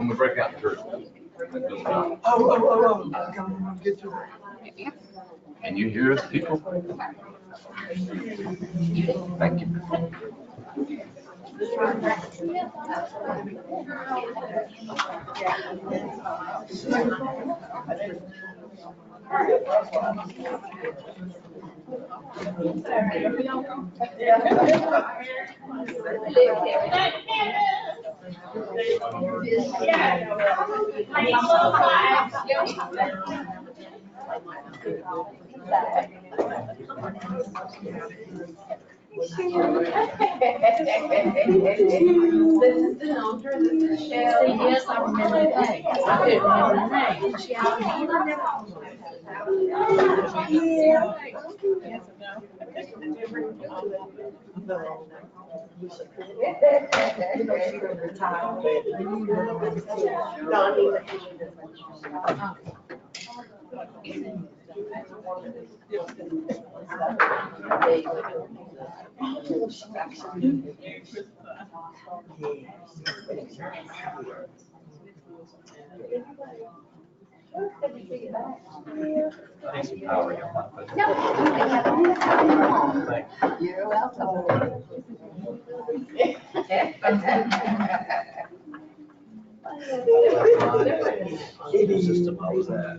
When we break out the church. Oh. Get to it. Can you hear us, people? Thank you. This is the number, this is Shelley. Yes, I remember the name. I couldn't remember the name. You're welcome. System I was at.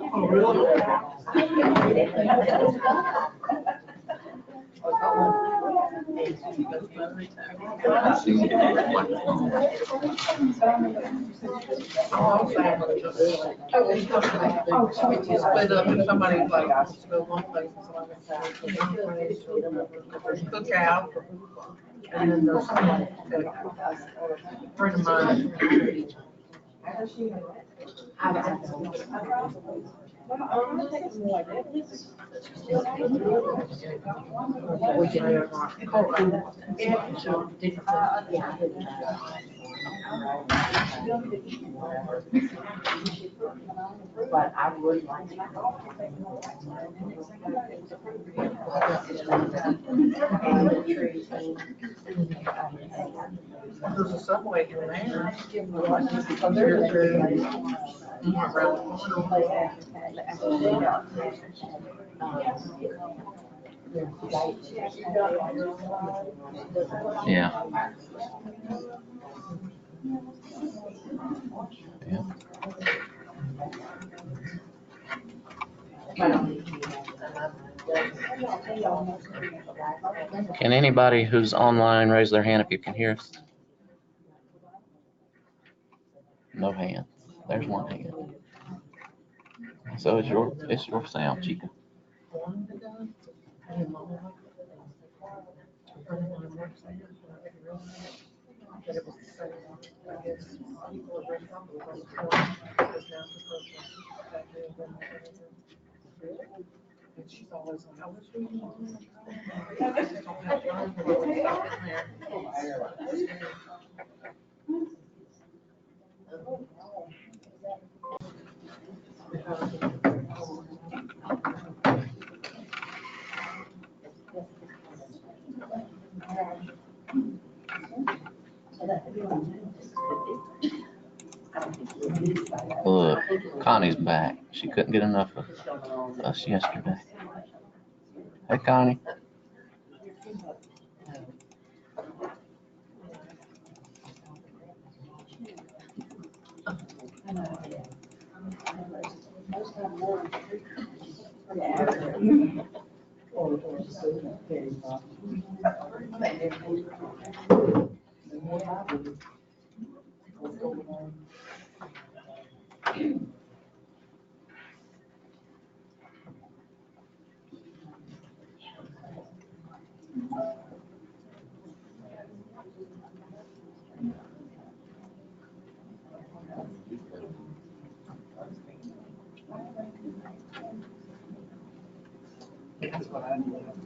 Oh, really? Oh, so we just split up and somebody's like, I just go one place and somebody's cook out. And then there's somebody, a friend of mine. We can hear But I would like to. There's a subway in there. Yeah. Can anybody who's online raise their hand if you can hear us? No hands. There's one hand. So it's your sound, Chica. She's always like, I was Look, Connie's back. She couldn't get enough of us yesterday. Hey, Connie.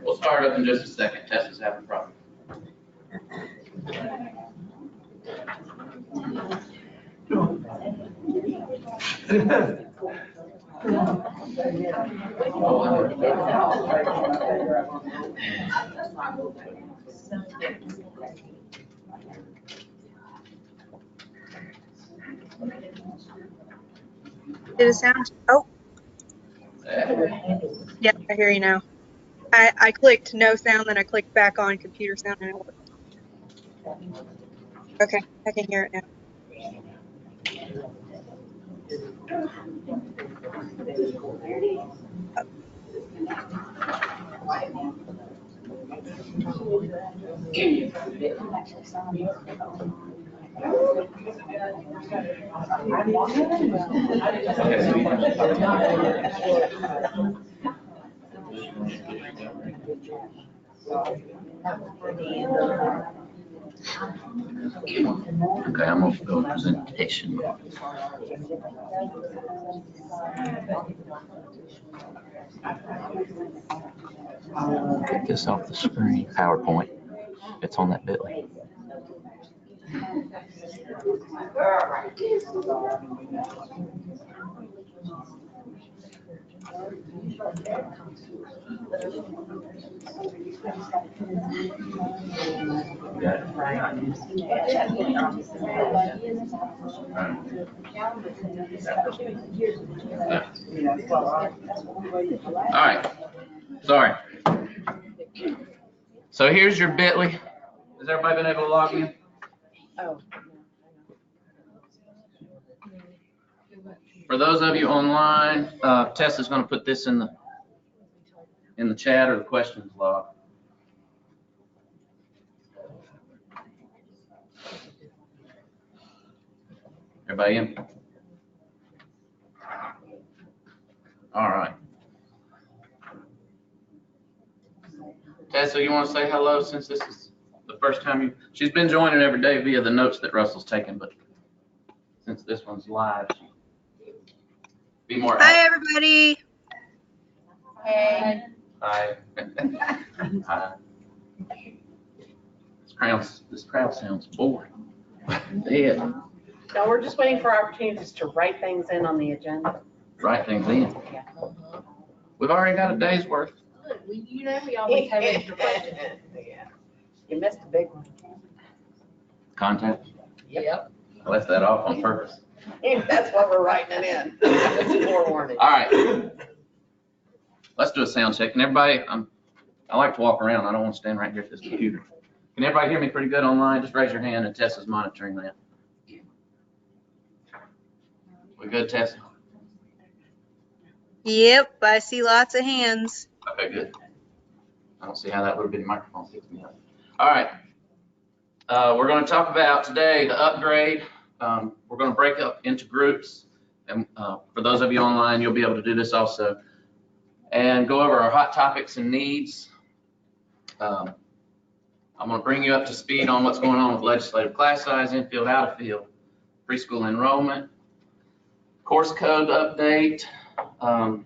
We'll start up in just a second. Tess is having problems. Did it sound? Oh, yeah, I hear you now. I clicked no sound, then I clicked back on computer sound, and it worked. Okay, I can hear it now. Okay, I'm gonna go presentation. Get this off the screen. PowerPoint. It's on that bit.ly. All right. Sorry. So here's your bit.ly. Has everybody been able to log in? Oh. For those of you online, Tessa's going to put this in the chat or the questions log. Everybody in? All right. Tessa, you want to say hello since this is the first time she's been joining every day via the notes that Russell's taken, but since this one's live, be more active. Hi, everybody. Hey. Hi. Hi. This crowd sounds boring. Dead. No, we're just waiting for opportunities to write things in on the agenda. Write things in. Yeah. We've already got a day's worth. You know we always have extra questions. Yeah. You missed a big one. Contact. Yep. I left that off on purpose. That's why we're writing it in. It's forewarning. All right. Let's do a sound check. And everybody, I like to walk around. I don't want to stand right here at this computer. Can everybody hear me pretty good online? Just raise your hand and Tessa's monitoring that. We good, Tessa? Yep, I see lots of hands. Okay, good. I don't see how that little bitty microphone picks me up. All right. We're going to talk about today the upgrade. We're going to break up into groups. And for those of you online, you'll be able to do this also. And go over our hot topics and needs. I'm going to bring you up to speed on what's going on with legislative class size, infield, out of field, preschool enrollment, course code update. And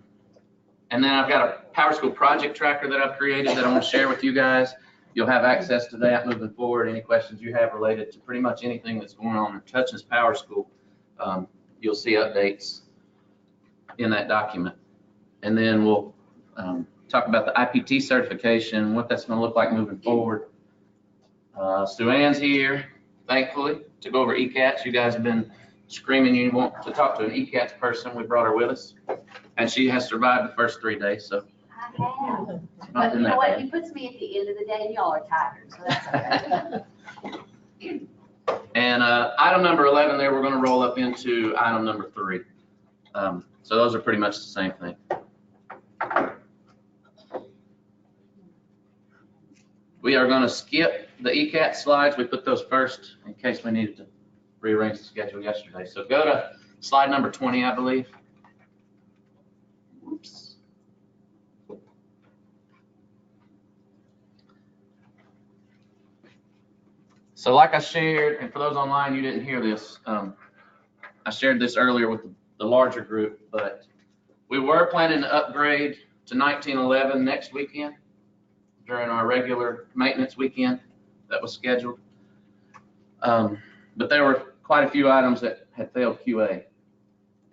then I've got a PowerSchool project tracker that I've created that I'm going to share with you guys. You'll have access to that moving forward. Any questions you have related to pretty much anything that's going on that touches PowerSchool, you'll see updates in that document. And then we'll talk about the IPT certification, what that's going to look like moving forward. Sue Ann's here, thankfully, to go over ECATs. You guys have been screaming you want to talk to an ECATs person. We brought her with us, and she has survived the first 3 days. So I have. But you know what? He puts me at the end of the day and y'all are tired, so that's okay. And item number 11 there, we're going to roll up into item number 3. So those are pretty much the same thing. We are going to skip the ECAT slides. We put those first in case we needed to rearrange the schedule yesterday. So go to slide number 20, I believe. Whoops. So like I shared, and for those online, you didn't hear this, I shared this earlier with the larger group, but we were planning to upgrade to 1911 next weekend during our regular maintenance weekend that was scheduled. But there were quite a few items that had failed QA.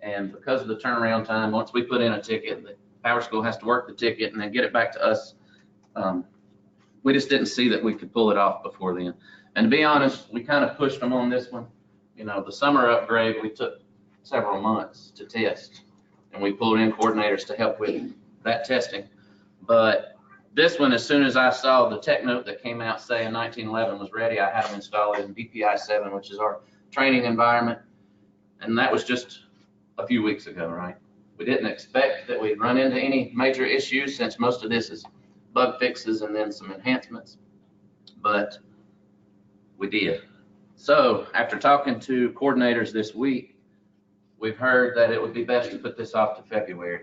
And because of the turnaround time, once we put in a ticket, the PowerSchool has to work the ticket and then get it back to us. We just didn't see that we could pull it off before then. And to be honest, we kind of pushed them on this one. You know, the summer upgrade, we took several months to test, and we pulled in coordinators to help with that testing. But this one, as soon as I saw the tech note that came out saying 1911 was ready, I had them install it in DPI 7, which is our training environment. And that was just a few weeks ago, right? We didn't expect that we'd run into any major issues, since most of this is bug fixes and then some enhancements, but we did. So after talking to coordinators this week, we've heard that it would be best to put this off to February.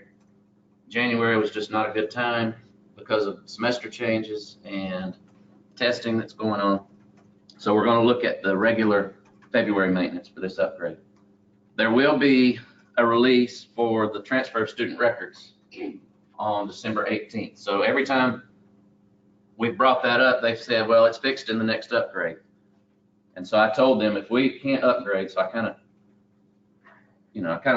January was just not a good time because of semester changes and testing that's going on. So we're going to look at the regular February maintenance for this upgrade. There will be a release for the transfer of student records on December 18th. So every time we've brought that up, they've said, well, it's fixed in the next upgrade. And so I told them if we can't upgrade, so I kind of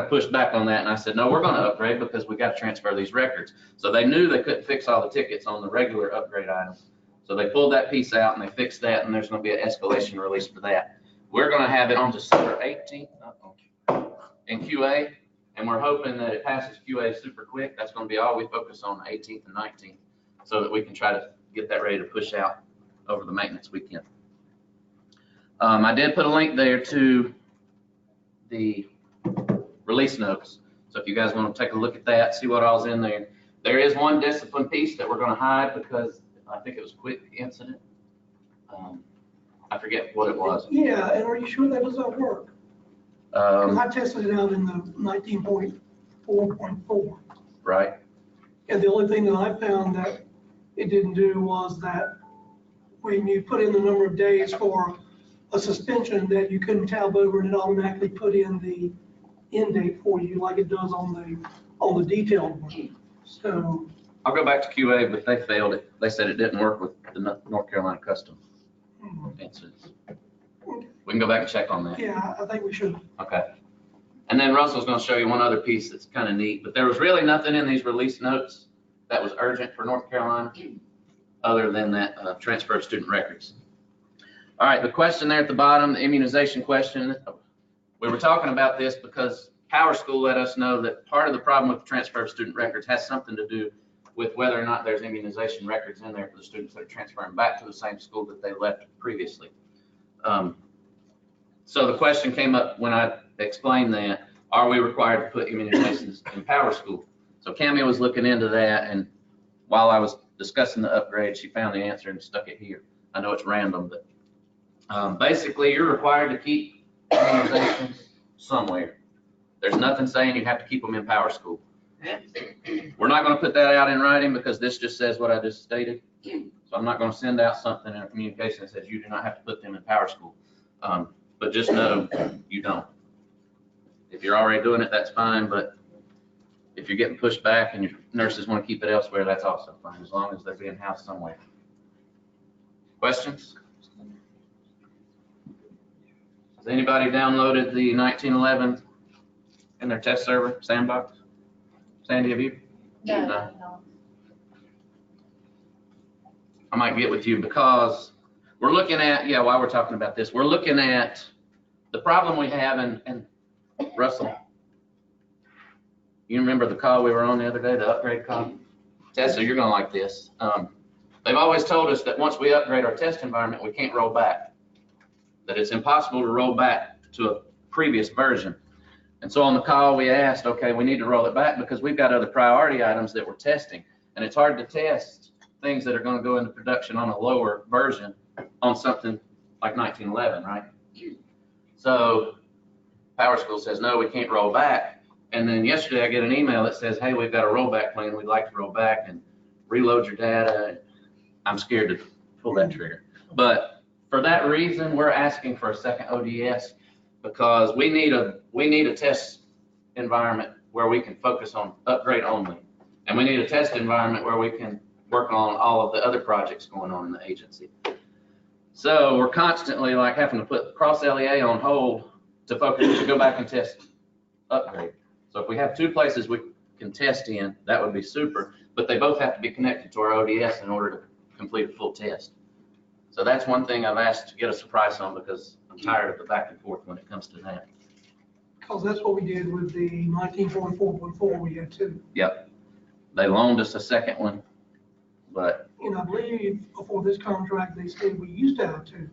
pushed back on that, and I said, no, we're going to upgrade because we got to transfer these records. So they knew they couldn't fix all the tickets on the regular upgrade items. So they pulled that piece out and they fixed that, and there's going to be an escalation release for that. We're going to have it on December 18th in QA, and we're hoping that it passes QA super quick. That's going to be all we focus on the 18th and 19th, so that we can try to get that ready to push out over the maintenance weekend. I did put a link there to the release notes. So if you guys want to take a look at that, see what all's in there. There is one discipline piece that we're going to hide because I think it was a quick incident. I forget what it was. Yeah, and are you sure that does not work? Because I tested it out in the 19.4.4. Right. And the only thing that I found that it didn't do was that when you put in the number of days for a suspension, that you couldn't tab over and it automatically put in the end date for you like it does on the detailed one. So I'll go back to QA, but they failed it. They said it didn't work with the North Carolina custom incidents. We can go back and check on that. yeah, I think we should. Okay. And then Russell's going to show you one other piece that's kind of neat, but there was really nothing in these release notes that was urgent for North Carolina other than that transfer of student records. All right, the question there at the bottom, the immunization question, we were talking about this because PowerSchool let us know that part of the problem with the transfer of student records has something to do with whether or not there's immunization records in there for the students that are transferring back to the same school that they left previously. So the question came up when I explained that, are we required to put immunizations in PowerSchool? So Cammie was looking into that, and while I was discussing the upgrade, she found the answer and stuck it here. I know it's random, but basically you're required to keep immunizations somewhere. There's nothing saying you have to keep them in PowerSchool. We're not going to put that out in writing because this just says what I just stated. So I'm not going to send out something in a communication that says you do not have to put them in PowerSchool. But just know you don't. If you're already doing it, that's fine. But if you're getting pushed back and your nurses want to keep it elsewhere, that's also fine, as long as they're being housed somewhere. Questions? Has anybody downloaded the 1911 in their test server sandbox? Sandy, have you? No. I might get with you because we're looking at, while we're talking about this, we're looking at the problem we have, and Russell, you remember the call we were on the other day, the upgrade call? Tessa, you're going to like this. They've always told us that once we upgrade our test environment, we can't roll back, that it's impossible to roll back to a previous version. And so on the call, we asked, okay, we need to roll it back because we've got other priority items that we're testing. And it's hard to test things that are going to go into production on a lower version on something like 1911, right? So PowerSchool says, no, we can't roll back. And then yesterday I get an email that says, hey, we've got a rollback plan. We'd like to roll back and reload your data. I'm scared to pull that trigger. But for that reason, we're asking for a second ODS because we need a test environment where we can focus on upgrade only. And we need a test environment where we can work on all of the other projects going on in the agency. So we're constantly like having to put cross LEA on hold to focus, to go back and test upgrade. So if we have 2 places we can test in, that would be super, but they both have to be connected to our ODS in order to complete a full test. So that's one thing I've asked to get us a price on, because I'm tired of the back and forth when it comes to that. Because that's what we did with the 1944.4, we had 2. Yep. They loaned us a second one, but And I believe before this contract, they said we used to have 2.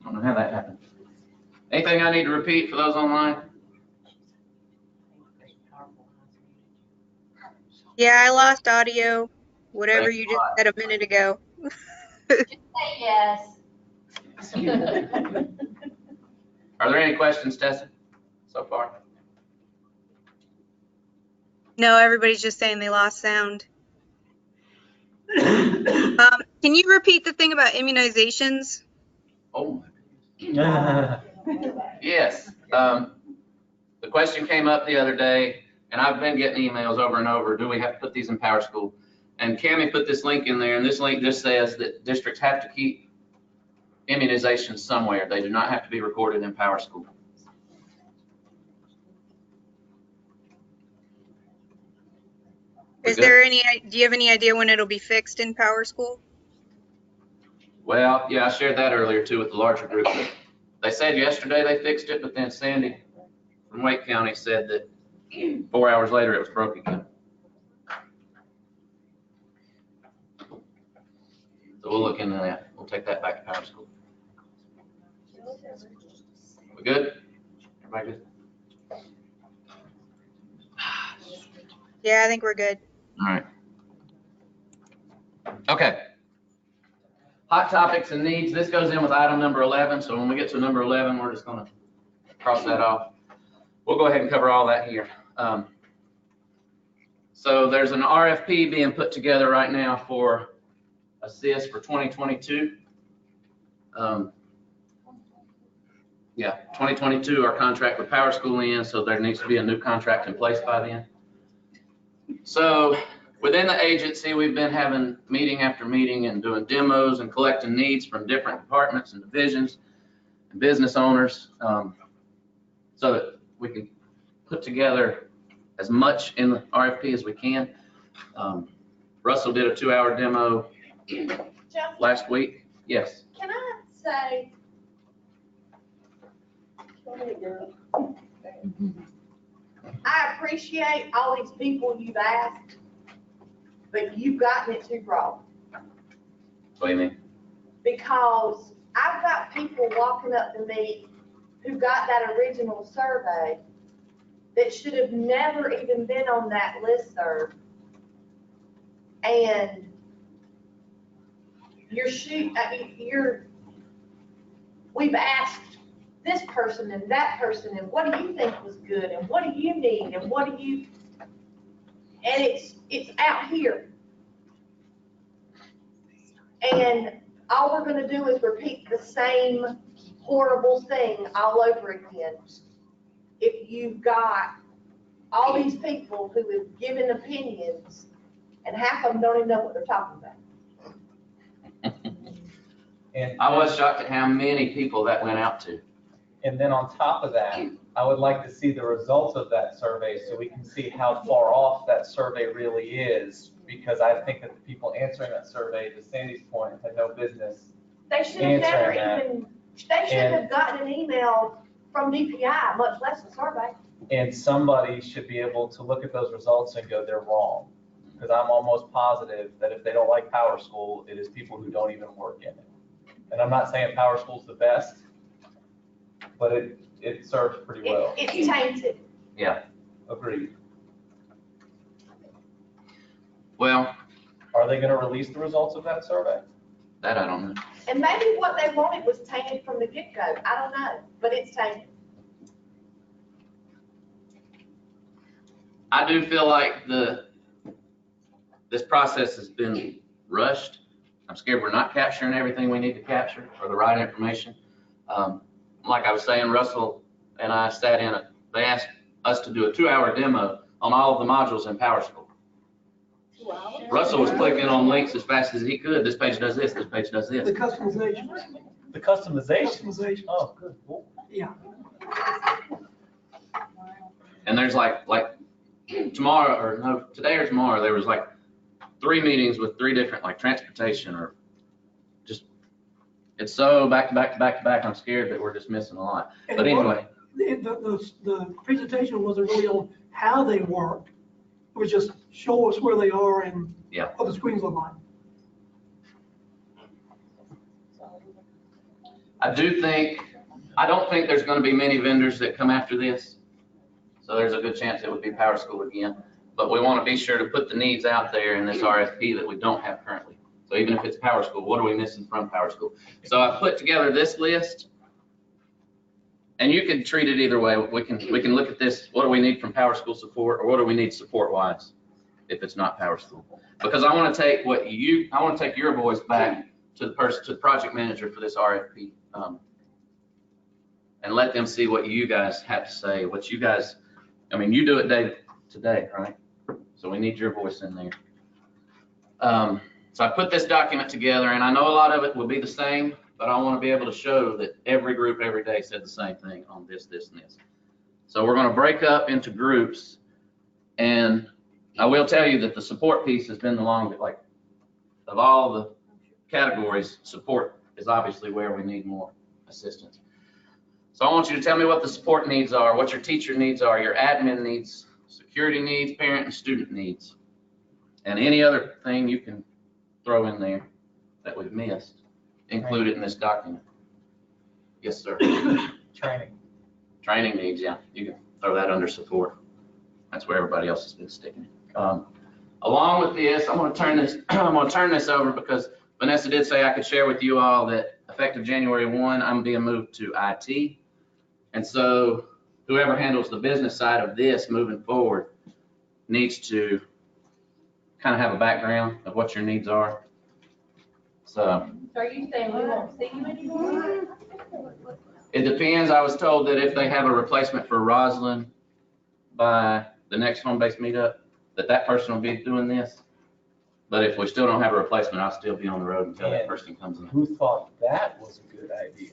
I don't know how that happened. Anything I need to repeat for those online? Yeah, I lost audio, whatever Thanks you a just lot. said a minute ago. Just say yes. Are there any questions, Tessa, so far? No, everybody's just saying they lost sound. Can you repeat the thing about immunizations? Oh, my goodness. Yes. The question came up the other day, and I've been getting emails over and over, do we have to put these in PowerSchool? And Cammie put this link in there, and this link just says that districts have to keep immunizations somewhere. They do not have to be recorded in PowerSchool. Is there any, do you have any idea when it'll be fixed in PowerSchool? Well, yeah, I shared that earlier too with the larger group. They said yesterday they fixed it, but then Sandy from Wake County said that 4 hours later it was broke again. So we'll look into that. We'll take that back to PowerSchool. We good? Everybody good? Yeah, I think we're good. All right. Okay. Hot topics and needs. This goes in with item number 11. So when we get to number 11, we're just going to cross that off. We'll go ahead and cover all that here. So there's an RFP being put together right now for assist for 2022. Yeah, 2022, our contract with PowerSchool ends, so there needs to be a new contract in place by then. So within the agency, we've been having meeting after meeting and doing demos and collecting needs from different departments and divisions and business owners, so that we can put together as much in the RFP as we can. Russell did a 2-hour demo last week. Yes. Can I say? I appreciate all these people you've asked, but you've gotten it too broad. What do you mean? Because I've got people walking up to me who got that original survey that should have never even been on that listserv. And we've asked this person and that person, and what do you think was good, and what do you need, and what do you, and it's out here. And all we're gonna do is repeat the same horrible thing all over again. If you've got all these people who have given opinions, and half of them don't even know what they're talking about. And I was shocked at how many people that went out to. And then on top of that, I would like to see the results of that survey so we can see how far off that survey really is, because I think that the people answering that survey, to Sandy's point, had no business. They should have never Answering that. even, they shouldn't have gotten an email from DPI, much less a survey. And somebody should be able to look at those results and go, they're wrong. Because I'm almost positive that if they don't like PowerSchool, it is people who don't even work in it. And I'm not saying PowerSchool's the best, but it serves pretty well. It's tainted. Yeah. Agreed. Well, Are they going to release the results of that survey? That I don't know. And maybe what they wanted was tainted from the get-go. I don't know, but it's tainted. I do feel like this process has been rushed. I'm scared we're not capturing everything we need to capture or the right information. Like I was saying, Russell and I sat in they asked us to do a 2-hour demo on all of the modules in PowerSchool. Russell was clicking on links as fast as he could. This page does this, this page does The this. customization. The customization. Customization. Oh, good. Cool. Yeah. And there's like tomorrow, or no, today or tomorrow, there was like 3 meetings with 3 different, like transportation or just, it's so back to back to back to back. I'm scared that we're just missing a lot. And But anyway, the presentation wasn't really on how they work. It was just show us where they are and Yeah. what the screens look like. I don't think there's going to be many vendors that come after this. So there's a good chance it would be PowerSchool again. But we want to be sure to put the needs out there in this RFP that we don't have currently. So even if it's PowerSchool, what are we missing from PowerSchool? So I put together this list. And you can treat it either way. We can look at this, what do we need from PowerSchool support, or what do we need support-wise if it's not PowerSchool? Because I want to take your voice back to the project manager for this RFP, and let them see what you guys have to say, what you guys, I mean, you do it day to day, right? So we need your voice in there. So I put this document together, and I know a lot of it will be the same, but I want to be able to show that every group every day said the same thing on this, this, and this. So we're going to break up into groups, and I will tell you that the support piece has been the longest, like, of all the categories, support is obviously where we need more assistance. So I want you to tell me what the support needs are, what your teacher needs are, your admin needs, security needs, parent and student needs, and any other thing you can throw in there that we've missed, include it in this document. Yes, sir. Training. Training needs, yeah, you can throw that under support. That's where everybody else has been sticking it. Along with this, I'm going to turn this over because Vanessa did say I could share with you all that effective January 1, I'm being moved to IT. And so whoever handles the business side of this moving forward needs to kind of have a background of what your needs are. So Are you saying we won't see you anymore? it depends. I was told that if they have a replacement for Roslyn by the next home-based meetup, that person will be doing this. But if we still don't have a replacement, I'll still be on the road until that person comes in. Who thought that was a good idea?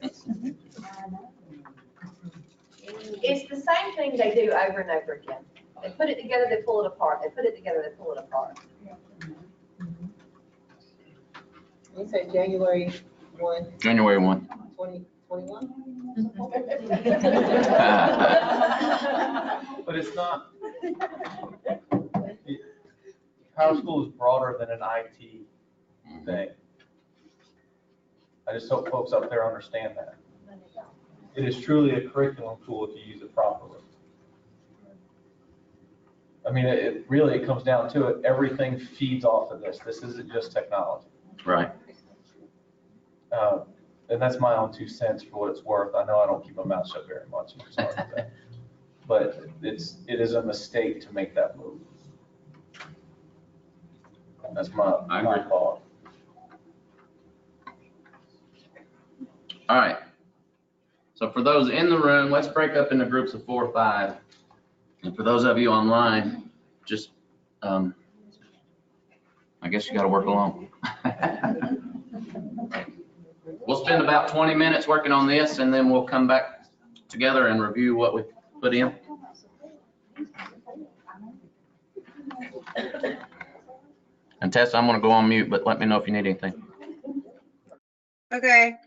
It's the same thing they do over and over again. They put it together, they pull it apart. They put it together, they pull it apart. You said January 1, January 1. 2021? But it's not. PowerSchool is broader than an IT thing. I just hope folks up there understand that. It is truly a curriculum tool if you use it properly. I mean, it really comes down to it. Everything feeds off of this. This isn't just technology. Right. And that's my own 2 cents for what it's worth. I know I don't keep my mouth shut very much. I'm sorry for that. But it is a mistake to make that move. That's my thought. All right. So for those in the room, let's break up into groups of 4 or 5. And for those of you online, just, I guess you got to work along. We'll spend about 20 minutes working on this, and then we'll come back together and review what we put in. And Tessa, I'm going to go on mute, but let me know if you need anything. Okay.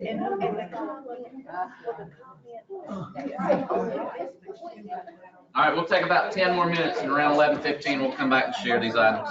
And the comment, All right, we'll take about 10 more minutes, and around 11:15, we'll come back and share these items.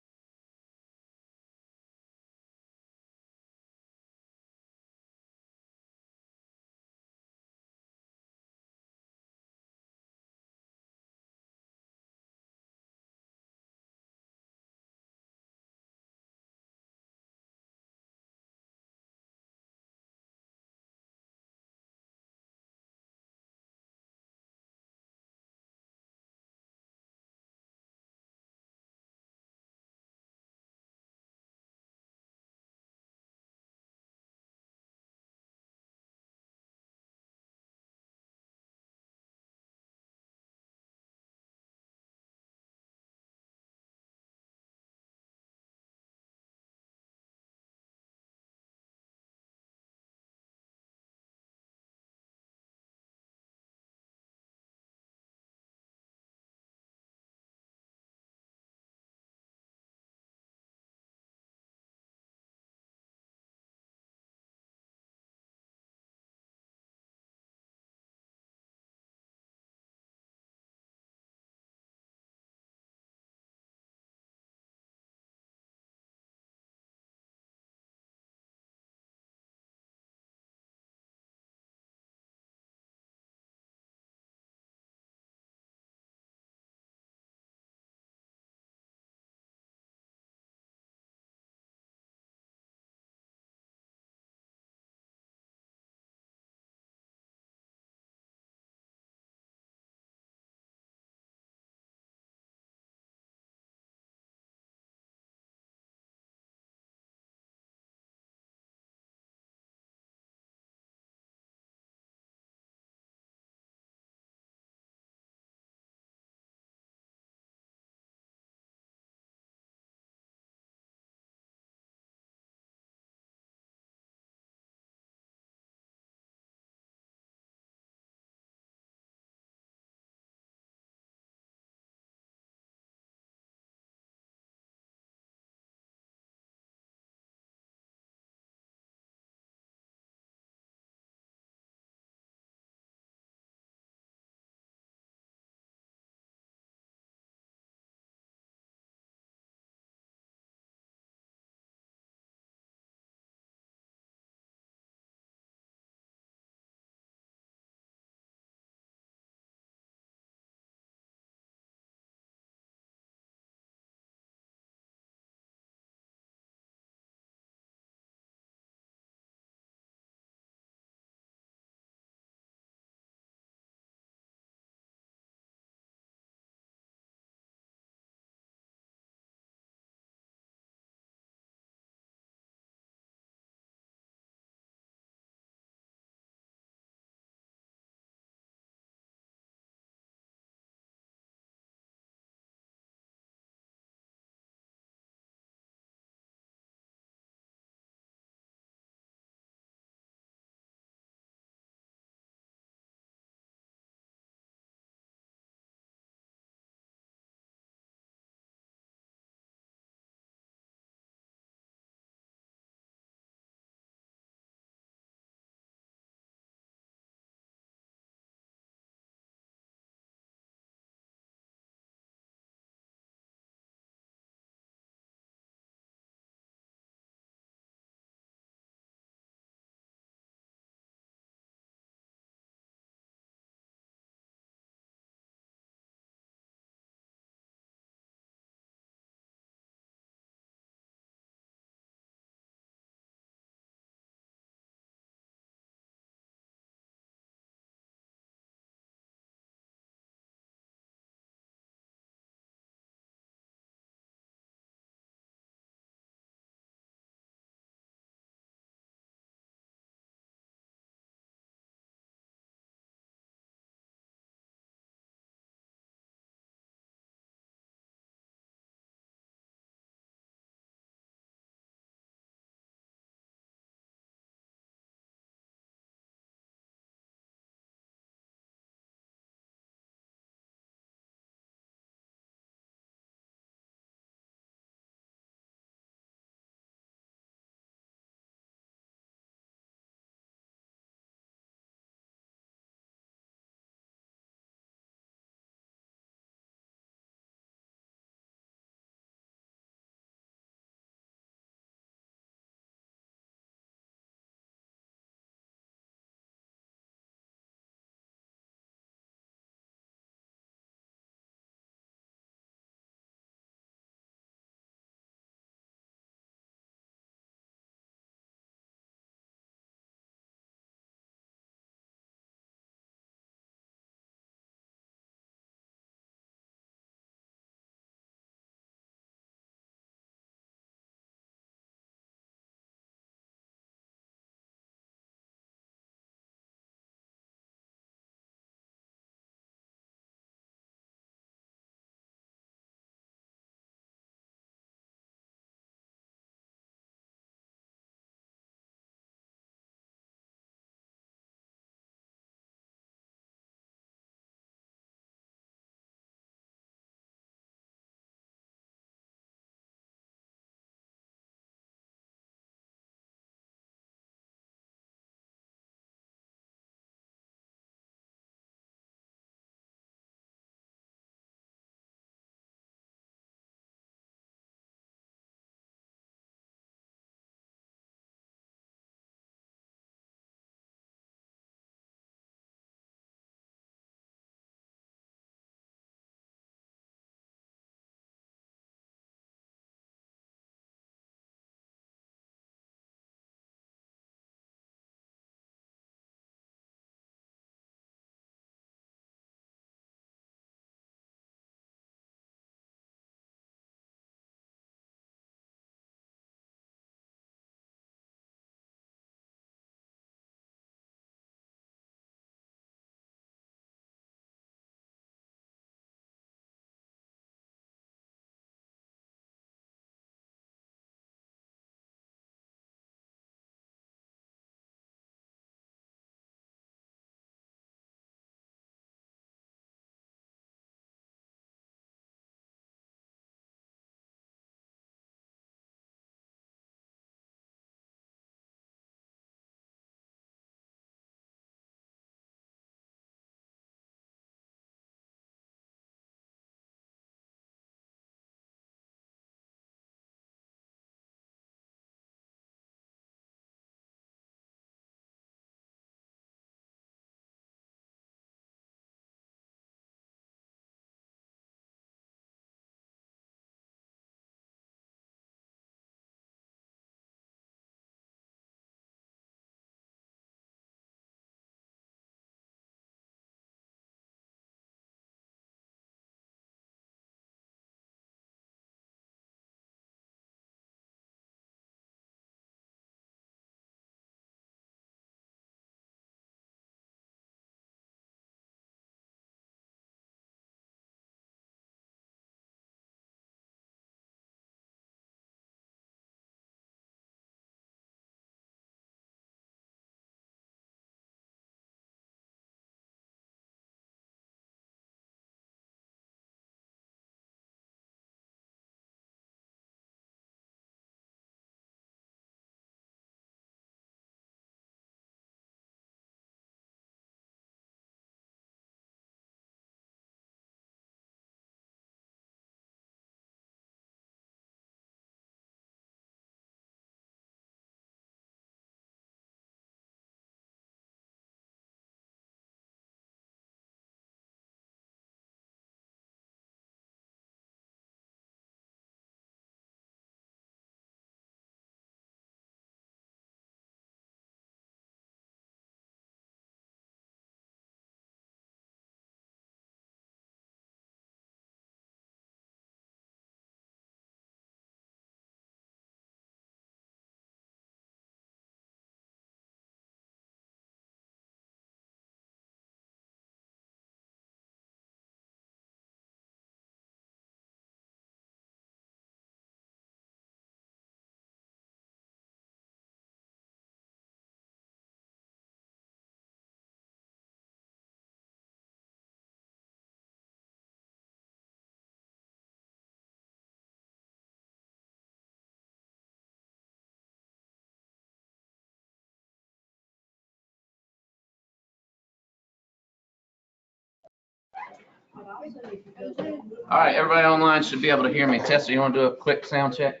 All right, everybody online should be able to hear me. Tessa, you want to do a quick sound check?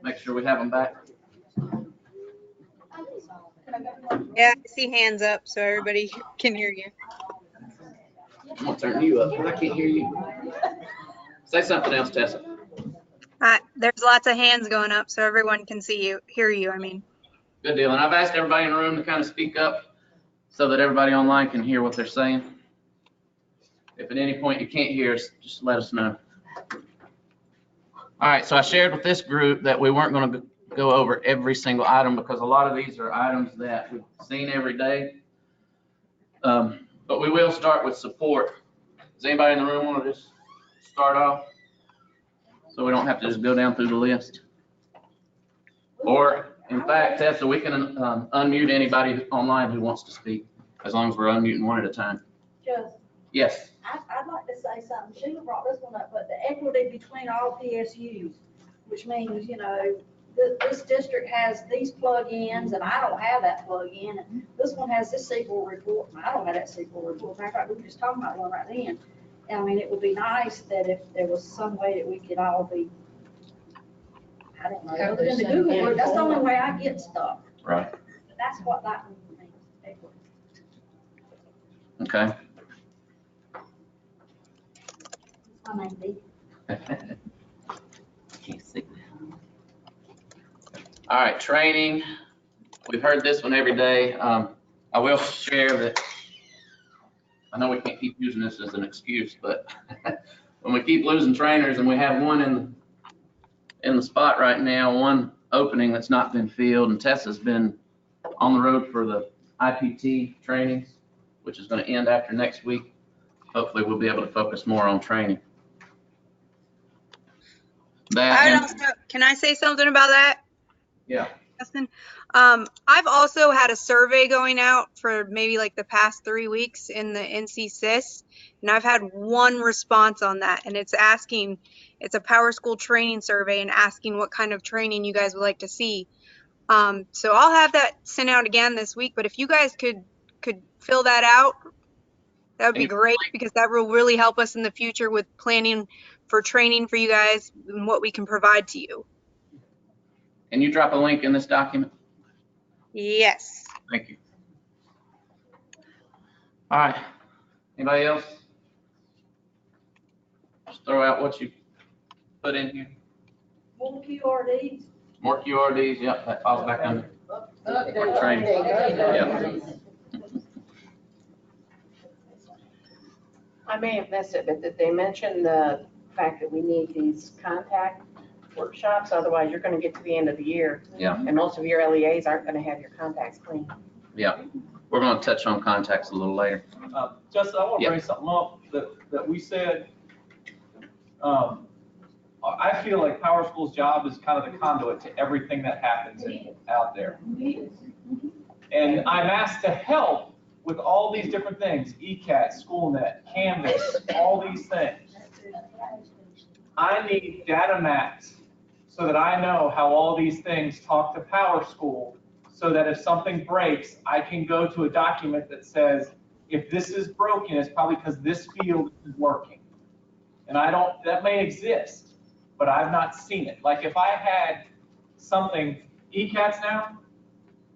Make sure we have them back. Yeah, I see hands up, so everybody can hear you. I'm gonna turn you up. I can't hear you. Say something else, Tessa. There's lots of hands going up, so everyone can hear you. I mean, Good deal. And I've asked everybody in the room to kind of speak up so that everybody online can hear what they're saying. If at any point you can't hear us, just let us know. All right, so I shared with this group that we weren't going to go over every single item because a lot of these are items that we've seen every day. But we will start with support. Does anybody in the room want to just start off? So we don't have to just go down through the list. Or, in fact, Tessa, we can unmute anybody online who wants to speak, as long as we're unmuting one at a time. Just, Yes. I'd like to say something. Sheila brought this one up, but the equity between all PSUs, which means, you know, this district has these plug-ins and I don't have that plug-in. And this one has this SQL report and I don't have that SQL report. Matter of fact, we were just talking about one right then. And I mean, it would be nice that if there was some way that we could all be, I don't know, other than the Google, that's the only way I get stuff. Right. That's what that one means, equity. Okay. I mean, Can't see. All right, training. We've heard this one every day. I will share that I know we can't keep using this as an excuse, but when we keep losing trainers and we have one in the spot right now, one opening that's not been filled, and Tessa's been on the road for the IPT trainings, which is going to end after next week. Hopefully we'll be able to focus more on training. Can I say something about that? Yeah. Justin? I've also had a survey going out for maybe like the past 3 weeks in the NC SIS, and I've had one response on that, and it's a PowerSchool training survey and asking what kind of training you guys would like to see. So I'll have that sent out again this week, but if you guys could fill that out, that would be great, because that will really help us in the future with planning for training for you guys and what we can provide to you. Can you drop a link in this document? Yes. Thank you. All right. Anybody else? Just throw out what you put in here. more QRDs. More QRDs. Yep, that falls back under training. Yep. I may have missed it, but did they mention the fact that we need these contact workshops? Otherwise, you're gonna get to the end of the year. Yeah. And most of your LEAs aren't gonna have your contacts clean. Yeah. We're going to touch on contacts a little later. Justin, I want to Yeah. bring something up that we said. I feel like PowerSchool's job is kind of the conduit to everything that happens out there. And I'm asked to help with all these different things, ECAT, SchoolNet, Canvas, all these things. I need data maps so that I know how all these things talk to PowerSchool, so that if something breaks, I can go to a document that says, if this is broken, it's probably because this field is working. And that may exist, but I've not seen it. Like if I had something, ECATs now,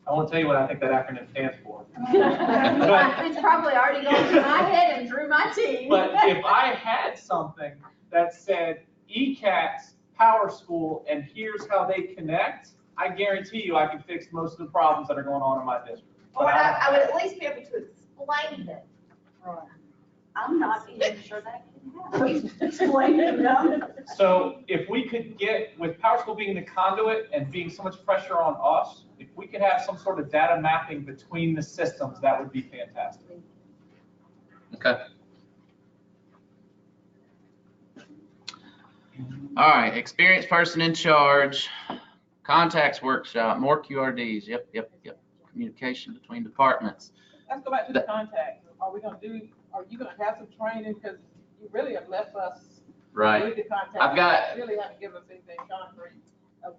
I won't tell you what I think that acronym stands for. It's probably already going through my head and through my team. But if I had something that said ECATs, PowerSchool, and here's how they connect, I guarantee you I can fix most of the problems that are going on in my district. Or I would at least be able to explain them. I'm not even sure that can happen. Explain it, no. So if we could get, with PowerSchool being the conduit and being so much pressure on us, if we could have some sort of data mapping between the systems, that would be fantastic. Okay. All right, experienced person in charge, contacts workshop, more QRDs. Yep. Communication between departments. Let's go back to the contact. Are you gonna have some training? Because you really have left us Right. with the contact. I've got- You really haven't given us anything concrete of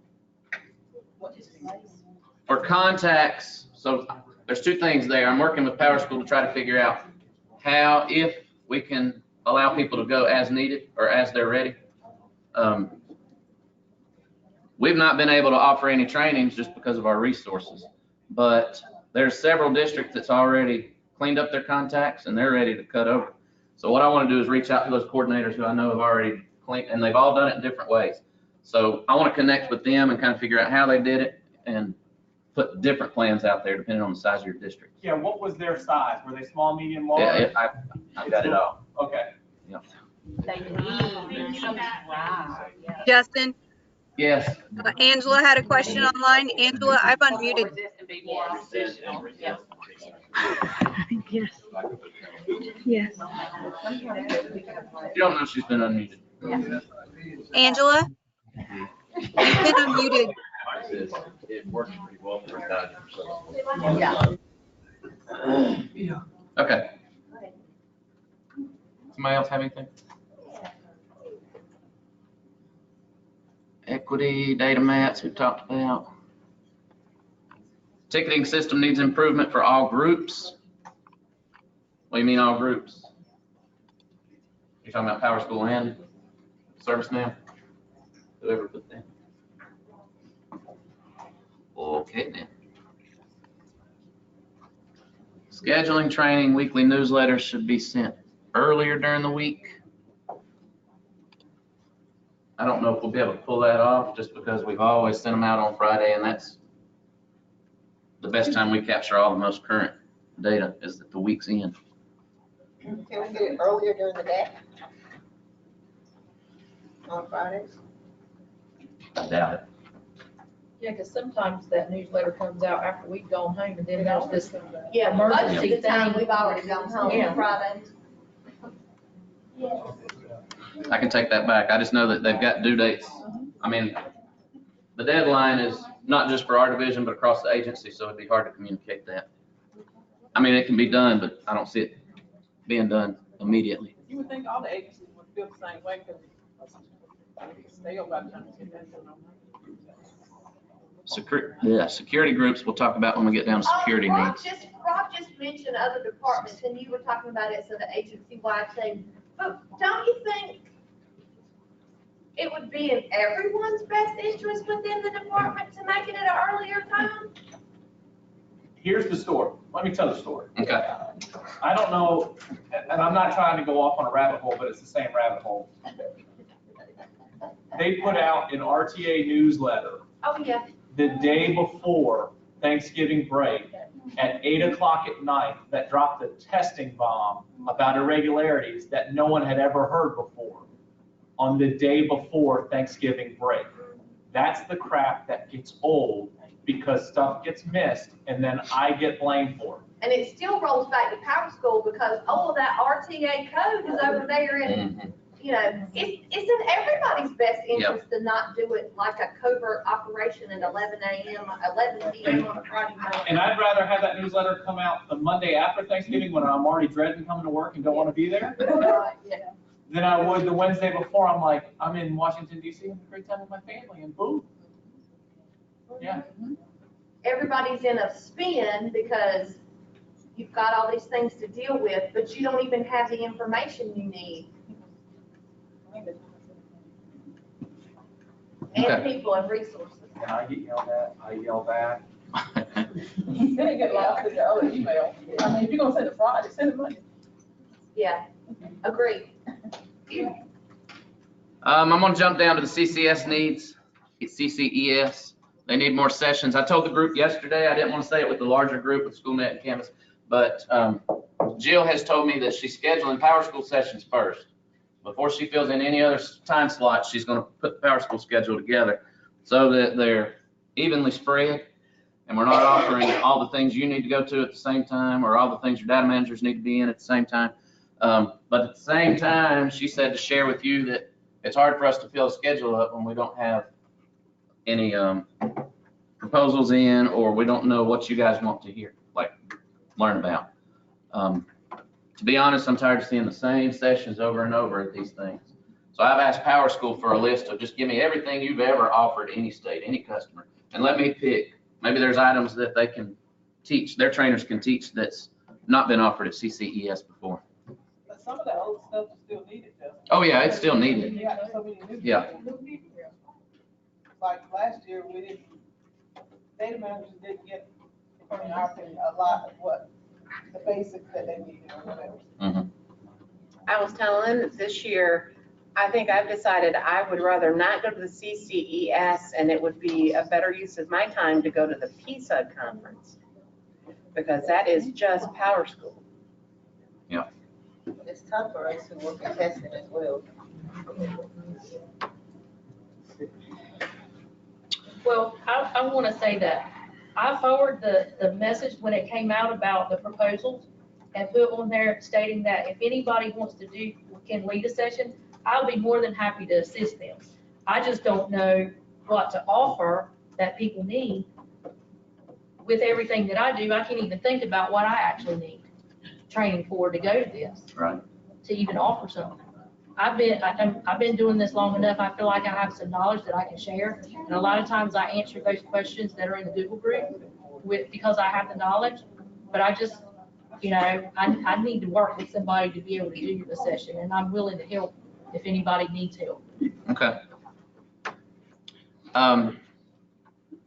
what this means. For contacts, so there's two things there. I'm working with PowerSchool to try to figure out if we can allow people to go as needed or as they're ready. We've not been able to offer any trainings just because of our resources, but there's several districts that's already cleaned up their contacts and they're ready to cut over. So what I want to do is reach out to those coordinators who I know have already cleaned, and they've all done it in different ways. So I want to connect with them and kind of figure out how they did it and put different plans out there depending on the size of your district. Yeah, what was their size? Were they small, medium, large? Yeah, I got it all. Okay. Justin, Yes. Angela had a question online. Angela, I've unmuted. Yes. You don't know she's been unmuted. Angela, you've been unmuted. It works pretty well for 90%. Yeah. Okay. Somebody else have anything? Equity, data mats, we talked about. Ticketing system needs improvement for all groups. What do you mean all groups? You're talking about PowerSchool and ServiceNow? Whoever put that. Okay then. Scheduling, training, weekly newsletters should be sent earlier during the week. I don't know if we'll be able to pull that off just because we've always sent them out on Friday, and that's the best time we capture all the most current data is at the week's end. Can we get it earlier during the day? On Fridays? I doubt it. Yeah, because sometimes that newsletter comes out after we've gone home and then there's this. Yeah, most of emergency the time, thing. we've already gone home Yeah. on Fridays. I can take that back. I just know that they've got due dates. I mean, the deadline is not just for our division, but across the agency, so it'd be hard to communicate that. I mean, it can be done, but I don't see it being done immediately. You would think all the agencies would feel the same way, because they don't got time to get that done. Security groups we'll talk about when we get down to security Rob needs. just mentioned other departments, and you were talking about it, so the agency-wide thing. But don't you think it would be in everyone's best interest within the department to make it at an earlier time? Here's the story. Let me tell the story. Okay. I don't know, and I'm not trying to go off on a rabbit hole, but it's the same rabbit hole. They put out an RTA newsletter Oh, yeah. the day before Thanksgiving break at 8 o'clock at night that dropped a testing bomb about irregularities that no one had ever heard before on the day before Thanksgiving break. That's the crap that gets old because stuff gets missed and then I get blamed for it. And it still rolls back to PowerSchool because, oh, that RTA code is over there and, you know, it's in everybody's best interest to not do it like a covert operation at 11 p.m. on a Friday night. And I'd rather have that newsletter come out the Monday after Thanksgiving when I'm already dreading coming to work and don't want to be there than I would the Wednesday before. I'm like, I'm in Washington DC, having a great time with my family and boom. Yeah. Everybody's in a spin because you've got all these things to deal with, but you don't even have the information you need. And Okay. people and resources. And I get yelled at, I yell back. Then they get lost in the other email. I mean, if you're gonna send it Friday, send it Monday. Yeah, agreed. I'm gonna jump down to the CCS needs, CCES. They need more sessions. I told the group yesterday, I didn't want to say it with the larger group with SchoolNet and Canvas, but Jill has told me that she's scheduling PowerSchool sessions first. Before she fills in any other time slots, she's gonna put the PowerSchool schedule together so that they're evenly spread and we're not offering all the things you need to go to at the same time or all the things your data managers need to be in at the same time. But at the same time, she said to share with you that it's hard for us to fill a schedule up when we don't have any proposals in, or we don't know what you guys want to hear, like learn about. To be honest, I'm tired of seeing the same sessions over and over at these things. So I've asked PowerSchool for a list of just give me everything you've ever offered any state, any customer, and let me pick. Maybe there's items that they can teach, their trainers can teach that's not been offered at CCES before. But some of that old stuff is still needed, Justin. Oh, yeah, it's still needed. Yeah, so many new Yeah. people. Like last year, we didn't, data managers didn't get, in our opinion, a lot of what, the basics that they needed or whatever. Mhm. I was telling them that this year, I think I've decided I would rather not go to the CCES, and it would be a better use of my time to go to the PSUD conference, because that is just PowerSchool. It's tough for us who work in testing as well. Well, I want to say that I forwarded the message when it came out about the proposals and put on there stating that if anybody wants to can lead a session, I'll be more than happy to assist them. I just don't know what to offer that people need. With everything that I do, I can't even think about what I actually need training for to go to this. Right. To even offer something. I've been doing this long enough. I feel like I have some knowledge that I can share. And a lot of times I answer those questions that are in the Google group because I have the knowledge. But I just, I need to work with somebody to be able to do the session, and I'm willing to help if anybody needs help. Okay.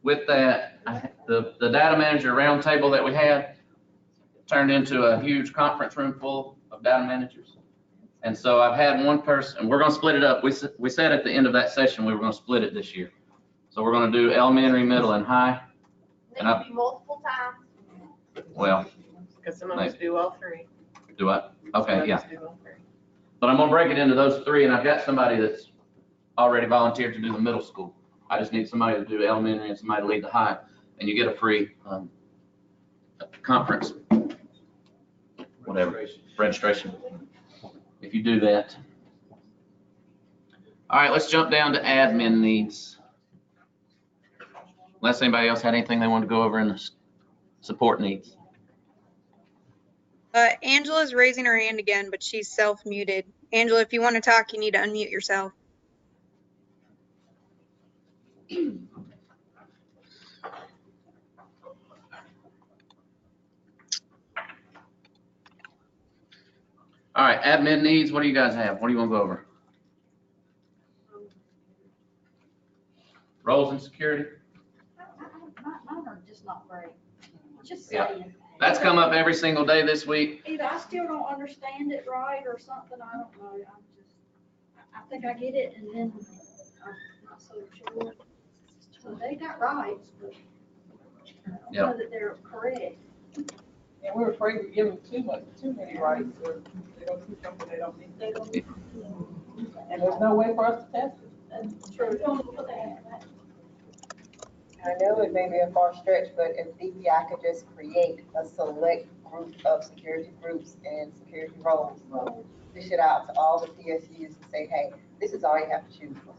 With that, the data manager roundtable that we had turned into a huge conference room full of data managers. And so I've had one person, and we're going to split it up. We said at the end of that session we were going to split it this year. So we're going to do elementary, middle, and high. They can be multiple times. Well, Because some of us do all three. do I? Okay, yeah. Some of us do all three. But I'm going to break it into those three, and I've got somebody that's already volunteered to do the middle school. I just need somebody to do elementary and somebody to lead the high, and you get a free conference, whatever, registration, if you do that. All right, let's jump down to admin needs. Unless anybody else had anything they wanted to go over in the support needs. Angela's raising her hand again, but she's self-muted. Angela, if you want to talk, you need to unmute yourself. All right, admin needs, what do you guys have? What do you want to go over? Roles and security? Mine are just not great. Just Yeah. saying. That's come up every single day this week. Either I still don't understand it right or something, I don't know. I think I get it, and then I'm not so sure. So they got rights, but I don't know that they're correct. And we're afraid to give them too many rights, or they don't do something they don't need. And there's no way for us to test it. That's true. I know it may be a far stretch, but if DPI could just create a select group of security groups and security roles, dish it out to all the PSUs and say, hey, this is all you have to choose from.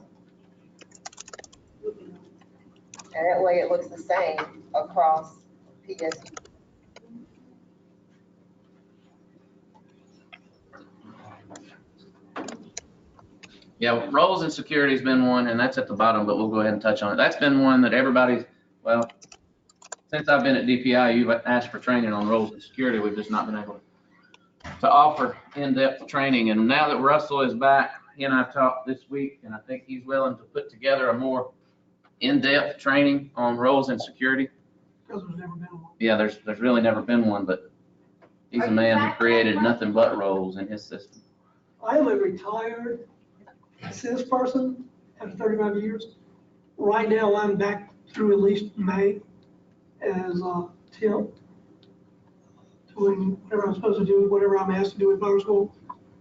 And that way it looks the same across PSU. Yeah, roles and security has been one, and that's at the bottom, but we'll go ahead and touch on it. That's been one that everybody's, well, since I've been at DPI, you've asked for training on roles and security. We've just not been able to offer in-depth training. And now that Russell is back, he and I have talked this week, and I think he's willing to put together a more in-depth training on roles and security. Because there's never been one. Yeah, there's really never been one, but he's a man who created nothing but roles in his system. I am a retired SIS person after 35 years. Right now, I'm back through at least May as a temp, doing whatever I'm supposed to do, whatever I'm asked to do at PowerSchool,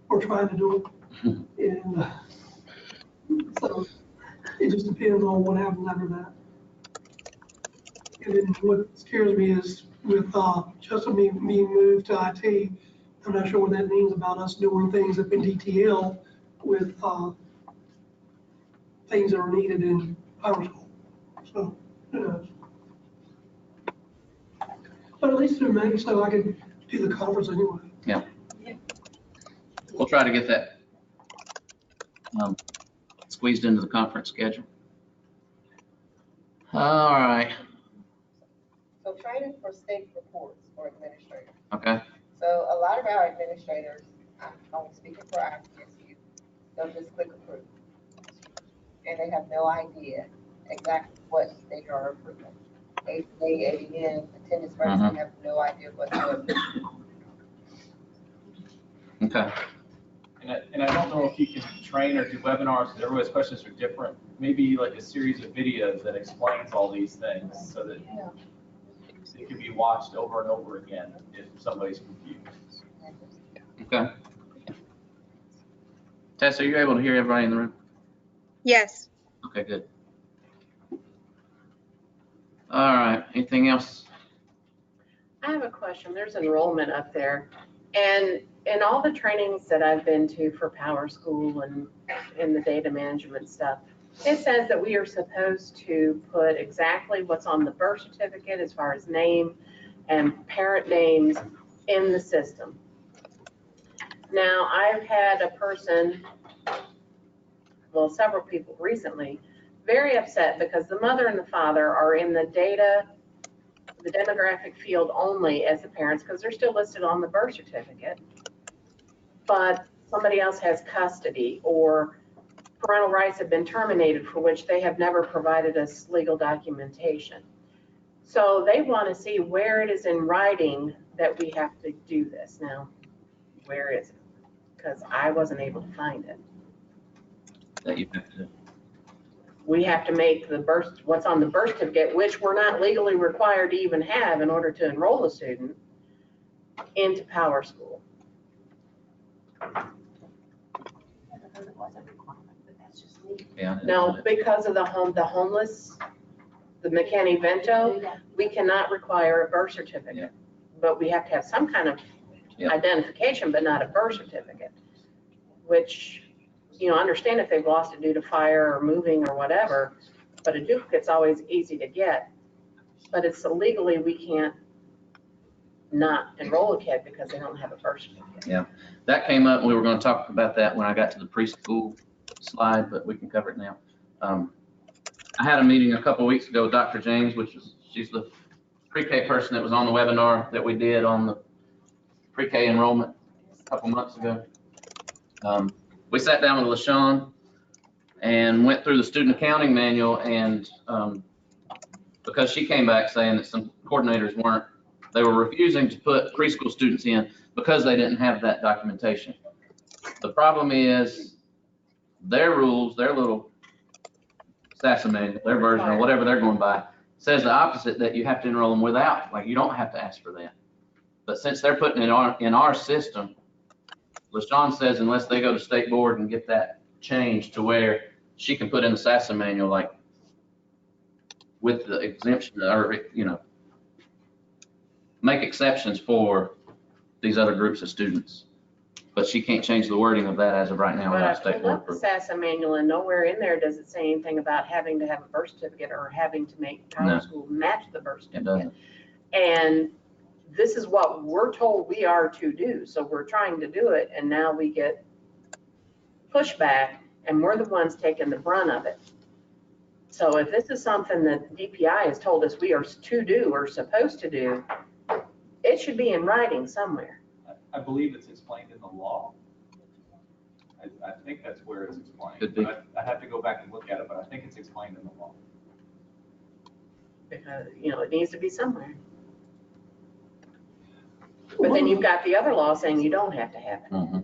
or trying to do it. And so it just depends on what happens after that. And then what scares me is with just me being moved to IT, I'm not sure what that means about us doing things up in DTL with things that are needed in PowerSchool. So, who knows? But at least through May, so I could do the conference anyway. Yeah. We'll try to get that squeezed into the conference schedule. All right. So training for state reports for administrators. Okay. So a lot of our administrators, I'm only speaking for our PSU, they'll just click approve. And they have no idea exactly what they are approving. APA, ADN, attendance records, they have no idea whatsoever. Okay. And I don't know if you can train or do webinars, because everybody's questions are different. Maybe like a series of videos that explains all these things so that it can be watched over and over again if somebody's confused. Okay. Tess, are you able to hear everybody in the room? Yes. Okay, good. All right, anything else? I have a question. There's enrollment up there. And in all the trainings that I've been to for PowerSchool and in the data management stuff, it says that we are supposed to put exactly what's on the birth certificate as far as name and parent names in the system. Now, I've had a person, well, several people recently, very upset because the mother and the father are in the data, the demographic field only as the parents, because they're still listed on the birth certificate. But somebody else has custody, or parental rights have been terminated for which they have never provided us legal documentation. So they want to see where it is in writing that we have to do this. Now, where is it? Because I wasn't able to find it. That you have to. We have to make the birth, what's on the birth certificate, which we're not legally required to even have in order to enroll a student, into PowerSchool. Yeah. No, because of the homeless, the McKinney-Vento, we cannot require a birth certificate. But we have to have some kind of identification, but not a birth certificate. Which, you know, understand if they've lost it due to fire or moving or whatever, but a duplicate's always easy to get. But it's legally, we can't not enroll a kid because they don't have a birth certificate. Yeah, that came up, and we were going to talk about that when I got to the preschool slide, but we can cover it now. I had a meeting a couple of weeks ago with Dr. James, she's the pre-K person that was on the webinar that we did on the pre-K enrollment a couple months ago. We sat down with LaShawn and went through the student accounting manual, and because she came back saying that some coordinators they were refusing to put preschool students in because they didn't have that documentation. The problem is their rules, their little SASA manual, their version or whatever they're going by, says the opposite, that you have to enroll them without, like you don't have to ask for that. But since they're putting it in our system, LaShawn says unless they go to state board and get that changed to where she can put in the SASA manual, like with the exemption, or, you know, make exceptions for these other groups of students. But she can't change the wording of that as of right now But without I state pulled board up the approval. SASA manual, and nowhere in there does it say anything about having to have a birth certificate or having to make PowerSchool match the birth It certificate. doesn't. And this is what we're told we are to do. So we're trying to do it, and now we get pushback, and we're the ones taking the brunt of it. So if this is something that DPI has told us we are to do or supposed to do, it should be in writing somewhere. I believe it's explained in the law. I think that's where it's explained. Could be. But I have to go back and look at it, but I think it's explained in the law. Because, you know, it needs to be somewhere. But then you've got the other law saying you don't have to have it. Mhm.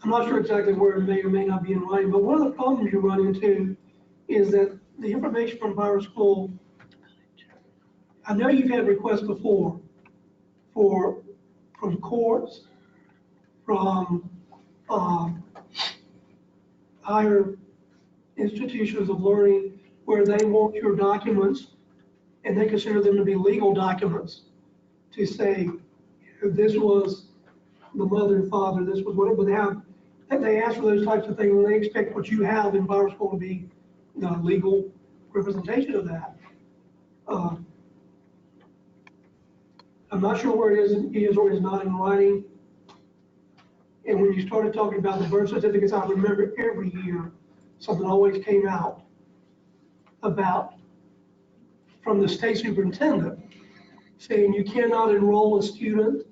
I'm not sure exactly where it may or may not be in writing, but one of the problems you run into is that the information from PowerSchool, I know you've had requests before from courts, from higher institutions of learning, where they want your documents and they consider them to be legal documents to say, this was the mother and father, this was what, but they ask for those types of things, and they expect what you have in PowerSchool to be the legal representation of that. I'm not sure where it is or is not in writing. And when you started talking about the birth certificates, I remember every year, something always came out about, from the state superintendent, saying you cannot enroll a student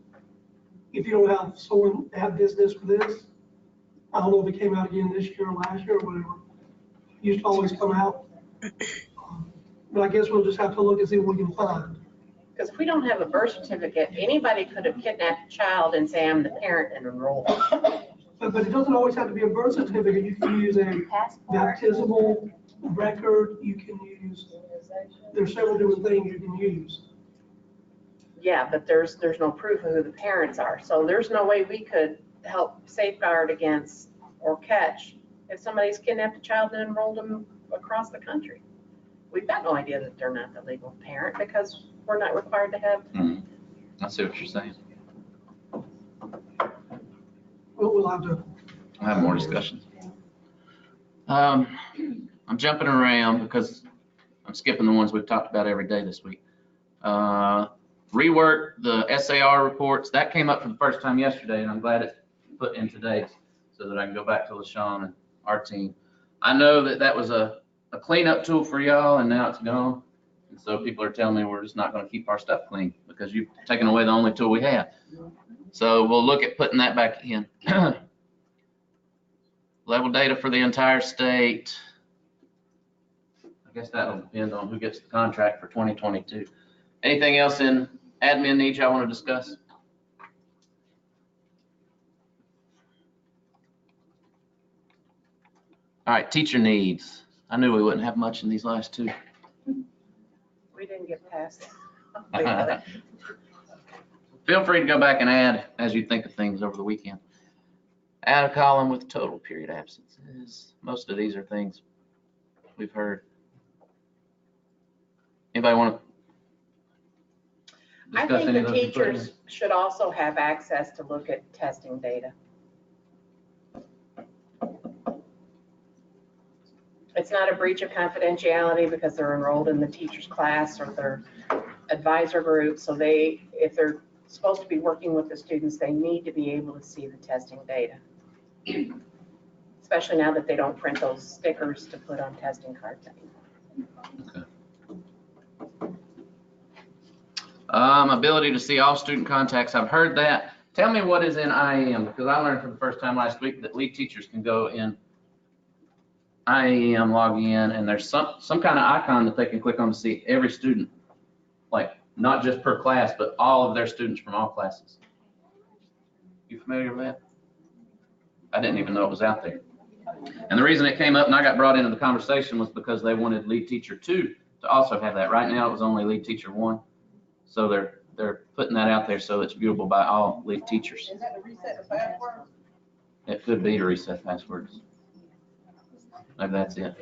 if you don't have someone have this for this, I don't know if it came out again this year or last year or whatever. It used to always come out. But I guess we'll just have to look and see what we can find. Because if we don't have a birth certificate, anybody could have kidnapped a child and say, I'm the parent and enroll them. But it doesn't always have to be a birth certificate. You can use a baptismal record. You can use, there's several different things you can use. Yeah, but there's no proof of who the parents are. So there's no way we could help safeguard against or catch if somebody's kidnapped a child and enrolled them across the country. We've got no idea that they're not the legal parent because we're not required to have. I see what you're saying. We'll have to. I'll have more discussions. I'm jumping around because I'm skipping the ones we've talked about every day this week. Rework the SAR reports. That came up for the first time yesterday, and I'm glad it's put in today so that I can go back to LaShawn and our team. I know that was a cleanup tool for y'all, and now it's gone. And so people are telling me we're just not going to keep our stuff clean because you've taken away the only tool we have. So we'll look at putting that back in. Level data for the entire state. I guess that'll depend on who gets the contract for 2022. Anything else in admin needs y'all want to discuss? All right, teacher needs. I knew we wouldn't have much in these last two. We didn't get past it. Feel free to go back and add as you think of things over the weekend. Add a column with total period absences. Most of these are things we've heard. Anybody want to I discuss think any of the those you put in? teachers should also have access to look at testing data. It's not a breach of confidentiality because they're enrolled in the teacher's class or their advisor group. So if they're supposed to be working with the students, they need to be able to see the testing data. Especially now that they don't print those stickers to put on testing cards anymore. Okay. Ability to see all student contacts. I've heard that. Tell me what is in IAM, because I learned for the first time last week that lead teachers can go in IAM, log in, and there's some kind of icon that they can click on to see every student, like not just per class, but all of their students from all classes. You familiar with that? I didn't even know it was out there. And the reason it came up and I got brought into the conversation was because they wanted lead teacher 2 to also have that. Right now it was only lead teacher 1. So they're putting that out there so it's viewable by all lead teachers. Is that to reset the password? It could be to reset passwords. Maybe that's it.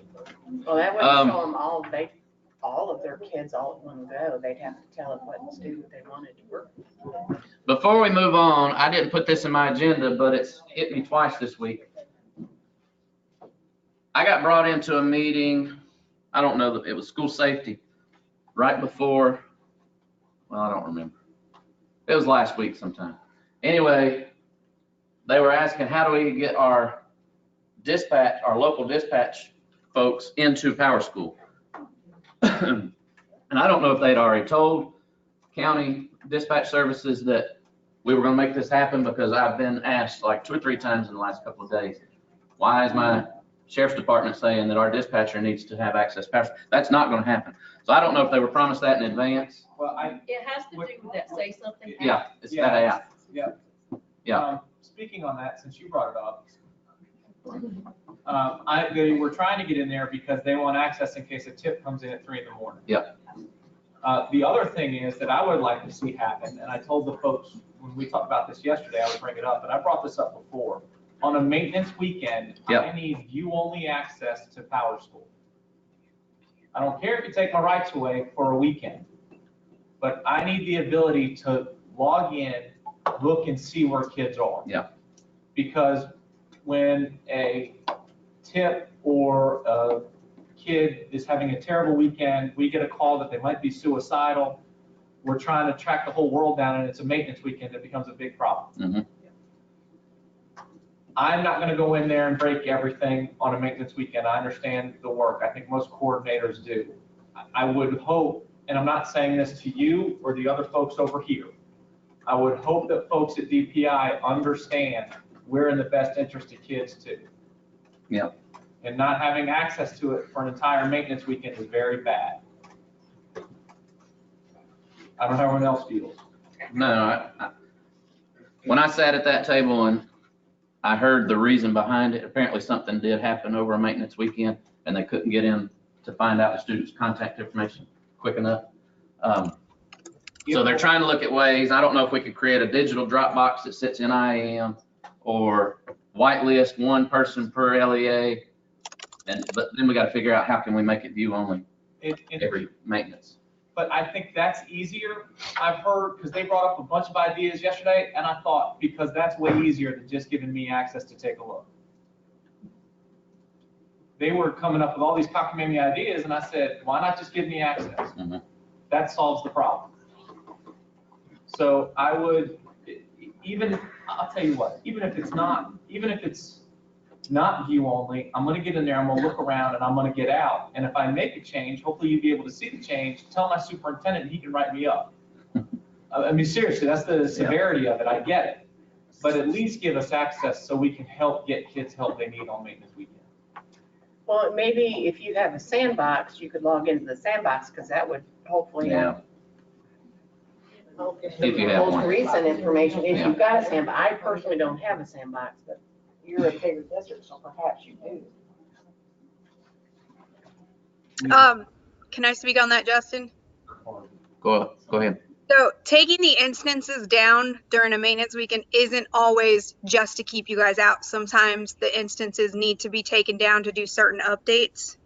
Well, that wouldn't show them all of their kids all at one go. They'd have to tell them what student they wanted to work with. Before we move on, I didn't put this in my agenda, but it's hit me twice this week. I got brought into a meeting, I don't know, it was school safety, right before, well, I don't remember. It was last week sometime. Anyway, they were asking, how do we get our dispatch, our local dispatch folks into PowerSchool? And I don't know if they'd already told county dispatch services that we were going to make this happen, because I've been asked like 2 or 3 times in the last couple of days, why is my sheriff's department saying that our dispatcher needs to have access to PowerSchool? That's not going to happen. So I don't know if they were promised that in advance. Well, It has to do with that say something. Yeah, it's that app. Yeah. Yeah. Speaking on that, since you brought it up, they were trying to get in there because they want access in case a tip comes in at 3 in the morning. Yep. The other thing is that I would like to see happen, and I told the folks when we talked about this yesterday, I would bring it up, but I brought this up before. On a maintenance weekend, Yep. I need view-only access to PowerSchool. I don't care if you take my rights away for a weekend, but I need the ability to log in, look and see where kids are. Yeah. Because when a tip or a kid is having a terrible weekend, we get a call that they might be suicidal. We're trying to track the whole world down, and it's a maintenance weekend. It becomes a big problem. Mm-hmm. I'm not going to go in there and break everything on a maintenance weekend. I understand the work. I think most coordinators do. I would hope, and I'm not saying this to you or the other folks over here, I would hope that folks at DPI understand we're in the best interest of kids too. Yeah. And not having access to it for an entire maintenance weekend is very bad. I don't know how everyone else feels. No, when I sat at that table and I heard the reason behind it, apparently something did happen over a maintenance weekend and they couldn't get in to find out the student's contact information quick enough. So they're trying to look at ways. I don't know if we could create a digital Dropbox that sits in IAM or whitelist one person per LEA. But then we got to figure out how can we make it view only every maintenance. But I think that's easier. I've heard, because they brought up a bunch of ideas yesterday, and I thought, because that's way easier than just giving me access to take a look. They were coming up with all these cockamamie ideas, and I said, why not just give me access? Mm-hmm. That solves the problem. So I would, I'll tell you what, even if it's not view only, I'm gonna get in there, I'm gonna look around, and I'm gonna get out. And if I make a change, hopefully you'll be able to see the change, tell my superintendent, and he can write me up. I mean, seriously, that's the severity of it, I get it. But at least give us access so we can help get kids help they need on maintenance weekend. Well, maybe if you have a sandbox, you could log into the sandbox, because that would hopefully Yeah. help If you have most one. recent information, if Yeah. you've got a sandbox. I personally don't have a sandbox, but you're a bigger district, so perhaps you do. Can I speak on that, Justin? Go ahead. So taking the instances down during a maintenance weekend isn't always just to keep you guys out. Sometimes the instances need to be taken down to do certain updates.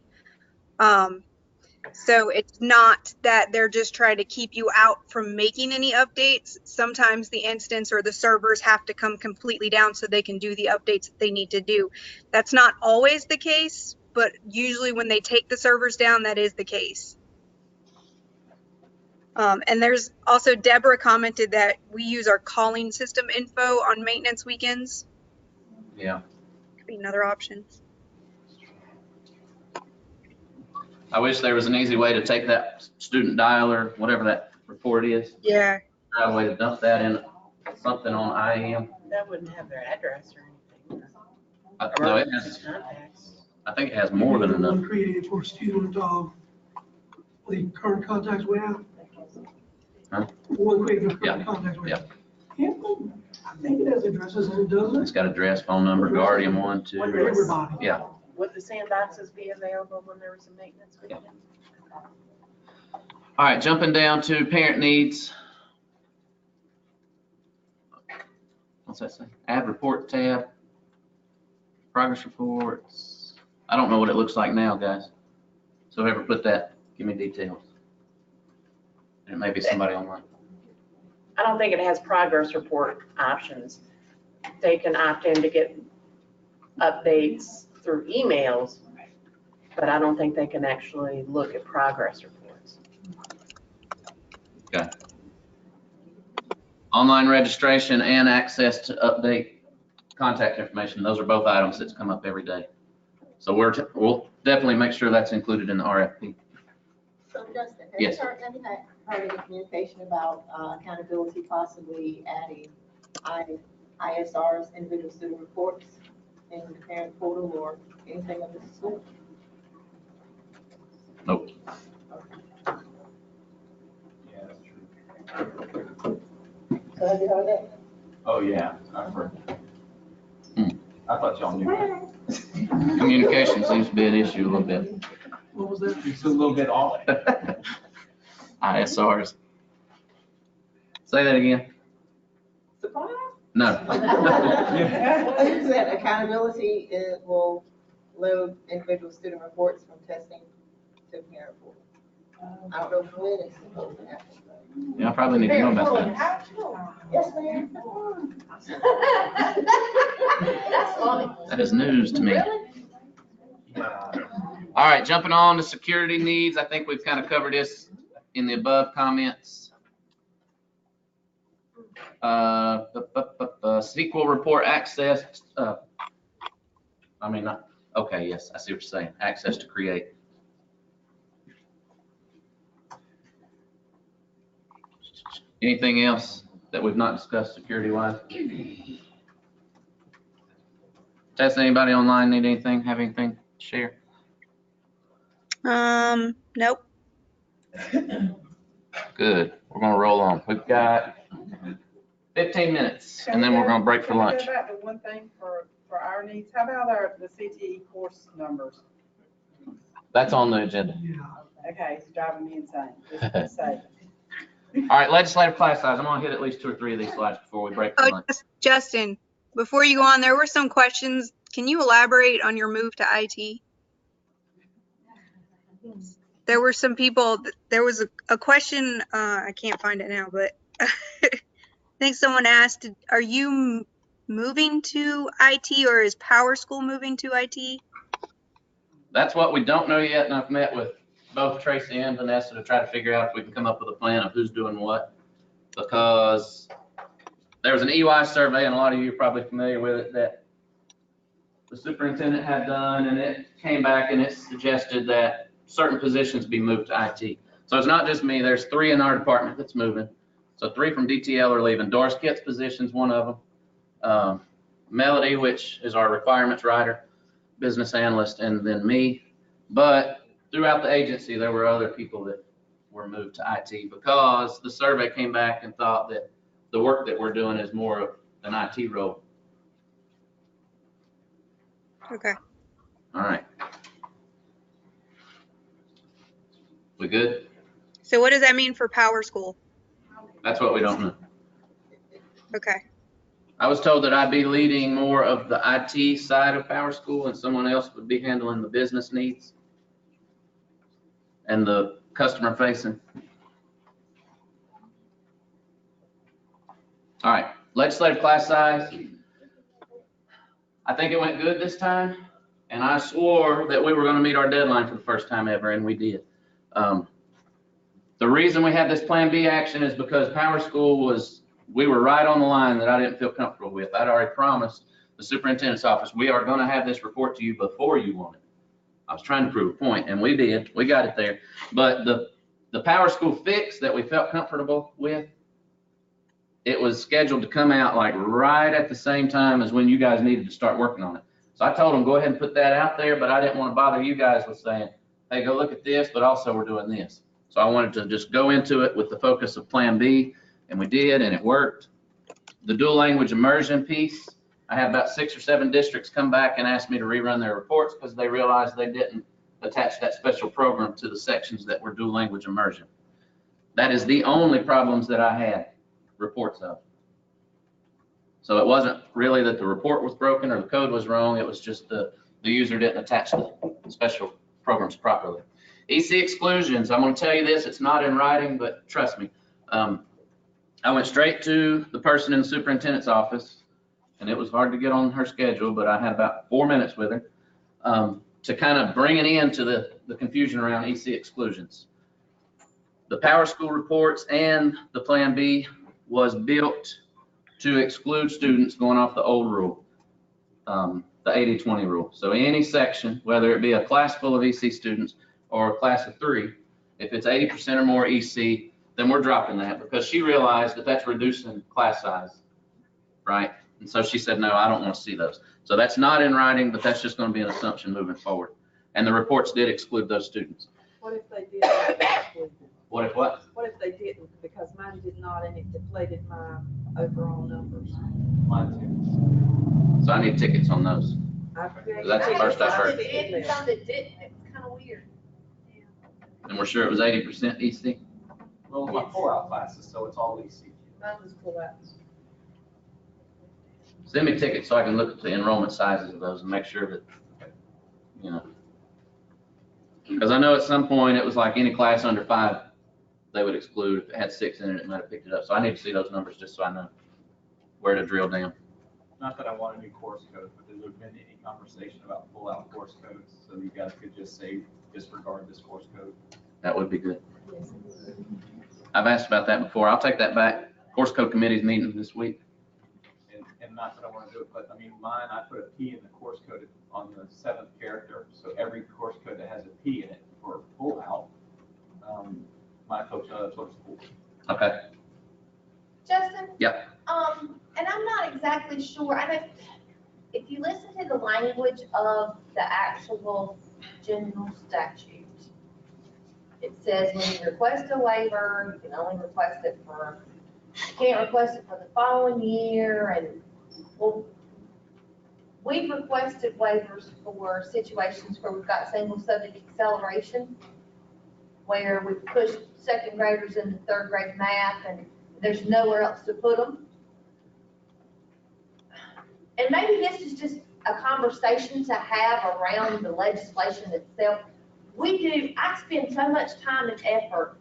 So it's not that they're just trying to keep you out from making any updates. Sometimes the instance or the servers have to come completely down so they can do the updates that they need to do. That's not always the case, but usually when they take the servers down, that is the case. And there's also, Deborah commented that we use our calling system info on maintenance weekends. Yeah. Could be another option. I wish there was an easy way to take that student dialer, whatever that report is. Yeah. Try a way to dump that in something on IAM. That wouldn't have their address or anything. No, it has, Contacts. I think it has more than enough. One created for student, the current contacts we have. Huh? One created for current Yeah. contacts we Yeah. have. Yeah, I think it has addresses in it, doesn't It's it? got address, phone number, Guardian 1, 2. Everybody. Yeah. Would the sandboxes be available when there was a maintenance weekend? All right, jumping down to parent needs. What's that say? Add report tab. Progress reports. I don't know what it looks like now, guys. So whoever put that, give me details. And it may be somebody online. I don't think it has progress report options. They can opt in to get updates through emails, but I don't think they can actually look at progress reports. Okay. Online registration and access to update contact information. Those are both items that come up every day. So we'll definitely make sure that's included in the RFP. So Justin, Yes. have you heard any communication about accountability possibly adding ISRs, individual student reports, in the parent portal or anything of this sort? Nope. Yeah, that's true. So have you heard that? Oh, yeah, I've heard that. I thought y'all knew that. Communication seems to be an issue a little bit. What was that? It's a little bit off. ISRs. Say that again. Surprise? No. You said accountability will load individual student reports from testing to parent portal. I don't know when it's supposed to happen. Yeah, I probably need to know about that. Yes, ma'am. That's funny. That is news to me. All right, jumping on to security needs. I think we've kind of covered this in the above comments. SQL report access. Okay, yes, I see what you're saying. Access to create. Anything else that we've not discussed security wise? Tess, anybody online need anything, have anything to share? Nope. Good, we're gonna roll on. We've got 15 minutes and then we're gonna break for lunch. Can we go back to one thing for our needs? How about the CTE course numbers? That's on the agenda. Okay, it's driving me insane. Just to say. All right, legislative class size. I'm gonna hit at least 2 or 3 of these slides before we break for Oh, lunch. Justin, before you go on, there were some questions. Can you elaborate on your move to IT? There were some people, there was a question, I can't find it now, but I think someone asked, are you moving to IT or is PowerSchool moving to IT? That's what we don't know yet, and I've met with both Tracy and Vanessa to try to figure out if we can come up with a plan of who's doing what. Because there was an EY survey, and a lot of you are probably familiar with it, that the superintendent had done, and it came back and it suggested that certain positions be moved to IT. So it's not just me, there's 3 in our department that's moving. So 3 from DTL are leaving. Doris Kitt's position's one of them. Melody, which is our requirements writer, business analyst, and then me. But throughout the agency, there were other people that were moved to IT because the survey came back and thought that the work that we're doing is more of an IT role. Okay. All right. We good? So what does that mean for PowerSchool? That's what we don't know. Okay. I was told that I'd be leading more of the IT side of PowerSchool and someone else would be handling the business needs and the customer facing. All right, legislative class size. I think it went good this time, and I swore that we were going to meet our deadline for the first time ever, and we did. The reason we had this Plan B action is because PowerSchool we were right on the line that I didn't feel comfortable with. I'd already promised the superintendent's office, we are going to have this report to you before you want it. I was trying to prove a point, and we did. We got it there. But the PowerSchool fix that we felt comfortable with, it was scheduled to come out like right at the same time as when you guys needed to start working on it. So I told them, go ahead and put that out there, but I didn't want to bother you guys with saying, hey, go look at this, but also we're doing this. So I wanted to just go into it with the focus of Plan B, and we did, and it worked. The dual language immersion piece, I had about 6 or 7 districts come back and ask me to rerun their reports because they realized they didn't attach that special program to the sections that were dual language immersion. That is the only problems that I had reports of. So it wasn't really that the report was broken or the code was wrong, it was just the user didn't attach the special programs properly. Ecc Exclusions, I'm going to tell you this, it's not in writing, but trust me. I went straight to the person in the superintendent's office, and it was hard to get on her schedule, but I had about 4 minutes with her to kind of bring an end to the confusion around Ecc Exclusions. The PowerSchool reports and the Plan B was built to exclude students going off the old rule, the 80-20 rule. So any section, whether it be a class full of EC students or a class of 3, if it's 80% or more EC, then we're dropping that because she realized that that's reducing class size, right? And so she said, no, I don't want to see those. So that's not in writing, but that's just going to be an assumption moving forward. And the reports did exclude those students. What if they did? What if what? What if they didn't? Because mine did not, and it deflated my overall numbers. Mine too. So I need tickets on those. That's the first I've heard. Some that did and some that didn't. It was kind of weird. And we're sure it was 80% EC? Well, my pull-out classes, so it's all EC. Mine was pull out. Send me tickets so I can look at the enrollment sizes of those and make sure that, you know. Because I know at some point it was like any class under 5, they would exclude. If it had 6 in it, it might have picked it up. So I need to see those numbers just so I know where to drill down. Not that I want a new course code, but has there been any conversation about pull-out course codes so you guys could just say disregard this course code? That would be good. I've asked about that before. I'll take that back. Course code committee's meeting this week. And not that I want to do it, but I mean, mine, I put a P in the course code on the 7th character. So every course code that has a P in it for pull-out, my folks know that's what it's for. Okay. Justin? Yep. And I'm not exactly sure, I know, if you listen to the language of the actual general statute, it says when you request a waiver, you can only request it for, you can't request it for the following year, and, well, we've requested waivers for situations where we've got single subject acceleration, where we've pushed second graders into third grade math, and there's nowhere else to put them. And maybe this is just a conversation to have around the legislation itself. I spend so much time and effort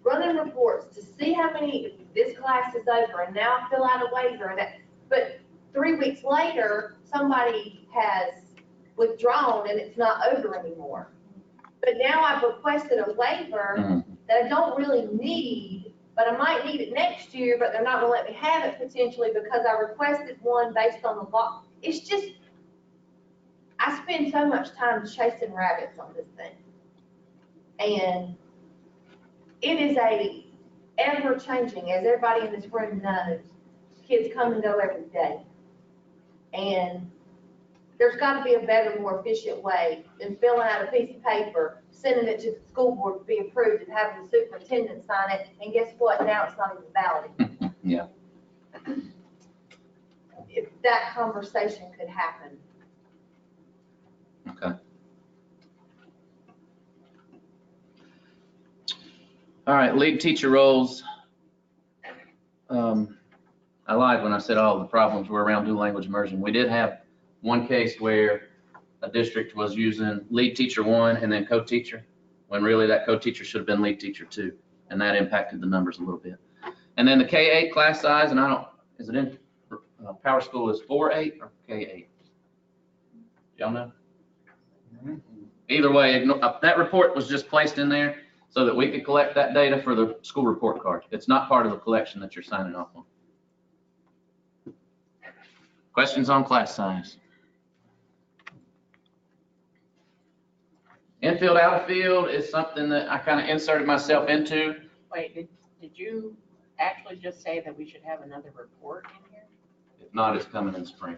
running reports to see how many, this class is over, and now I fill out a waiver, and that, but 3 weeks later, somebody has withdrawn and it's not over anymore. But now I've requested a waiver that I don't really need, but I might need it next year, but they're not gonna let me have it potentially because I requested one based on the law. It's just, I spend so much time chasing rabbits on this thing. And it is a ever-changing, as everybody in this room knows, kids come and go every day. And there's got to be a better, more efficient way than filling out a piece of paper, sending it to the school board to be approved, and having the superintendent sign it, and guess what? Now it's not even valid. Yeah. If that conversation could happen. Okay. All right, lead teacher roles. I lied when I said all the problems were around dual language immersion. We did have one case where a district was using lead teacher 1 and then co-teacher, when really that co-teacher should have been lead teacher 2, and that impacted the numbers a little bit. And then the K-8 class size, and is it in PowerSchool is 4-8 or K-8? Y'all know? Either way, that report was just placed in there so that we could collect that data for the school report card. It's not part of the collection that you're signing off on. Questions on class size? Infield, out of field is something that I kind of inserted myself into. Wait, did you actually just say that we should have another report in here? If not, it's coming in spring.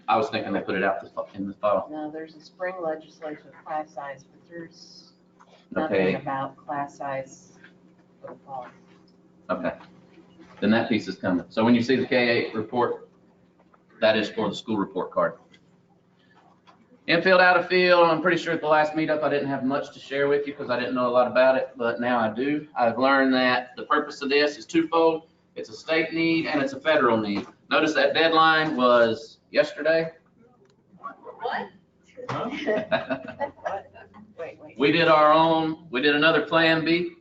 I was thinking they put it out in the fall. No, there's a spring legislation of class size, but there's Okay. nothing about class size for the fall. Okay. Then that piece is coming. So when you see the K-8 report, that is for the school report card. Infield, out of field, I'm pretty sure at the last meetup I didn't have much to share with you because I didn't know a lot about it, but now I do. I've learned that the purpose of this is twofold. It's a state need and it's a federal need. Notice that deadline was yesterday. What? Wait. We did another Plan B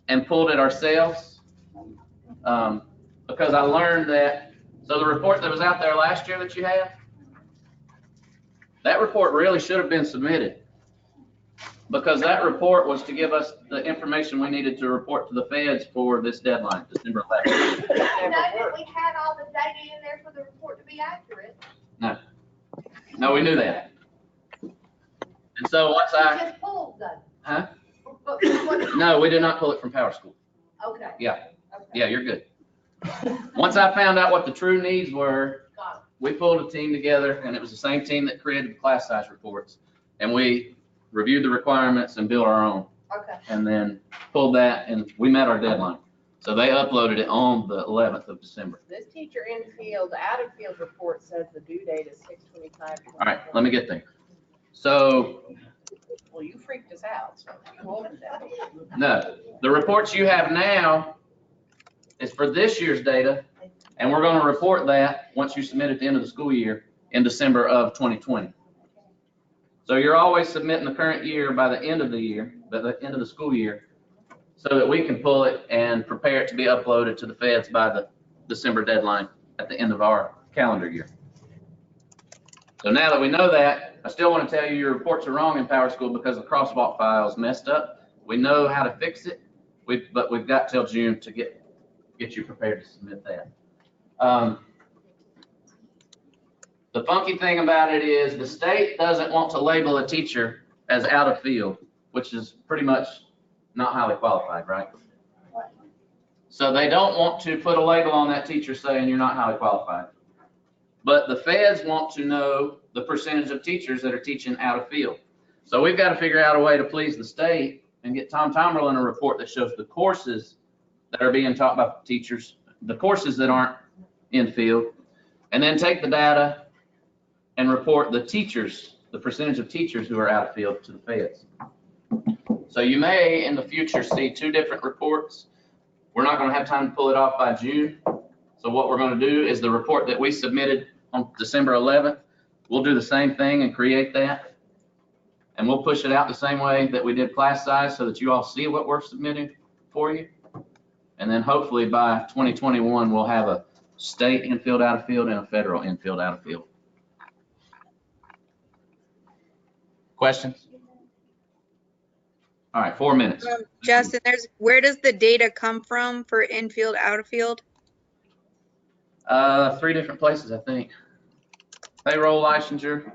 and pulled it ourselves because I learned that, so the report that was out there last year that you have, that report really should have been submitted because that report was to give us the information we needed to report to the feds for this deadline, December 11th. I didn't know that we had all the data in there for the report to be accurate. No, we knew that. And so once You I, just pulled them. huh? What- No, we did not pull it from PowerSchool. Okay. Yeah. Okay. Yeah, you're good. Once I found out what the true needs were, Got we pulled a team together, and it was the same team that created the class size reports. And we reviewed the requirements and built our own, it. Okay. and then pulled that, and we met our deadline. So they uploaded it on the 11th of December. This teacher in field, out of field report says the due date is 6/25. All right, let me get there. So, Well, you freaked us out, so you opened that. no, the reports you have now is for this year's data, and we're going to report that once you submit at the end of the school year in December of 2020. So you're always submitting the current year by the end of the year, by the end of the school year, so that we can pull it and prepare it to be uploaded to the feds by the December deadline at the end of our calendar year. So now that we know that, I still want to tell you your reports are wrong in PowerSchool because the crosswalk file is messed up. We know how to fix it, but we've got till June to get you prepared to submit that. The funky thing about it is the state doesn't want to label a teacher as out of field, which is pretty much not highly qualified, right? So they don't want to put a label on that teacher saying you're not highly qualified. But the feds want to know the percentage of teachers that are teaching out of field. So we've got to figure out a way to please the state and get Tom Tomerlin a report that shows the courses that are being taught by teachers, the courses that aren't in field, and then take the data and report the teachers, the percentage of teachers who are out of field to the feds. So you may in the future see two different reports. We're not going to have time to pull it off by June. So what we're going to do is the report that we submitted on December 11th, we'll do the same thing and create that. And we'll push it out the same way that we did class size so that you all see what we're submitting for you. And then hopefully by 2021, we'll have a state infield, out of field, and a federal infield, out of field. Questions? All right, 4 minutes. Justin, where does the data come from for infield, out of field? 3 different places, I think. Payroll, licensure,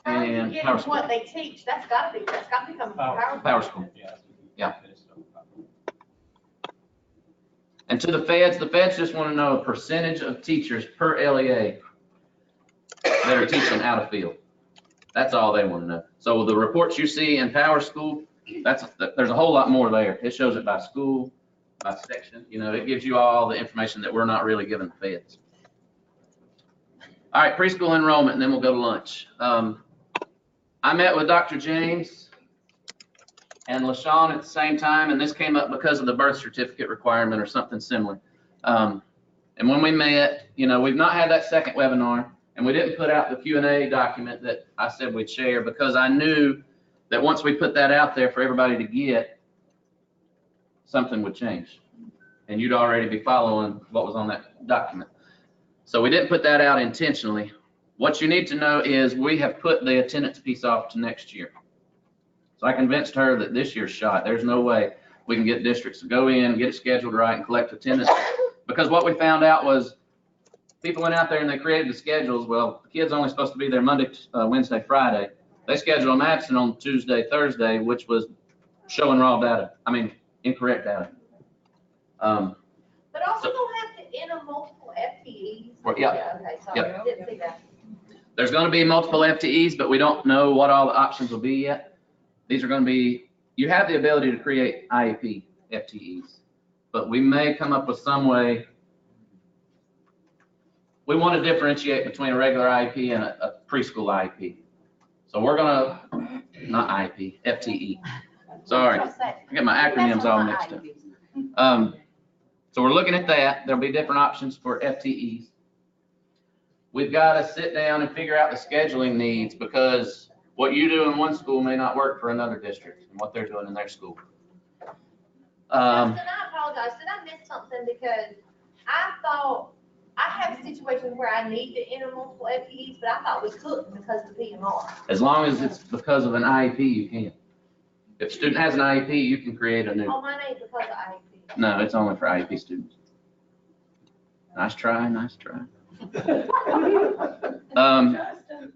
How are you and getting PowerSchool. what they teach? That's gotta be coming from PowerSchool. PowerSchool. Yeah. Yeah. And to the feds just want to know a percentage of teachers per LEA that are teaching out of field. That's all they want to know. So the reports you see in PowerSchool, there's a whole lot more there. It shows it by school, by section. You know, it gives you all the information that we're not really giving the feds. All right, preschool enrollment, and then we'll go to lunch. I met with Dr. James and LaShawn at the same time, and this came up because of the birth certificate requirement or something similar. And when we met, you know, we've not had that second webinar, and we didn't put out the Q&A document that I said we'd share because I knew that once we put that out there for everybody to get, something would change. And you'd already be following what was on that document. So we didn't put that out intentionally. What you need to know is we have put the attendance piece off to next year. So I convinced her that this year's shot, there's no way we can get districts to go in, get it scheduled right, and collect attendance. Because what we found out was people went out there and they created the schedules. Well, the kid's only supposed to be there Monday, Wednesday, Friday. They scheduled them absent on Tuesday, Thursday, which was showing incorrect data. But also don't have to enter multiple FTEs. Yeah. Okay, sorry, I didn't see that. There's going to be multiple FTEs, but we don't know what all the options will be yet. These are going to be, you have the ability to create IEP FTEs, but we may come up with some way. We want to differentiate between a regular IEP and a preschool IEP. So we're going to, not IEP, FTE. Sorry, I get my acronyms all mixed up. So we're looking at that. There'll be different options for FTEs. We've got to sit down and figure out the scheduling needs because what you do in one school may not work for another district and what they're doing in their school. Justin, I apologize. Did I miss something? Because I thought I have situations where I need to enter multiple FTEs, but I thought we couldn't because of the PMR. As long as it's because of an IEP, you can. If a student has an IEP, you can create a new. Oh, mine ain't because of IEP. No, it's only for IEP students. Nice try, nice try.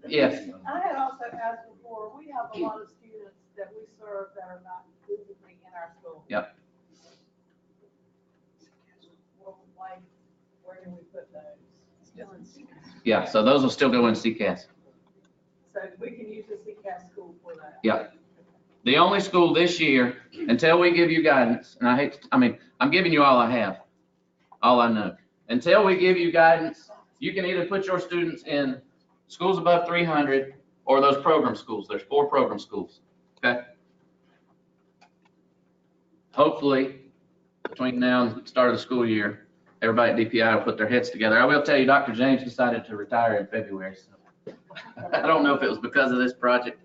Yes. I had also asked before, we have a lot of students that we serve that are not physically in our school. Yep. Well, like, where do we put those? Still in CCAS. Yeah, so those will still go in CCAS. So we can use the CCAS school for that. Yep. The only school this year, until we give you guidance, and I'm giving you all I have, all I know. Until we give you guidance, you can either put your students in schools above 300 or those program schools. There's 4 program schools, okay? Hopefully, between now and the start of the school year, everybody at DPI will put their heads together. I will tell you, Dr. James decided to retire in February, so I don't know if it was because of this project.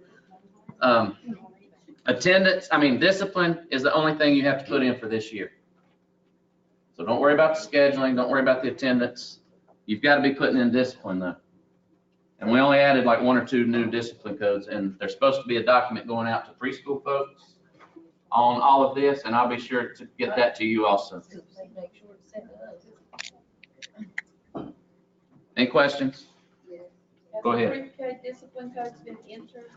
Attendance, discipline is the only thing you have to put in for this year. So don't worry about the scheduling, don't worry about the attendance. You've got to be putting in discipline though. And we only added like 1 or 2 new discipline codes, and there's supposed to be a document going out to preschool folks on all of this, and I'll be sure to get that to you also. Any questions? Go ahead. Has the pre-K discipline code's been entered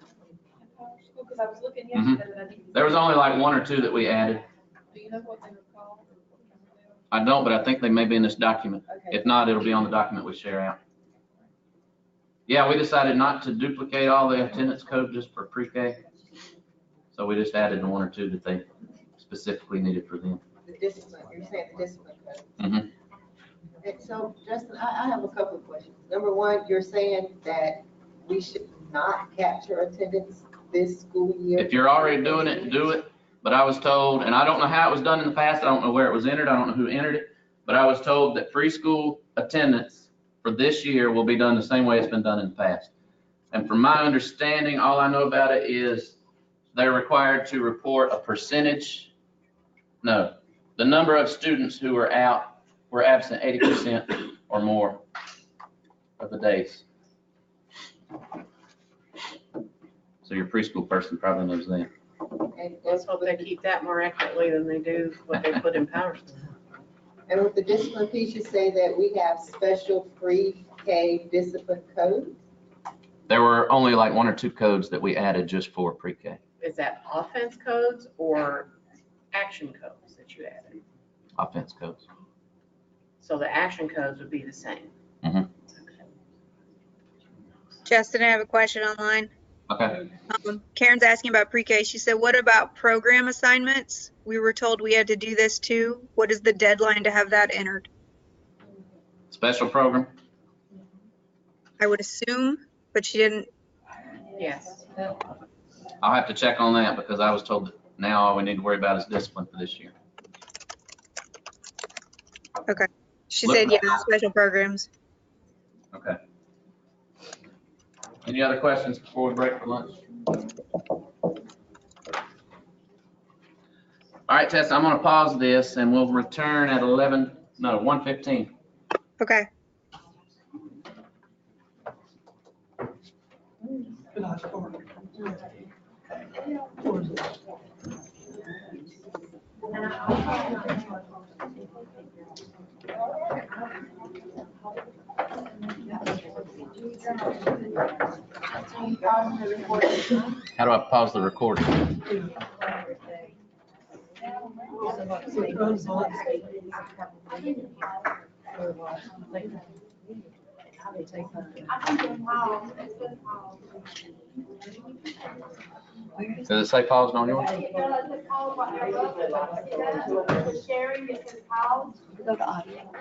in PowerSchool? Because I was looking yesterday that I didn't. There was only like 1 or 2 that we added. Do you know what they were called? I don't, but I think they may be in this document. Okay. If not, it'll be on the document we share out. Yeah, we decided not to duplicate all the attendance code just for pre-K. So we just added the one or two that they specifically needed for them. The discipline, you're saying the discipline code. Mhm. And so, Justin, I have a couple of questions. Number one, you're saying that we should not capture attendance this school year? If you're already doing it, do it. But I was told, and I don't know how it was done in the past, I don't know where it was entered, I don't know who entered it, but I was told that preschool attendance for this year will be done the same way it's been done in the past. And from my understanding, all I know about it is they're required to report a percentage, no, the number of students who were absent 80% or more of the days. So your preschool person probably knows that. And Let's hope they keep that more accurately than they do what they put in PowerSchool. And with the discipline piece, you say that we have special pre-K discipline codes? There were only like one or two codes that we added just for pre-K. Is that offense codes or action codes that you added? Offense codes. So the action codes would be the same. Mhm. Okay. Justin, I have a question online. Okay. Karen's asking about pre-K. She said, what about program assignments? We were told we had to do this too. What is the deadline to have that entered? Special program? I would assume, but she didn't. Yes. I'll have to check on that because I was told that now all we need to worry about is discipline for this year. Okay. She said, yeah, special programs. Okay. Any other questions before we break for lunch? All right, Tessa, I'm gonna pause this and we'll return at 1:15. Okay. Can I start? Or is it- How do I pause the recording? Does it say paused on yours? Sharing is paused. Go to audio.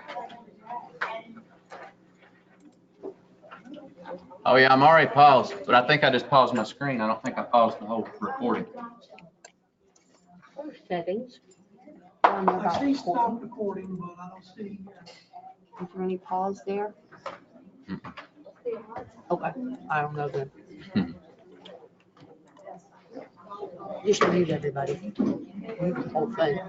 Oh yeah, I'm already paused, but I think I just paused my screen. I don't think I paused the whole recording. Settings. I see stop recording, but I don't see. Is there any pause there? Okay, I don't know then. Just mute everybody. Mute the whole thing.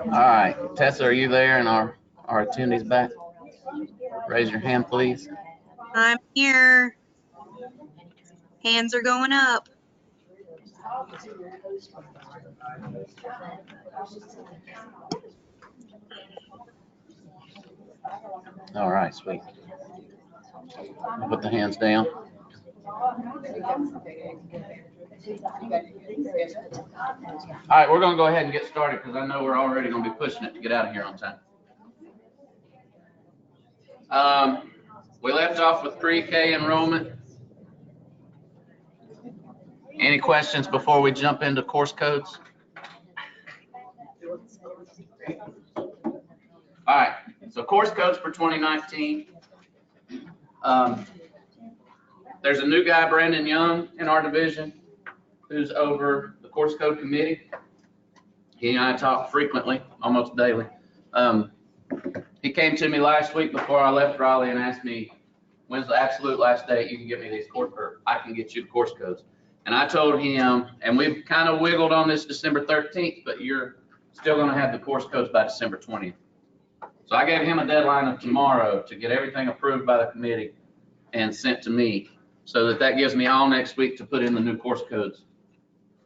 All right, Tessa, are you there and our attendees back? Raise your hand, please. I'm here. Hands are going up. All right, sweet. Put the hands down. All right, we're gonna go ahead and get started because I know we're already gonna be pushing it to get out of here on time. We left off with pre-K enrollment. Any questions before we jump into course codes? All right, so course codes for 2019. There's a new guy, Brandon Young, in our division who's over the course code committee. He and I talk frequently, almost daily. He came to me last week before I left Raleigh and asked me, when's the absolute last date you can get me these course, or I can get you the course codes. And I told him, and we've kind of wiggled on this December 13th, but you're still gonna have the course codes by December 20th. So I gave him a deadline of tomorrow to get everything approved by the committee and sent to me so that gives me all next week to put in the new course codes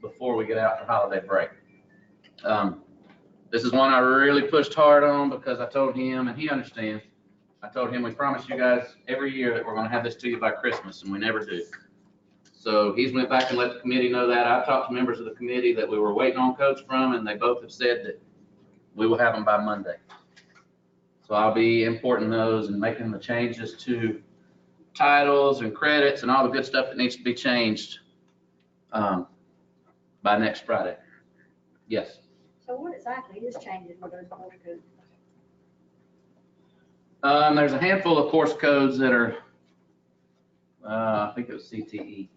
before we get out for holiday break. This is one I really pushed hard on because I told him, and he understands, I told him we promise you guys every year that we're gonna have this to you by Christmas, and we never do. So he's went back and let the committee know that. I've talked to members of the committee that we were waiting on codes from, and they both have said that we will have them by Monday. So I'll be importing those and making the changes to titles and credits and all the good stuff that needs to be changed by next Friday. Yes. So what exactly is changing with those course codes? There's a handful of course codes that are, I think it was CTE,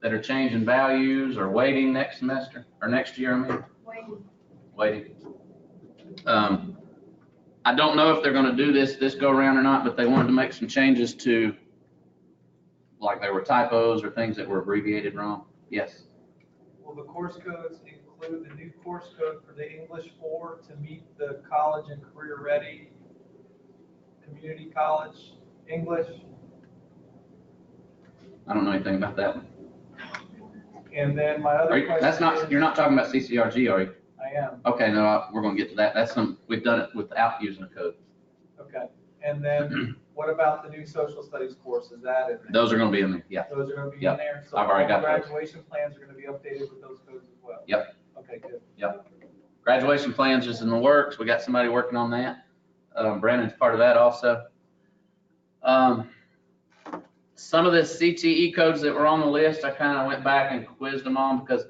that are changing values or waiting next semester, or next year, I mean. Waiting. I don't know if they're gonna do this go around or not, but they wanted to make some changes to, like there were typos or things that were abbreviated wrong. Yes. Will the course codes include the new course code for the English 4 to meet the college and career ready, community college, English? I don't know anything about that one. And then my other question That's not, you're not talking about CCRG, are you? I am. Okay, no, we're gonna get to that. That's we've done it without using a code. Okay. And then what about the new social studies course? Is that in there? Those are gonna be in there, yeah. Those are gonna be Yep. in there? So I've already all got those. graduation plans are gonna be updated with those codes as well? Yep. Okay, good. Yep. Graduation plans is in the works. We got somebody working on that. Brandon's part of that also. Some of the CTE codes that were on the list, I kind of went back and quizzed them on because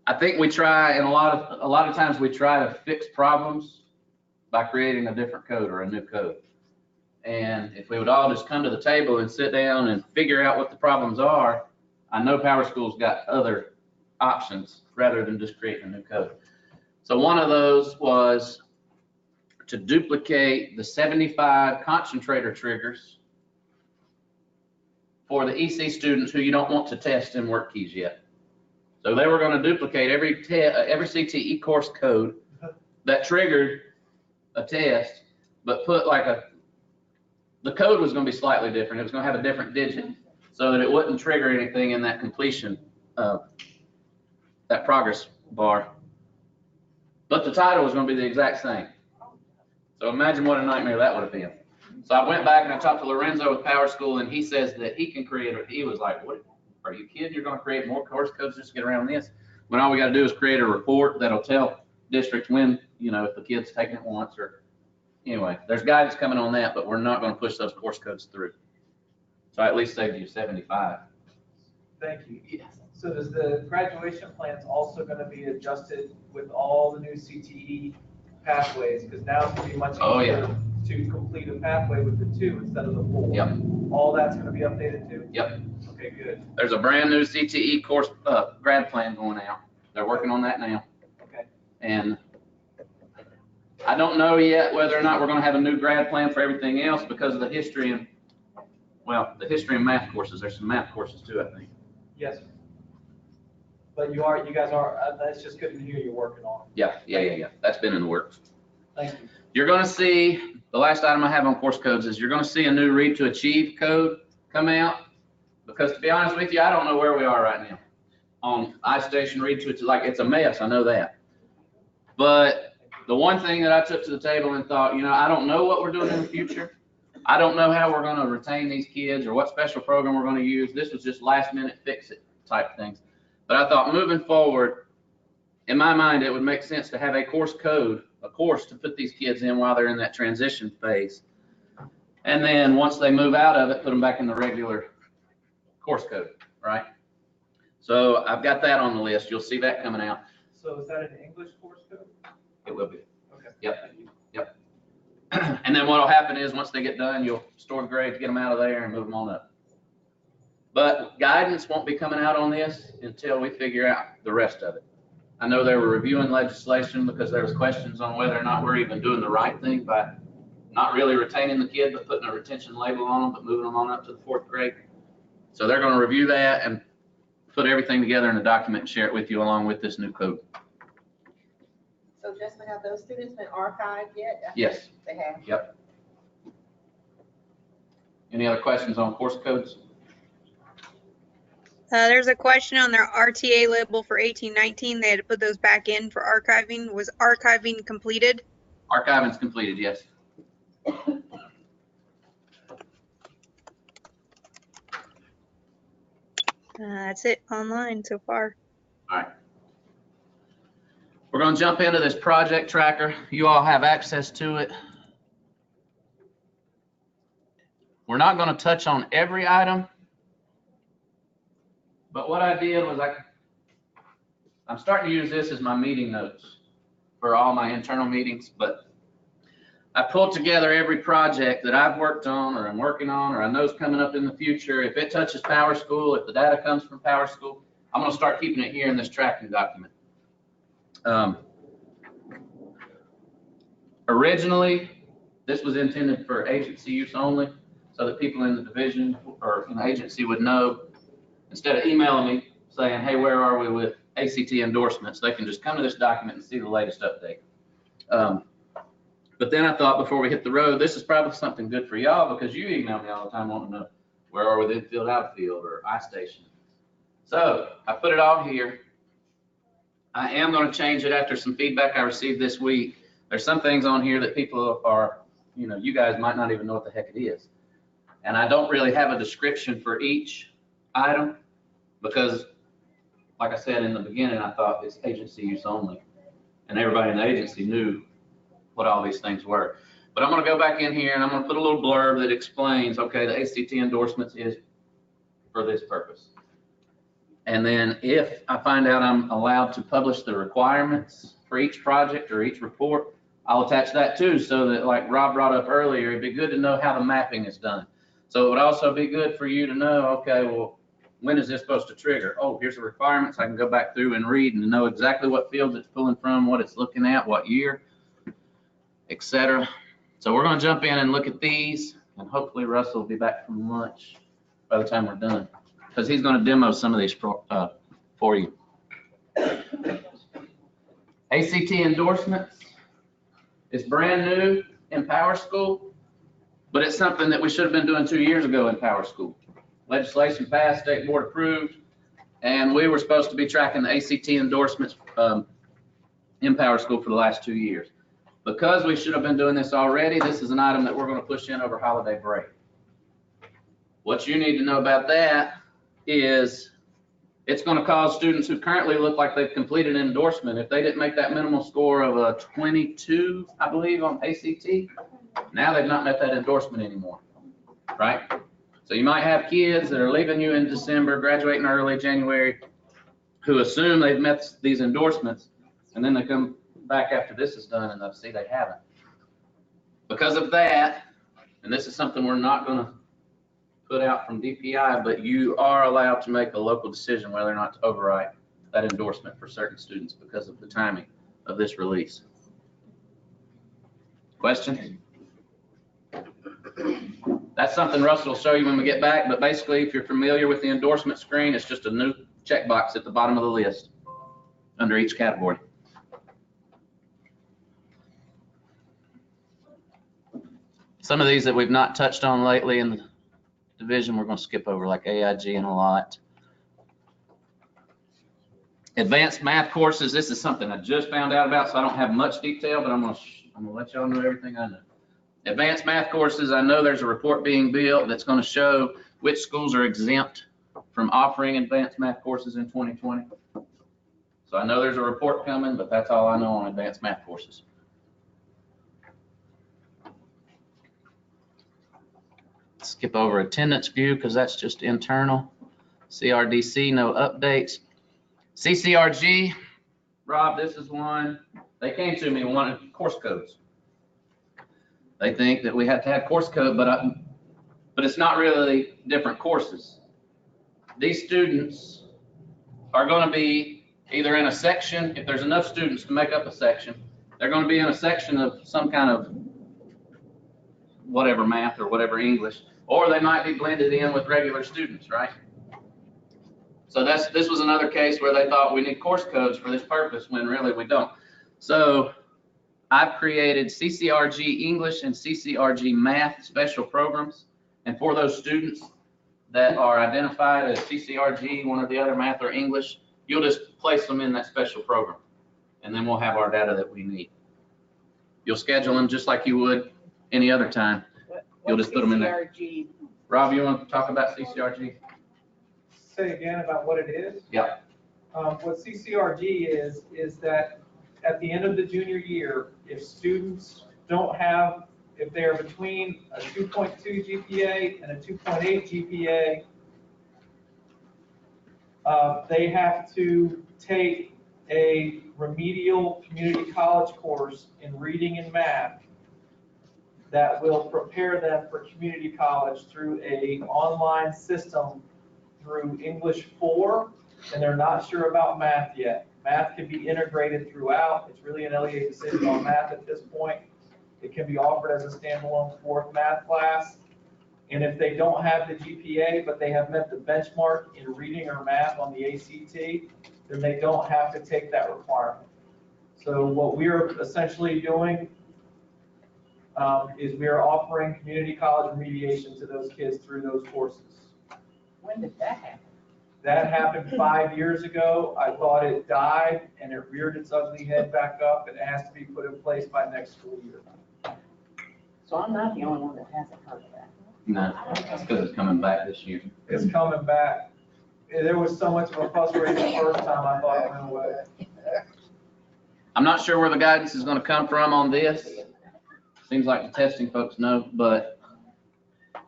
I think we try, and a lot of times we try to fix problems by creating a different code or a new code. And if we would all just come to the table and sit down and figure out what the problems are, I know PowerSchool's got other options rather than just creating a new code. So one of those was to duplicate the 75 concentrator triggers for the EC students who you don't want to test in work keys yet. So they were going to duplicate every CTE course code that triggered a test, but put like the code was going to be slightly different. It was going to have a different digit so that it wouldn't trigger anything in that completion, that progress bar. But the title was going to be the exact same. So imagine what a nightmare that would have been. So I went back and I talked to Lorenzo with PowerSchool, and he says that he can create, he was like, what, are you kidding? You're going to create more course codes just to get around this? When all we got to do is create a report that'll tell districts when, you know, if the kid's taken it once or, anyway, there's guidance coming on that, but we're not going to push those course codes through. So I at least saved you 75. Thank you. Yes. So does the graduation plans also going to be adjusted with all the new CTE pathways? Because now it's going to be much easier to complete a pathway with the 2 instead of the 4. Yep. All that's going to be updated too? Yep. Okay, good. There's a brand new CTE course grad plan going out. They're working on that now. Okay. And I don't know yet whether or not we're going to have a new grad plan for everything else because of the history and, well, the history and math courses. There's some math courses too, I think. Yes. But you guys are, that's just good to hear you're working on it. Yeah. That's been in the works. Thank you. You're going to see, the last item I have on course codes is you're going to see a new read to achieve code come out. Because to be honest with you, I don't know where we are right now on iStation read to, like, it's a mess. I know that. But the one thing that I took to the table and thought, you know, I don't know what we're doing in the future. I don't know how we're going to retain these kids or what special program we're going to use. This was just last minute fix it type things. But I thought moving forward, in my mind, it would make sense to have a course code, a course to put these kids in while they're in that transition phase. And then once they move out of it, put them back in the regular course code, right? So I've got that on the list. You'll see that coming out. So is that an English course code? It will be. Okay. Yep. And then what'll happen is once they get done, you'll store the grades, get them out of there and move them on up. But guidance won't be coming out on this until we figure out the rest of it. I know they were reviewing legislation because there was questions on whether or not we're even doing the right thing by not really retaining the kid, but putting a retention label on them, but moving them on up to the 4th grade. So they're going to review that and put everything together in a document and share it with you along with this new code. So Jessica, have those students been archived yet? Yes. They have? Yep. Any other questions on course codes? There's a question on their RTA label for 1819. They had to put those back in for archiving. Was archiving completed? Archiving's completed, yes. That's it online so far. All right. We're going to jump into this project tracker. You all have access to it. We're not going to touch on every item, but what I did was I'm starting to use this as my meeting notes for all my internal meetings, but I pulled together every project that I've worked on or I'm working on or I know is coming up in the future. If it touches PowerSchool, if the data comes from PowerSchool, I'm going to start keeping it here in this tracking document. Originally, this was intended for agency use only, so that people in the division or in the agency would know, instead of emailing me saying, hey, where are we with ACT endorsements, they can just come to this document and see the latest update. But then I thought, before we hit the road, this is probably something good for y'all, because you email me all the time wanting to know where are we with infield, outfield, or iStation. So I put it all here. I am going to change it after some feedback I received this week. There's some things on here that people are, you guys might not even know what the heck it is. And I don't really have a description for each item because, like I said in the beginning, I thought it's agency use only. And everybody in the agency knew what all these things were. But I'm going to go back in here and I'm going to put a little blurb that explains, okay, the ACT endorsements is for this purpose. And then if I find out I'm allowed to publish the requirements for each project or each report, I'll attach that too, so that, like Rob brought up earlier, it'd be good to know how the mapping is done. So it would also be good for you to know, okay, well, when is this supposed to trigger? Oh, here's the requirements. I can go back through and read and know exactly what fields it's pulling from, what it's looking at, what year, etc. So we're going to jump in and look at these, and hopefully Russell will be back from lunch by the time we're done, because he's going to demo some of these for you. ACT endorsements is brand new in PowerSchool, but it's something that we should have been doing 2 years ago in PowerSchool. Legislation passed, state board approved, and we were supposed to be tracking the ACT endorsements in PowerSchool for the last 2 years. Because we should have been doing this already, this is an item that we're going to push in over holiday break. What you need to know about that is it's going to cause students who currently look like they've completed an endorsement, if they didn't make that minimal score of a 22, I believe, on ACT, now they've not met that endorsement anymore, right? So you might have kids that are leaving you in December, graduating early January, who assume they've met these endorsements, and then they come back after this is done and they'll see they haven't. Because of that, and this is something we're not going to put out from DPI, but you are allowed to make a local decision whether or not to override that endorsement for certain students because of the timing of this release. Questions? That's something Russell will show you when we get back, but basically, if you're familiar with the endorsement screen, it's just a new checkbox at the bottom of the list under each category. Some of these that we've not touched on lately in the division, we're going to skip over, like AIG and a lot. Advanced math courses, this is something I just found out about, so I don't have much detail, but I'm going to let y'all know everything I know. Advanced math courses, I know there's a report being built that's going to show which schools are exempt from offering advanced math courses in 2020. So I know there's a report coming, but that's all I know on advanced math courses. Skip over attendance view because that's just internal. CRDC, no updates. CCRG, Rob, this is one. They came to me and wanted course codes. They think that we have to have course code, but it's not really different courses. These students are going to be either in a section, if there's enough students to make up a section, they're going to be in a section of some kind of whatever math or whatever English, or they might be blended in with regular students, right? So this was another case where they thought we need course codes for this purpose when really we don't. So I've created CCRG English and CCRG Math special programs, and for those students, that are identified as CCRG, one or the other, math or English, you'll just place them in that special program. And then we'll have our data that we need. You'll schedule them just like you would any other time. You'll just put them in there. CCRG? Rob, you want to talk about CCRG? Say again about what it is? Yeah. What CCRG is that at the end of the junior year, if students don't have, if they're between a 2.2 GPA and a 2.8 GPA, they have to take a remedial community college course in reading and math that will prepare them for community college through an online system through English 4, and they're not sure about math yet. Math can be integrated throughout. It's really an LEA decision on math at this point. It can be offered as a standalone 4th math class. And if they don't have the GPA, but they have met the benchmark in reading or math on the ACT, then they don't have to take that requirement. So what we're essentially doing is we are offering community college remediation to those kids through those courses. When did that happen? That happened 5 years ago. I thought it died and it reared its ugly head back up, and it has to be put in place by next school year. So I'm not the only one that hasn't heard of that. No, that's because it's coming back this year. It's coming back. There was so much of a fuss rate the first time, I thought it went away. I'm not sure where the guidance is going to come from on this. Seems like the testing folks know, but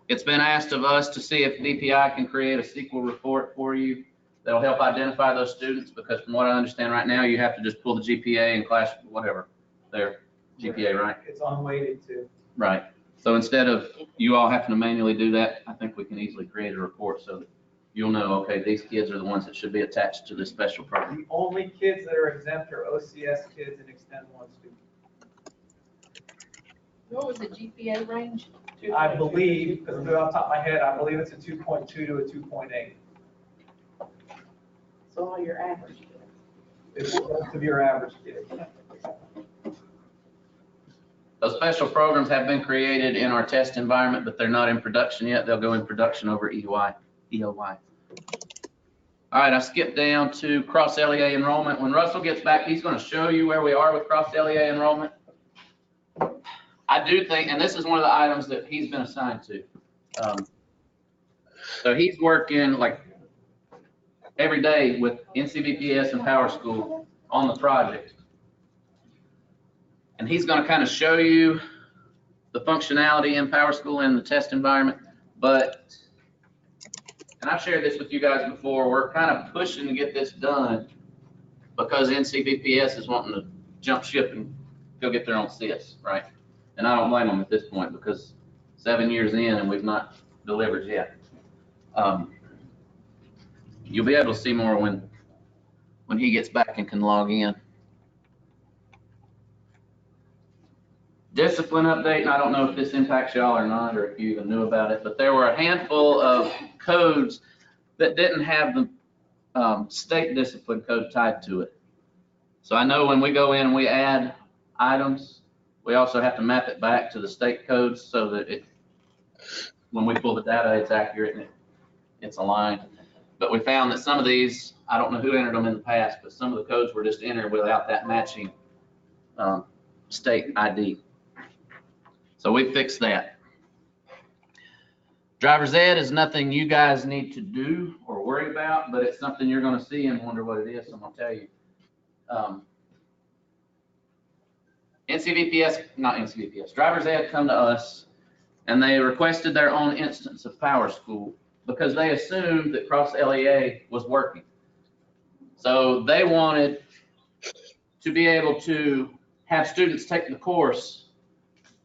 it's been asked of us to see if DPI can create a SQL report for you that'll help identify those students, because from what I understand right now, you have to just pull the GPA and class, whatever, their GPA, right? It's unweighted too. Right. So instead of you all having to manually do that, I think we can easily create a report so that you'll know, okay, these kids are the ones that should be attached to this special program. The only kids that are exempt are OCS kids and Extend 1 students. What was the GPA range? I believe, because I'm doing it off the top of my head, I believe it's a 2.2 to a 2.8. So all your average. It's most of your average kid. Those special programs have been created in our test environment, but they're not in production yet. They'll go in production over EOI. All right, I skipped down to cross LEA enrollment. When Russell gets back, he's going to show you where we are with cross LEA enrollment. I do think, and this is one of the items that he's been assigned to. So he's working like every day with NCVPS and PowerSchool on the project. And he's going to kind of show you the functionality in PowerSchool in the test environment. But, and I've shared this with you guys before, we're kind of pushing to get this done because NCVPS is wanting to jump ship and go get their own SIS, right? And I don't blame them at this point because 7 years in and we've not delivered yet. You'll be able to see more when he gets back and can log in. Discipline update, and I don't know if this impacts y'all or not, or if you even knew about it, but there were a handful of codes that didn't have the state discipline code tied to it. So I know when we go in and we add items, we also have to map it back to the state codes so that when we pull the data, it's accurate and it's aligned. But we found that some of these, I don't know who entered them in the past, but some of the codes were just entered without that matching state ID. So we fixed that. Driver's ed is nothing you guys need to do or worry about, but it's something you're going to see and wonder what it is. So I'm going to tell you. Driver's ed come to us and they requested their own instance of PowerSchool because they assumed that Cross LEA was working. So they wanted to be able to have students take the course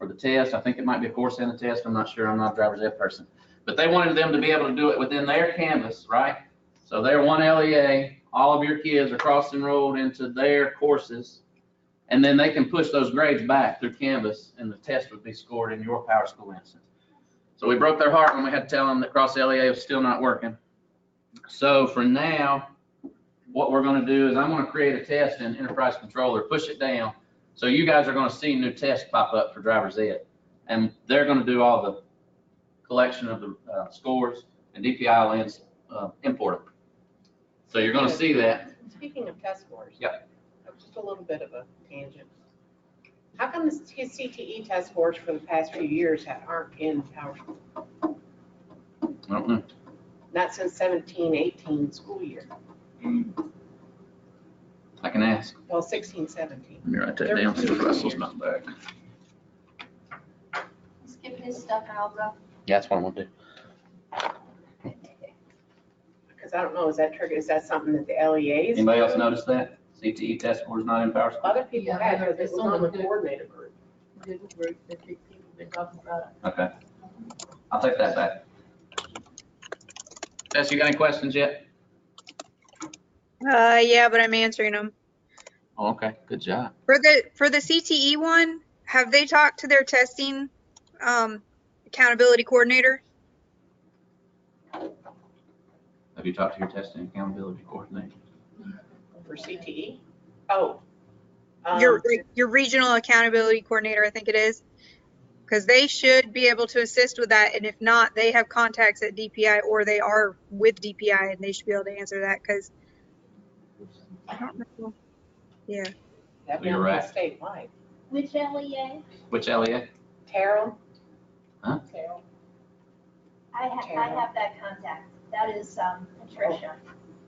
or the test. I think it might be a course and a test. I'm not sure. I'm not a driver's ed person. But they wanted them to be able to do it within their Canvas, right? So they're one LEA. All of your kids are cross-enrolled into their courses. And then they can push those grades back through Canvas and the test would be scored in your PowerSchool instance. So we broke their heart when we had to tell them that Cross LEA was still not working. So for now, what we're going to do is I'm going to create a test in Enterprise Controller, push it down. So you guys are going to see new tests pop up for driver's ed. And they're going to do all the collection of the scores. and DPI lands import them. So you're going to see that. Speaking of test scores. Yep. Just a little bit of a tangent. How come the CTE test scores for the past few years aren't in PowerSchool? I don't know. Not since 17-18 school year. I can ask. Well, 16-17. Let me write that down so Russell's not back. Skip his stuff out, though. Yeah, that's what I'm going to do. Because I don't know, is that triggered, is that something that the LEAs? Anybody else do? notice that? CTE test score is not in PowerSchool? Other people Yeah, have, I but it's heard it. on the coordinator group. Google group that people have been talking about it. Okay. I'll take that back. Bess, you got any questions yet? Yeah, but I'm answering them. Oh, okay, good job. For the CTE one, have they talked to their testing accountability coordinator? Have you talked to your testing accountability coordinator? For CTE? Oh. Your regional accountability coordinator, I think it is. Because they should be able to assist with that, and if not, they have contacts at DPI, or they are with DPI, and they should be able to answer that. Because I don't know. Yeah. That'd be You're on right. statewide. Which LEA? Which LEA? Terrell? Carol. I have that contact. That is, Patricia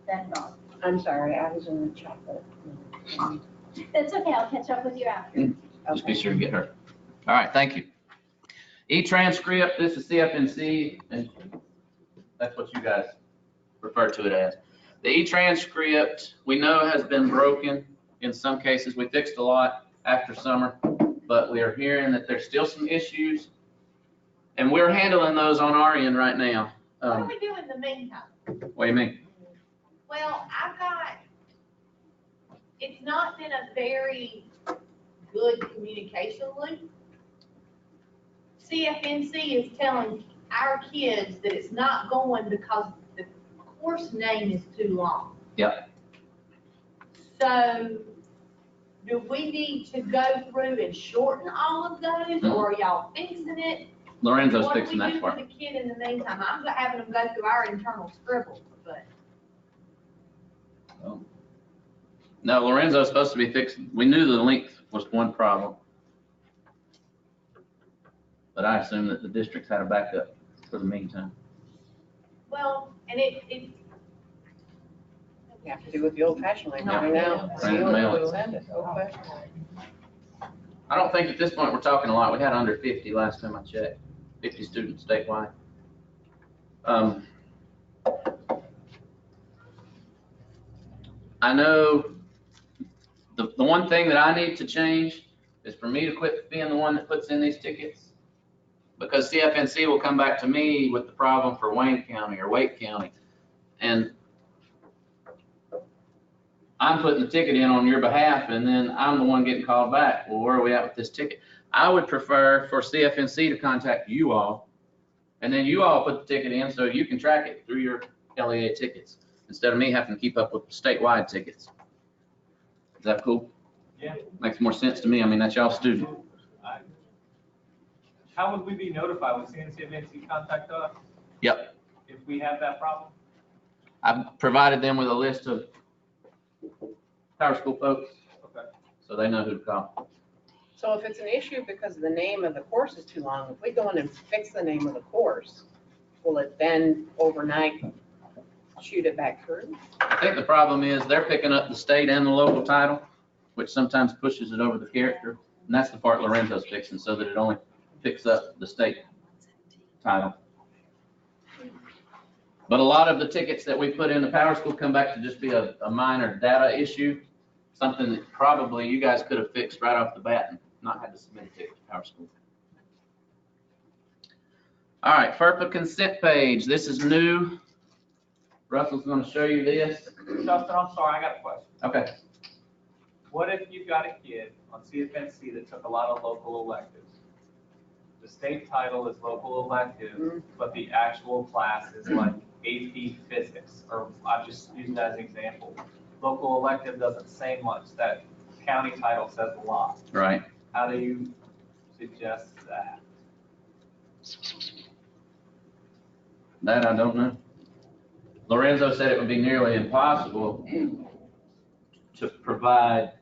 Bendall. I'm sorry, I was in the chocolate. That's okay, I'll catch up with you after. Just be sure to get her. All right, thank you. E-transcript, this is CFNC, and that's what you guys refer to it as. The e-transcript, we know has been broken in some cases. We fixed a lot after summer, but we are hearing that there's still some issues, and we're handling those on our end right now. What do we do in the meantime? What do you mean? Well, it's not been a very good communication loop. CFNC is telling our kids that it's not going because the course name is too long. Yep. So do we need to go through and shorten all of those, or are y'all fixing it? Lorenzo's fixing that What part. do we do for the kid in the meantime? I'm having them go through our internal scribbles, but. No, Lorenzo's supposed to be fixing. We knew the length was one problem, but I assume that the district's had a backup for the meantime. Well, and it You have to do it the old fashioned way. No, Now, yeah. seal Mail it, it. send it, old fashioned way. I don't think at this point we're talking a lot. We had under 50 last time I checked, 50 students statewide. I know the one thing that I need to change is for me to quit being the one that puts in these tickets, because CFNC will come back to me with the problem for Wayne County or Wake County, and I'm putting the ticket in on your behalf, and then I'm the one getting called back. Well, where are we at with this ticket? I would prefer for CFNC to contact you all, and then you all put the ticket in so you can track it through your LEA tickets, instead of me having to keep up with statewide tickets. Is that cool? Yeah. Makes more sense to me. I mean, that's y'all student. How would we be notified? Would CFNC contact us? Yep. If we have that problem? I've provided them with a list of PowerSchool folks, Okay. so they know who to call. So if it's an issue because the name of the course is too long, if we go in and fix the name of the course, will it then overnight shoot it back through? I think the problem is they're picking up the state and the local title, which sometimes pushes it over the character. And that's the part Lorenzo's fixing, so that it only picks up the state title. But a lot of the tickets that we put into PowerSchool come back to just be a minor data issue, something that probably you guys could have fixed right off the bat and not had to submit a ticket to PowerSchool. All right, FERPA consent page. This is new. Russell's going to show you this. Justin, I'm sorry, I got a question. Okay. What if you've got a kid on CFNC that took a lot of local electives? The state title is local elective, but the actual class is like AP Physics, or I'm just using that as an example. Local elective doesn't say much. That county title says a lot. Right. How do you suggest that? That I don't know. Lorenzo said it would be nearly impossible to provide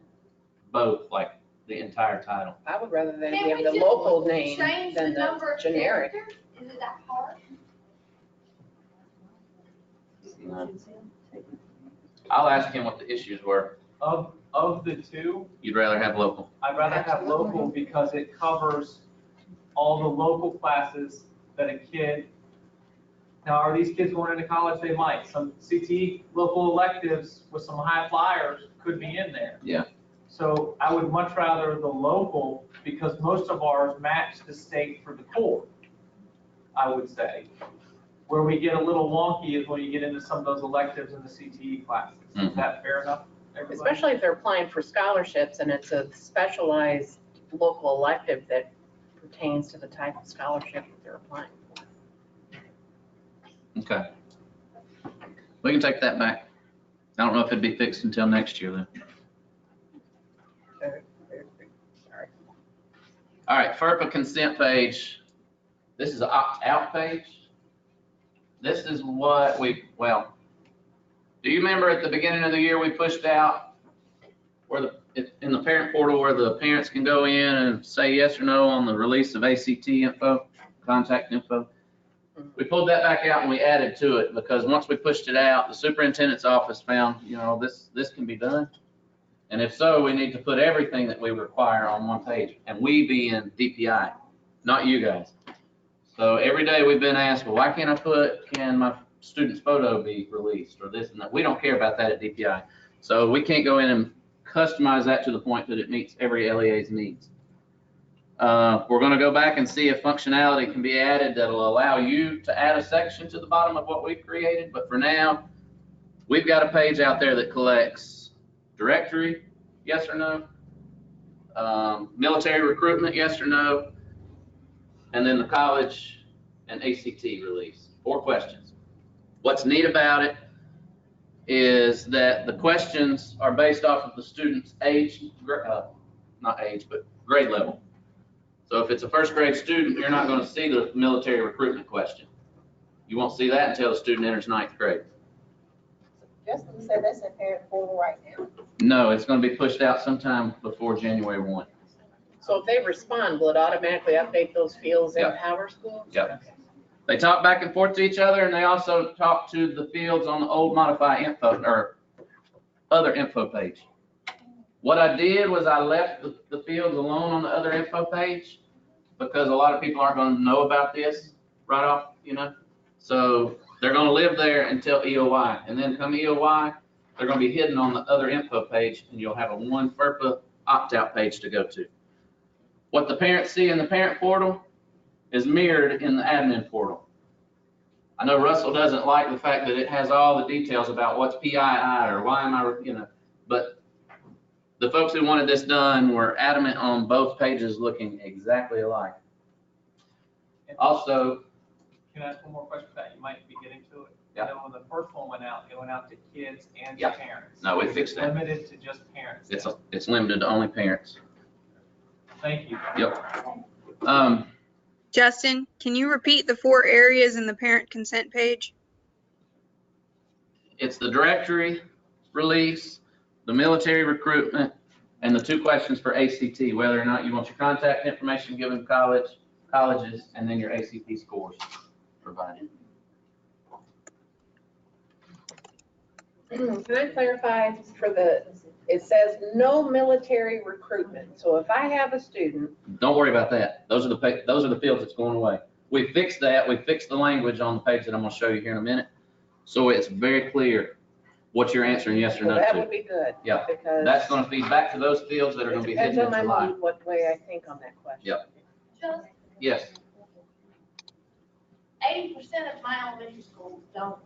both, like the entire title. I would rather than Can give we the just local name change the than number the of generic. characters? Is it that hard? No. I'll ask him what the issues were. Of the two, You'd rather have local. I'd rather have local because it covers all the local classes that a kid, now are these kids going into college? They might. Some CT local electives with some high flyers could be in there. Yeah. So I would much rather the local because most of ours match the state for the core, I would say. Where we get a little wonky is when you get into some of those electives in the CTE classes. Is that fair enough, everybody? Especially if they're applying for scholarships and it's a specialized local elective that pertains to the type of scholarship that they're applying for. Okay. We can take that back. I don't know if it'd be fixed until next year though. Sorry. All right, FERPA consent page. This is an opt-out page. This is what well, do you remember at the beginning of the year we pushed out where in the parent portal where the parents can go in and say yes or no on the release of ACT info, contact info? We pulled that back out and we added to it because once we pushed it out, the superintendent's office found, this can be done. And if so, we need to put everything that we require on one page, and we being DPI, not you guys. So every day we've been asked, well, why can't can my student's photo be released or this and that? We don't care about that at DPI. So we can't go in and customize that to the point that it meets every LEA's needs. We're going to go back and see if functionality can be added that'll allow you to add a section to the bottom of what we've created. But for now, we've got a page out there that collects directory, yes or no, military recruitment, yes or no, and then the college and ACT release. 4 questions. What's neat about it is that the questions are based off of the student's age, not age, but grade level. So if it's a first grade student, you're not going to see the military recruitment question. You won't see that until the student enters 9th grade. Justin said that's in parent portal right now. No, it's going to be pushed out sometime before January 1. So if they respond, will it automatically update those fields in Yep. PowerSchool? Yep. They talk back and forth to each other, and they also talk to the fields on the old modify info or other info page. What I did was I left the fields alone on the other info page because a lot of people aren't going to know about this right off, So they're going to live there until EOY, and then come EOY, they're going to be hidden on the other info page, and you'll have a one FERPA opt-out page to go to. What the parents see in the parent portal is mirrored in the admin portal. I know Russell doesn't like the fact that it has all the details about what's PII or why am I, but the folks who wanted this done were adamant on both pages looking exactly alike. Also, Can I ask one more question for that? You might be getting to it. Yeah. When the first one went out, it went out to kids and to Yeah. parents. No, we Is it fixed that. Limited to just parents. It's limited to only parents. Thank you. Yep. Justin, can you repeat the 4 areas in the parent consent page? It's the directory release, the military recruitment, and the 2 questions for ACT, whether or not you want your contact information given to colleges, and then your ACT scores provided. Can I clarify it says no military recruitment. So if I have a student, Don't worry about that. Those are the fields that's going away. We fixed that. We fixed the language on the page that I'm going to show you here in a minute. So it's very clear what you're answering yes or well, no that to. would be good. Yeah, because that's going to feed back to those fields that are going to be it hidden depends on in my July. mood, what way I think on that question. Yep. Just Yes. 80% of my elementary schools don't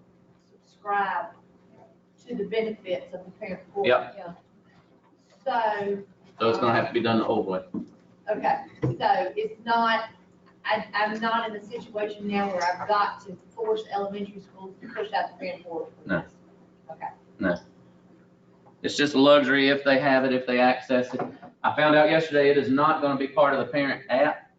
subscribe to the benefits of the parent portal. Yep. Yeah. So, So it's going to have to be done the old way. okay, so it's not, I'm not in a situation now where I've got to force elementary schools to push out the parent portal. No. Okay. It's just a luxury if they have it, if they access it. I found out yesterday it is not going to be part of the parent app.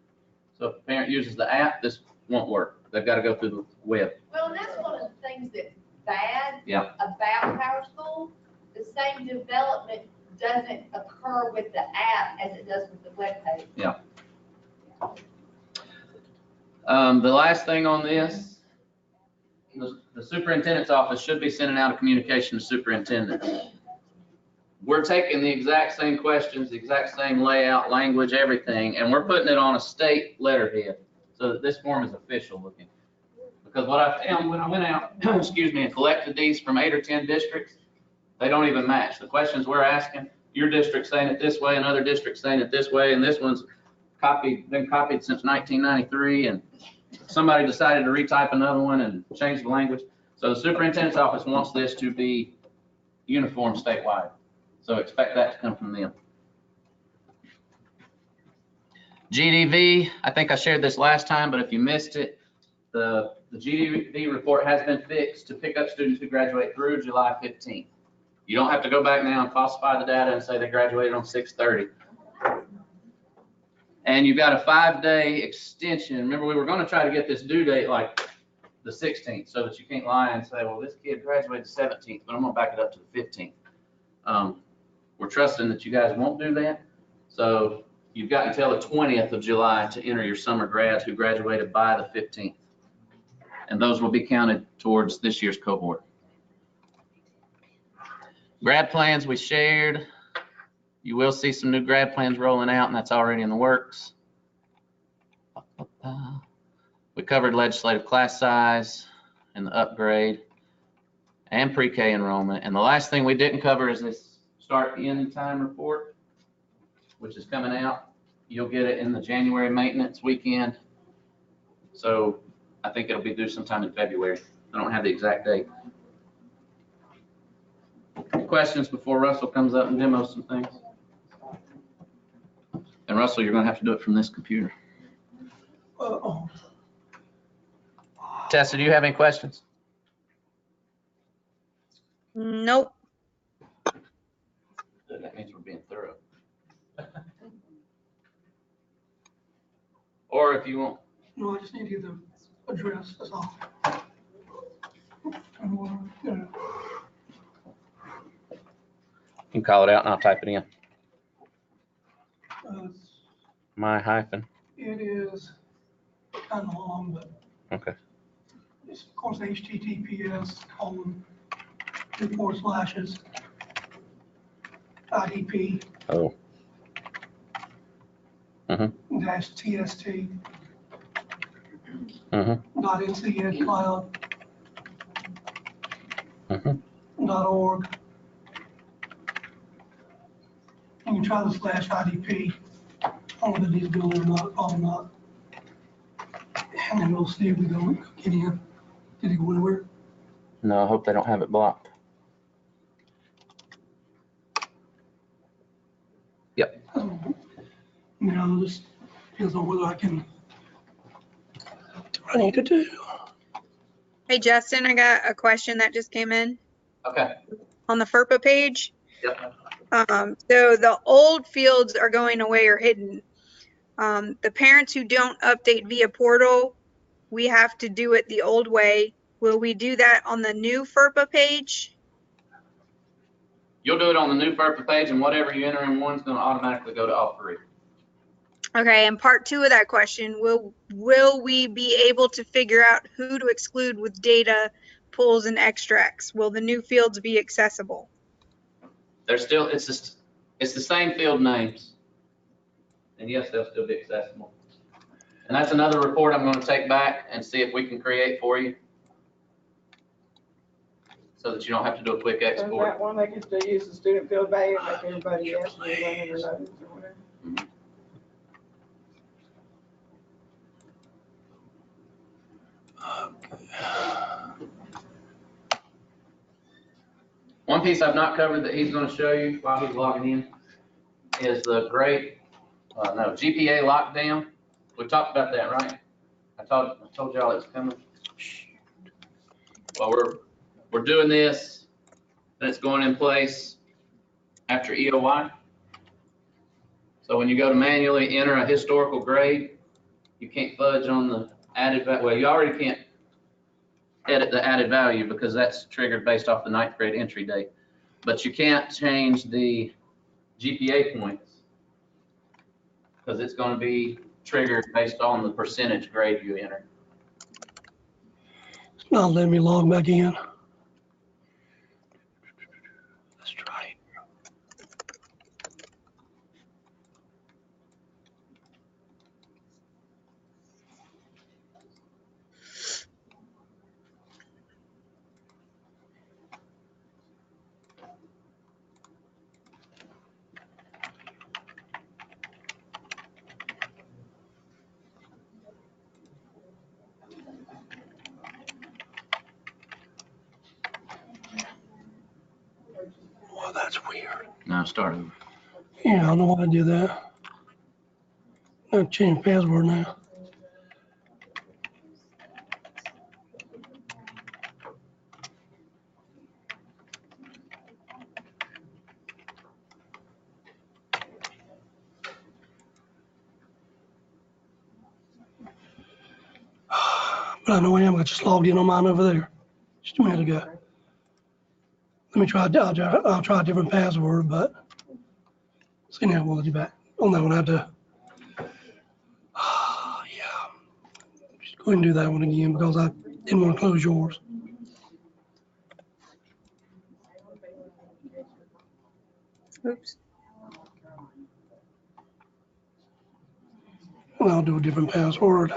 So if the parent uses the app, this won't work. They've got to go through the web. Well, and that's one of the things that's bad Yeah. about PowerSchool. The same development doesn't occur with the app as it does with the webpage. Yeah. The last thing on this, the superintendent's office should be sending out a communication to superintendents. We're taking the exact same questions, the exact same layout, language, everything, and we're putting it on a state letterhead so that this form is official looking. Because what I found when I went out, excuse me, and collected these from 8 or 10 districts, they don't even match. The questions we're asking, your district's saying it this way, another district's saying it this way, and this one's been copied since 1993, and somebody decided to retype another one and change the language. So the superintendent's office wants this to be uniform statewide. So expect that to come from them. GDV, I think I shared this last time, but if you missed it, the GDV report has been fixed to pick up students who graduate through July 15th. You don't have to go back now and falsify the data and say they graduated on 6/30. And you've got a 5-day extension. Remember, we were going to try to get this due date like the 16th so that you can't lie and say, well, this kid graduated the 17th, but I'm going to back it up to the 15th. We're trusting that you guys won't do that. So you've got until the 20th of July to enter your summer grads who graduated by the 15th. And those will be counted towards this year's cohort. Grad plans we shared. You will see some new grad plans rolling out, and that's already in the works. We covered legislative class size and the upgrade and pre-K enrollment. And the last thing we didn't cover is this start end time report, which is coming out. You'll get it in the January maintenance weekend. So I think it'll be due sometime in February. I don't have the exact date. Questions before Russell comes up and demos some things? And Russell, you're going to have to do it from this computer. Tessa, do you have any questions? Nope. That means we're being thorough. Or if you want. No, I just need to get the address, that's all. You can call it out and I'll type it in. Uh, My hyphen. It is kind of long, but Okay. it's of course HTTPS : IDP Oh. -TST Mm-hmm. .ncloud.org. You can try the /IDP. I don't know if it needs to go there or not, probably not. And then we'll see if we don't get in. Did he go anywhere? No, I hope they don't have it blocked. Yep. You know, this depends on whether I can. I need to do. Hey, Justin, I got a question that just came in Okay. on the FERPA page. Yep. So the old fields are going away or hidden. The parents who don't update via portal, we have to do it the old way. Will we do that on the new FERPA page? You'll do it on the new FERPA page, and whatever you enter in one's going to automatically go to all three. Okay, and part 2 of that question, will we be able to figure out who to exclude with data pulls and extracts? Will the new fields be accessible? They're still, it's the same field names. And yes, they'll still be accessible. And that's another report I'm going to take back and see if we can create for you, so that you don't have to do a quick So export. that one, they can still use the student field value like everybody else, and they run their loads or whatever. One piece I've not covered that he's going to show you while he's logging in is the Great GPA Lockdown. We talked about that, right? I told y'all it's coming. Well, we're doing this, and it's going in place after EOY. So when you go to manually enter a historical grade, you can't fudge on the well, you already can't edit the added value because that's triggered based off the 9th grade entry date. But you can't change the GPA points because it's going to be triggered based on the percentage grade you enter. It's not letting me log back in. Let's try it. Oh, that's weird. Now start over. Yeah, I don't know why I do that. I'll change password now. But I know I am. I just logged in on mine over there just a minute ago. Let me try. I'll try a different password, but see now we'll let you back. On that one, I have to. Yeah. Just go ahead and do that one again because I didn't want to close yours. Oops. And I'll do a different password.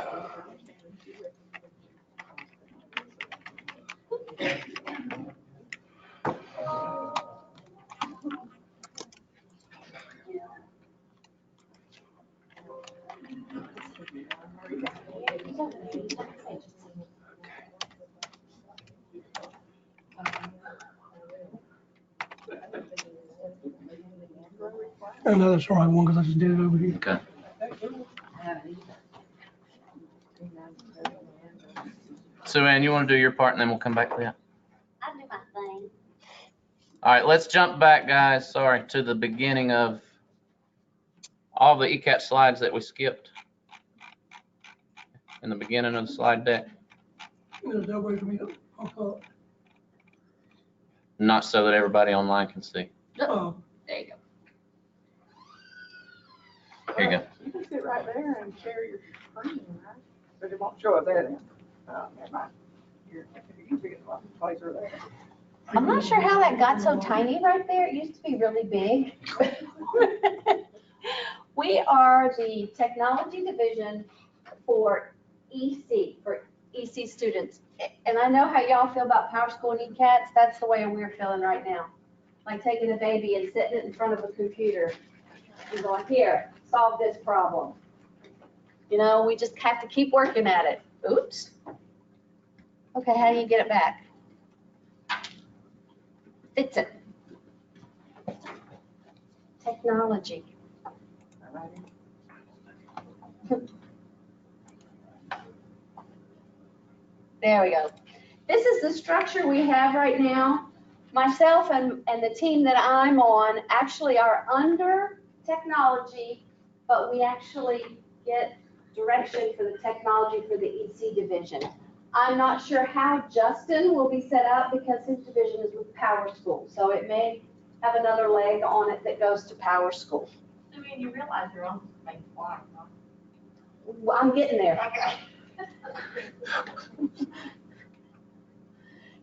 I know that's the right one because I just did it over here. Okay. So, Ann, you want to do your part and then we'll come back to that? I'll do my thing. All right, let's jump back, guys, sorry, to the beginning of all the ECAT slides that we skipped in the beginning of the slide deck. There's no way for me to hook up. Not so that everybody online can see. Oh, There you go. Here you go. You can sit right there and share your screen, right? But it won't show up there then. Never mind. You're, you can get one place or there. I'm not sure how that got so tiny right there. It used to be really big. We are the technology division for EC, for EC students. And I know how y'all feel about PowerSchool and ECATs. That's the way we're feeling right now. Like taking a baby and sitting it in front of a computer and going, here, solve this problem. You know, we just have to keep working at it. Oops. Okay, how do you get it back? Fix it. Technology. There we go. This is the structure we have right now. Myself and the team that I'm on actually are under technology, but we actually get direction for the technology for the EC division. I'm not sure how Justin will be set up because his division is with PowerSchool, so it may have another leg on it that goes to PowerSchool. I mean, you realize you're on the same fly, huh? Well, I'm getting there. Okay.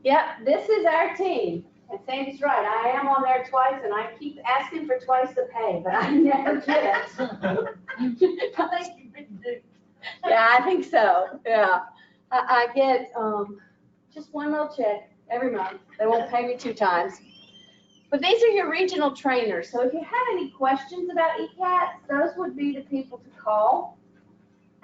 Yeah, this is our team. And Sandy's right, I am on there twice and I keep asking for twice the pay, but I never get it. I think you did do. Yeah, I think so, yeah. I get just one little check every month. They won't pay me 2 times. But these are your regional trainers. So if you have any questions about ECATs, those would be the people to call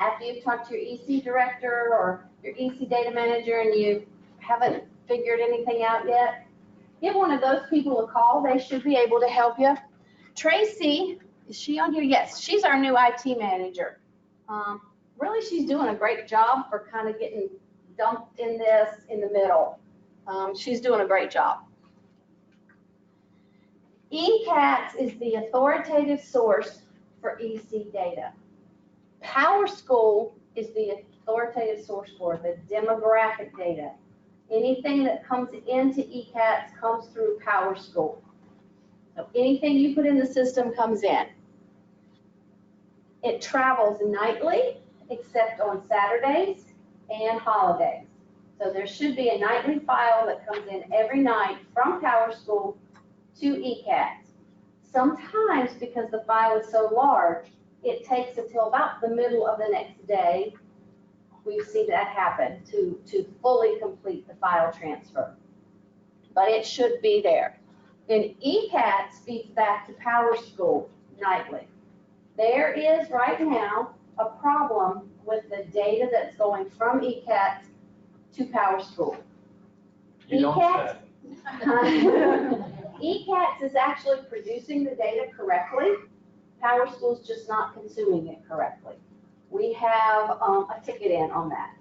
after you've talked to your EC director or your EC data manager and you haven't figured anything out yet. Give one of those people a call. They should be able to help you. Tracy, is she on here? Yes, she's our new IT manager. Really, she's doing a great job for kind of getting dumped in this in the middle. She's doing a great job. ECATS is the authoritative source for EC data. PowerSchool is the authoritative source for the demographic data. Anything that comes into ECATS comes through PowerSchool. So anything you put in the system comes in. It travels nightly, except on Saturdays and holidays. So there should be a nightly file that comes in every night from PowerSchool to ECATS. Sometimes, because the file is so large, it takes until about the middle of the next day. We've seen that happen to fully complete the file transfer. But it should be there. Then ECATS feeds back to PowerSchool nightly. There is right now a problem with the data that's going from ECATS to PowerSchool. You don't say. ECATS is actually producing the data correctly. PowerSchool's just not consuming it correctly. We have a ticket in on that,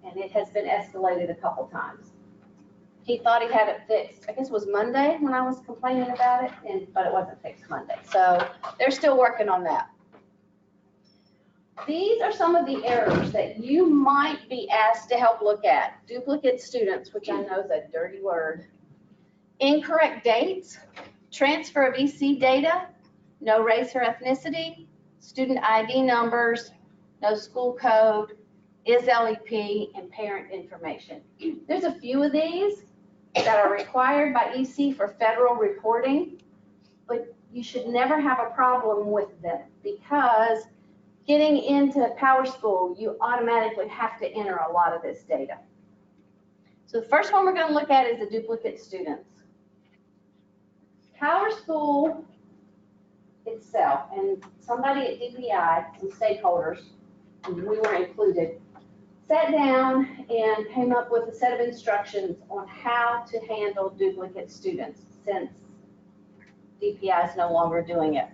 and it has been escalated a couple times. He thought he had it fixed, I guess it was Monday when I was complaining about it, but it wasn't fixed Monday. So they're still working on that. These are some of the errors that you might be asked to help look at. Duplicate students, which I know is a dirty word. Incorrect dates, transfer of EC data, no race or ethnicity, student ID numbers, no school code, is LEP, and parent information. There's a few of these that are required by EC for federal reporting, but you should never have a problem with them because getting into PowerSchool, you automatically have to enter a lot of this data. So the first one we're going to look at is the duplicate students. PowerSchool itself, and somebody at DPI, some stakeholders, and we were included, sat down and came up with a set of instructions on how to handle duplicate students since DPI is no longer doing it.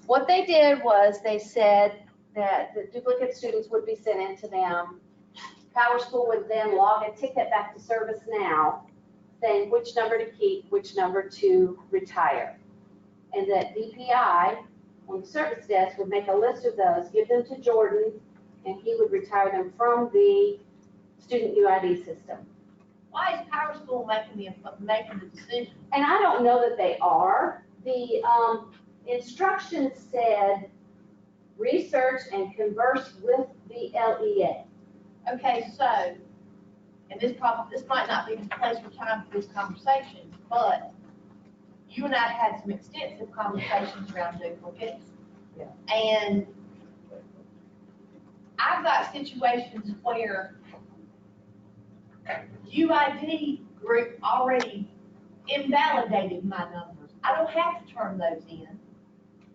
What they did was they said that the duplicate students would be sent in to them. PowerSchool would then log a ticket back to ServiceNow saying which number to keep, which number to retire. And that DPI on the service desk would make a list of those, give them to Jordan, and he would retire them from the student UID system. Why is PowerSchool making the decision? And I don't know that they are. The instructions said research and converse with the LEA. Okay, so, and this might not be the place or time for this conversation, but you and I had some extensive conversations around duplicates. Yeah. And I've got situations where UID group already invalidated my numbers. I don't have to turn those in,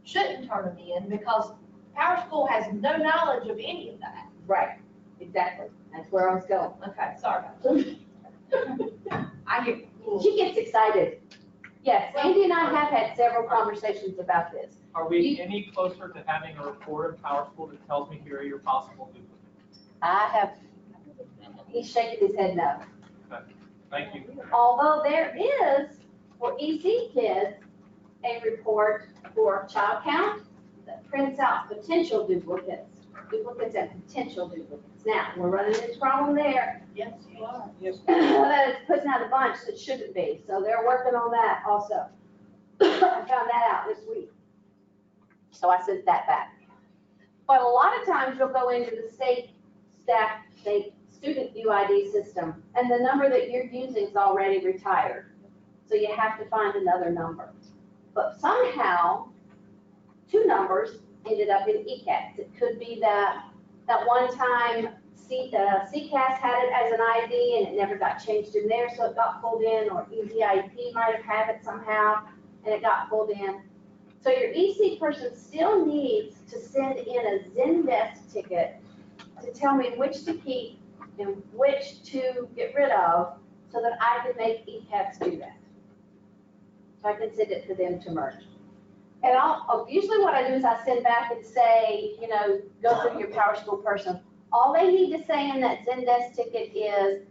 shouldn't turn them in because PowerSchool has no knowledge of any of that. Right, exactly. That's where I was going. Okay, sorry about that. I get, She gets excited. Yes, Andy and I have had several conversations about this. Are we any closer to having a report in PowerSchool that tells me here are your possible duplicates? I have, he's shaking his head no. Okay. Thank you. Although there is, for EC kids, a report for child count that prints out potential duplicates and potential duplicates. Now, we're running into a problem there. yes, you are. Yes. That it's putting out a bunch that shouldn't be, so they're working on that also. I found that out this week. So I sent that back. But a lot of times you'll go into the state student UID system, and the number that you're using is already retired. So you have to find another number. But somehow, two numbers ended up in ECATS. It could be that one time CCAS had it as an ID and it never got changed in there, so it got pulled in, or EZIP might have had it somehow and it got pulled in. So your EC person still needs to send in a Zendesk ticket to tell me which to keep and which to get rid of so that I can make ECATS do that. So I can send it to them to merge. And usually what I do is I send back and say, go through your PowerSchool person. All they need to say in that Zendesk ticket is,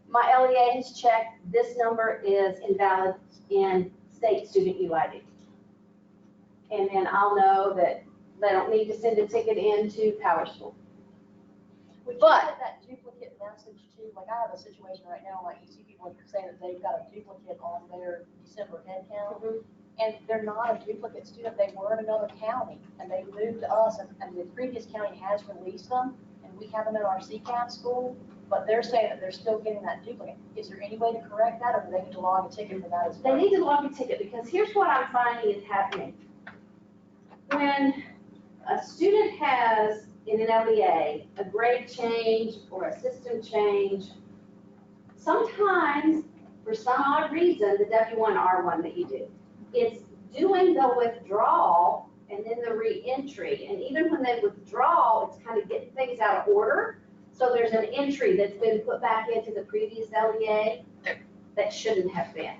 my LEA has checked, this number is invalid in state student UID. And then I'll know that they don't need to send a ticket into PowerSchool. Would you But- have that duplicate message too? Like I have a situation right now, like you see people saying that they've got a duplicate on their December head count. And they're not a duplicate student, they were in another county, and they moved to us, and the previous county has released them, and we have them in our CCAP school, but they're saying that they're still getting that duplicate. Is there any way to correct that, or do they need to log a ticket for that as well? They need to log a ticket, because here's what I'm finding is happening. When a student has in an LEA a grade change or a system change, sometimes, for some odd reason, the W1R1 that you do, it's doing the withdrawal and then the re-entry. And even when they withdraw, it's kind of getting things out of order. So there's an entry that's been put back into the previous LEA that shouldn't have been.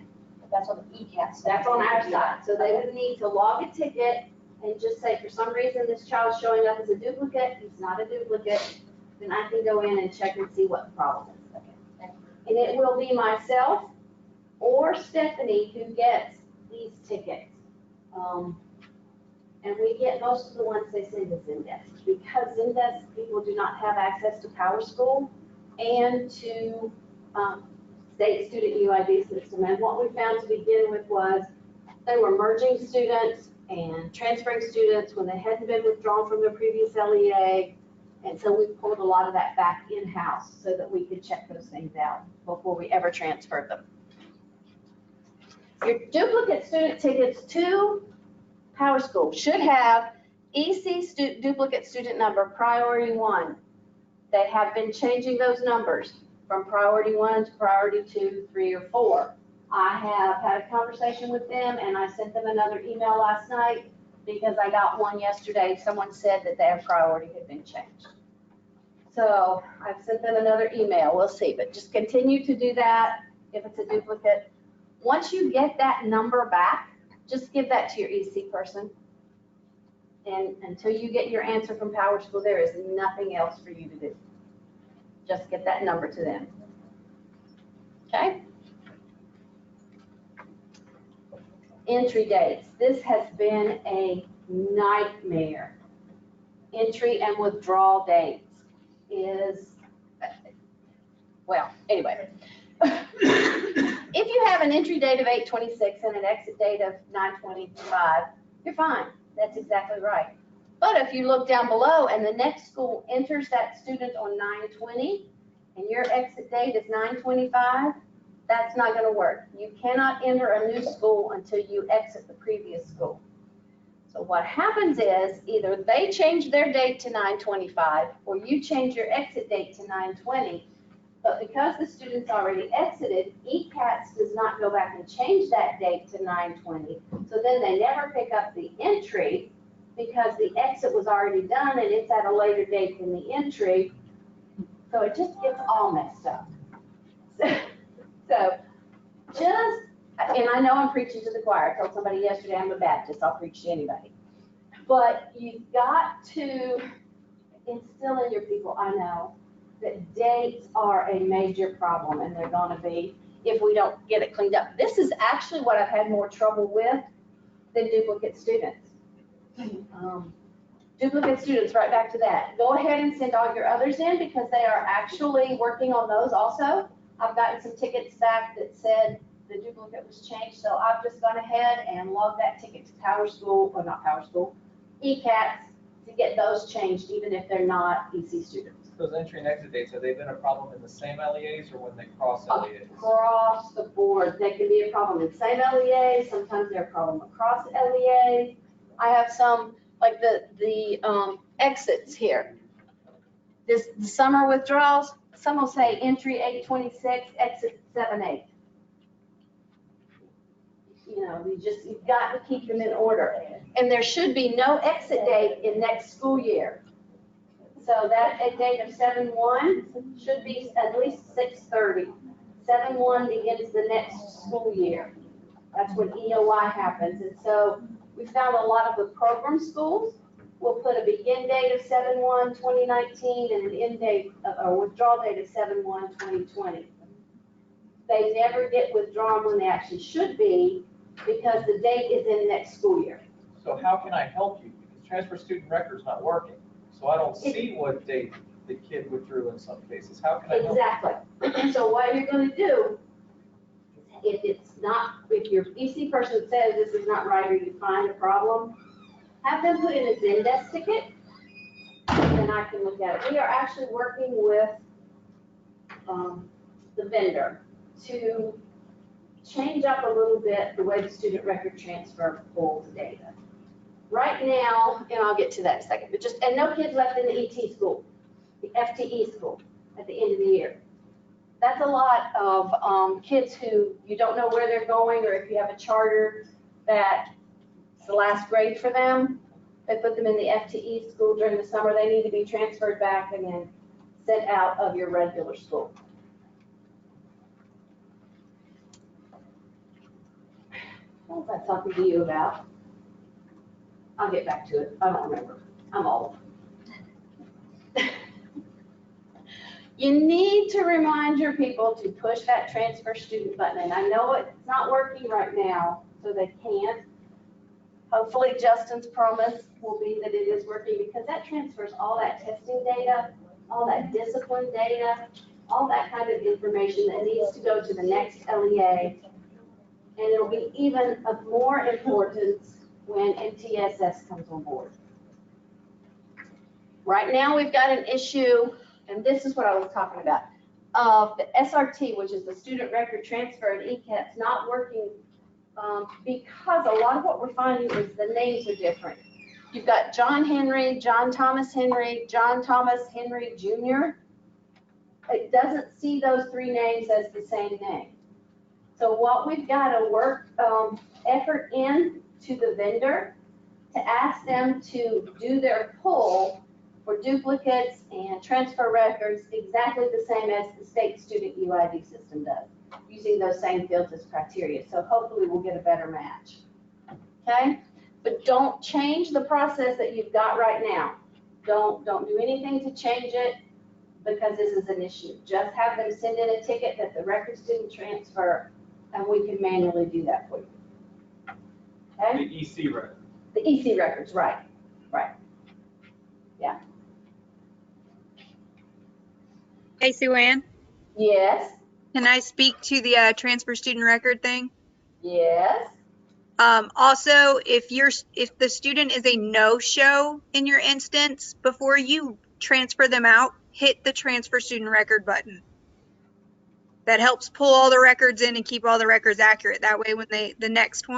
That's on the ECAT side. That's on our side. So they would need to log a ticket and just say, for some reason, this child's showing up as a duplicate, he's not a duplicate, then I can go in and check and see what the problem is. And it will be myself or Stephanie who gets these tickets. And we get most of the ones they send to Zendesk, because Zendesk people do not have access to PowerSchool and to state student UID system. And what we found to begin with was they were merging students and transferring students when they hadn't been withdrawn from their previous LEA. And so we pulled a lot of that back in-house so that we could check those things out before we ever transferred them. Your duplicate student tickets to PowerSchool should have EC duplicate student number, priority 1. They have been changing those numbers from priority 1 to priority 2, 3, or 4. I have had a conversation with them, and I sent them another email last night because I got one yesterday. Someone said that their priority had been changed. So I've sent them another email. We'll see, but just continue to do that if it's a duplicate. Once you get that number back, just give that to your EC person. And until you get your answer from PowerSchool, there is nothing else for you to do. Just get that number to them. Okay? Entry dates. This has been a nightmare. Entry and withdrawal dates is, well, anyway. If you have an entry date of 8/26 and an exit date of 9/25, you're fine. That's exactly right. But if you look down below and the next school enters that student on 9/20 and your exit date is 9/25, that's not going to work. You cannot enter a new school until you exit the previous school. So what happens is either they change their date to 9/25 or you change your exit date to 9/20. But because the student's already exited, ECATS does not go back and change that date to 9/20. So then they never pick up the entry because the exit was already done and it's at a later date than the entry. So it just gets all messed up. So just, and I know I'm preaching to the choir. I told somebody yesterday I'm a Baptist, I'll preach to anybody. But you've got to instill in your people, I know, that dates are a major problem, and they're gonna be if we don't get it cleaned up. This is actually what I've had more trouble with than duplicate students. Duplicate students, right back to that. Go ahead and send all your others in because they are actually working on those also. I've gotten some tickets back that said the duplicate was changed, so I've just gone ahead and logged that ticket to PowerSchool, or not PowerSchool, ECATS, to get those changed even if they're not EC students. Those entry and exit dates, have they been a problem in the same LEAs or when they cross LEAs? Across the board, they can be a problem in the same LEA, sometimes they're a problem across LEA. I have some, like the exits here. The summer withdrawals, some will say entry 8/26, exit 7/8. You know, you've got to keep them in order. And there should be no exit date in next school year. So that date of 7/1 should be at least 6/30. 7/1 begins the next school year. That's when EOI happens. And so we found a lot of the program schools will put a begin date of 7/1/2019 and an end date, or withdrawal date of 7/1/2020. They never get withdrawn when they actually should be because the date is in next school year. So how can I help you? Because transfer student record's not working. So I don't see what date the kid withdrew in some cases. How can I help? Exactly. So what you're gonna do, if it's not, if your EC person says this is not right or you find a problem, have them put in a Zendesk ticket, and I can look at it. We are actually working with the vendor to change up a little bit the way the student record transfer pulls data. Right now, and I'll get to that in a second, but just, and no kids left in the ET school, the FTE school at the end of the year. That's a lot of kids who you don't know where they're going, or if you have a charter that it's the last grade for them, they put them in the FTE school during the summer, they need to be transferred back and then sent out of your regular school. What was I talking to you about? I'll get back to it. I don't remember. I'm old. You need to remind your people to push that transfer student button. And I know it's not working right now, so they can't. Hopefully Justin's promise will be that it is working, because that transfers all that testing data, all that discipline data, all that kind of information that needs to go to the next LEA. And it'll be even of more importance when MTSS comes on board. Right now, we've got an issue, and this is what I was talking about, of the SRT, which is the student record transfer, and ECAT's not working because a lot of what we're finding is the names are different. You've got John Henry, John Thomas Henry, John Thomas Henry Jr. It doesn't see those three names as the same name. So what we've got to work effort in to the vendor to ask them to do their pull for duplicates and transfer records exactly the same as the state student UID system does, using those same fields as criteria. So hopefully we'll get a better match. Okay? But don't change the process that you've got right now. Don't do anything to change it, because this is an issue. Just have them send in a ticket that the records didn't transfer, and we can manually do that for you. Okay? The EC record. The EC records, right, right. Yeah. Hey, Sue Ann, Yes, can I speak to the transfer student record thing? yes. Also, if the student is a no-show in your instance, before you transfer them out, hit the transfer student record button. That helps pull all the records in and keep all the records accurate. That way, when the next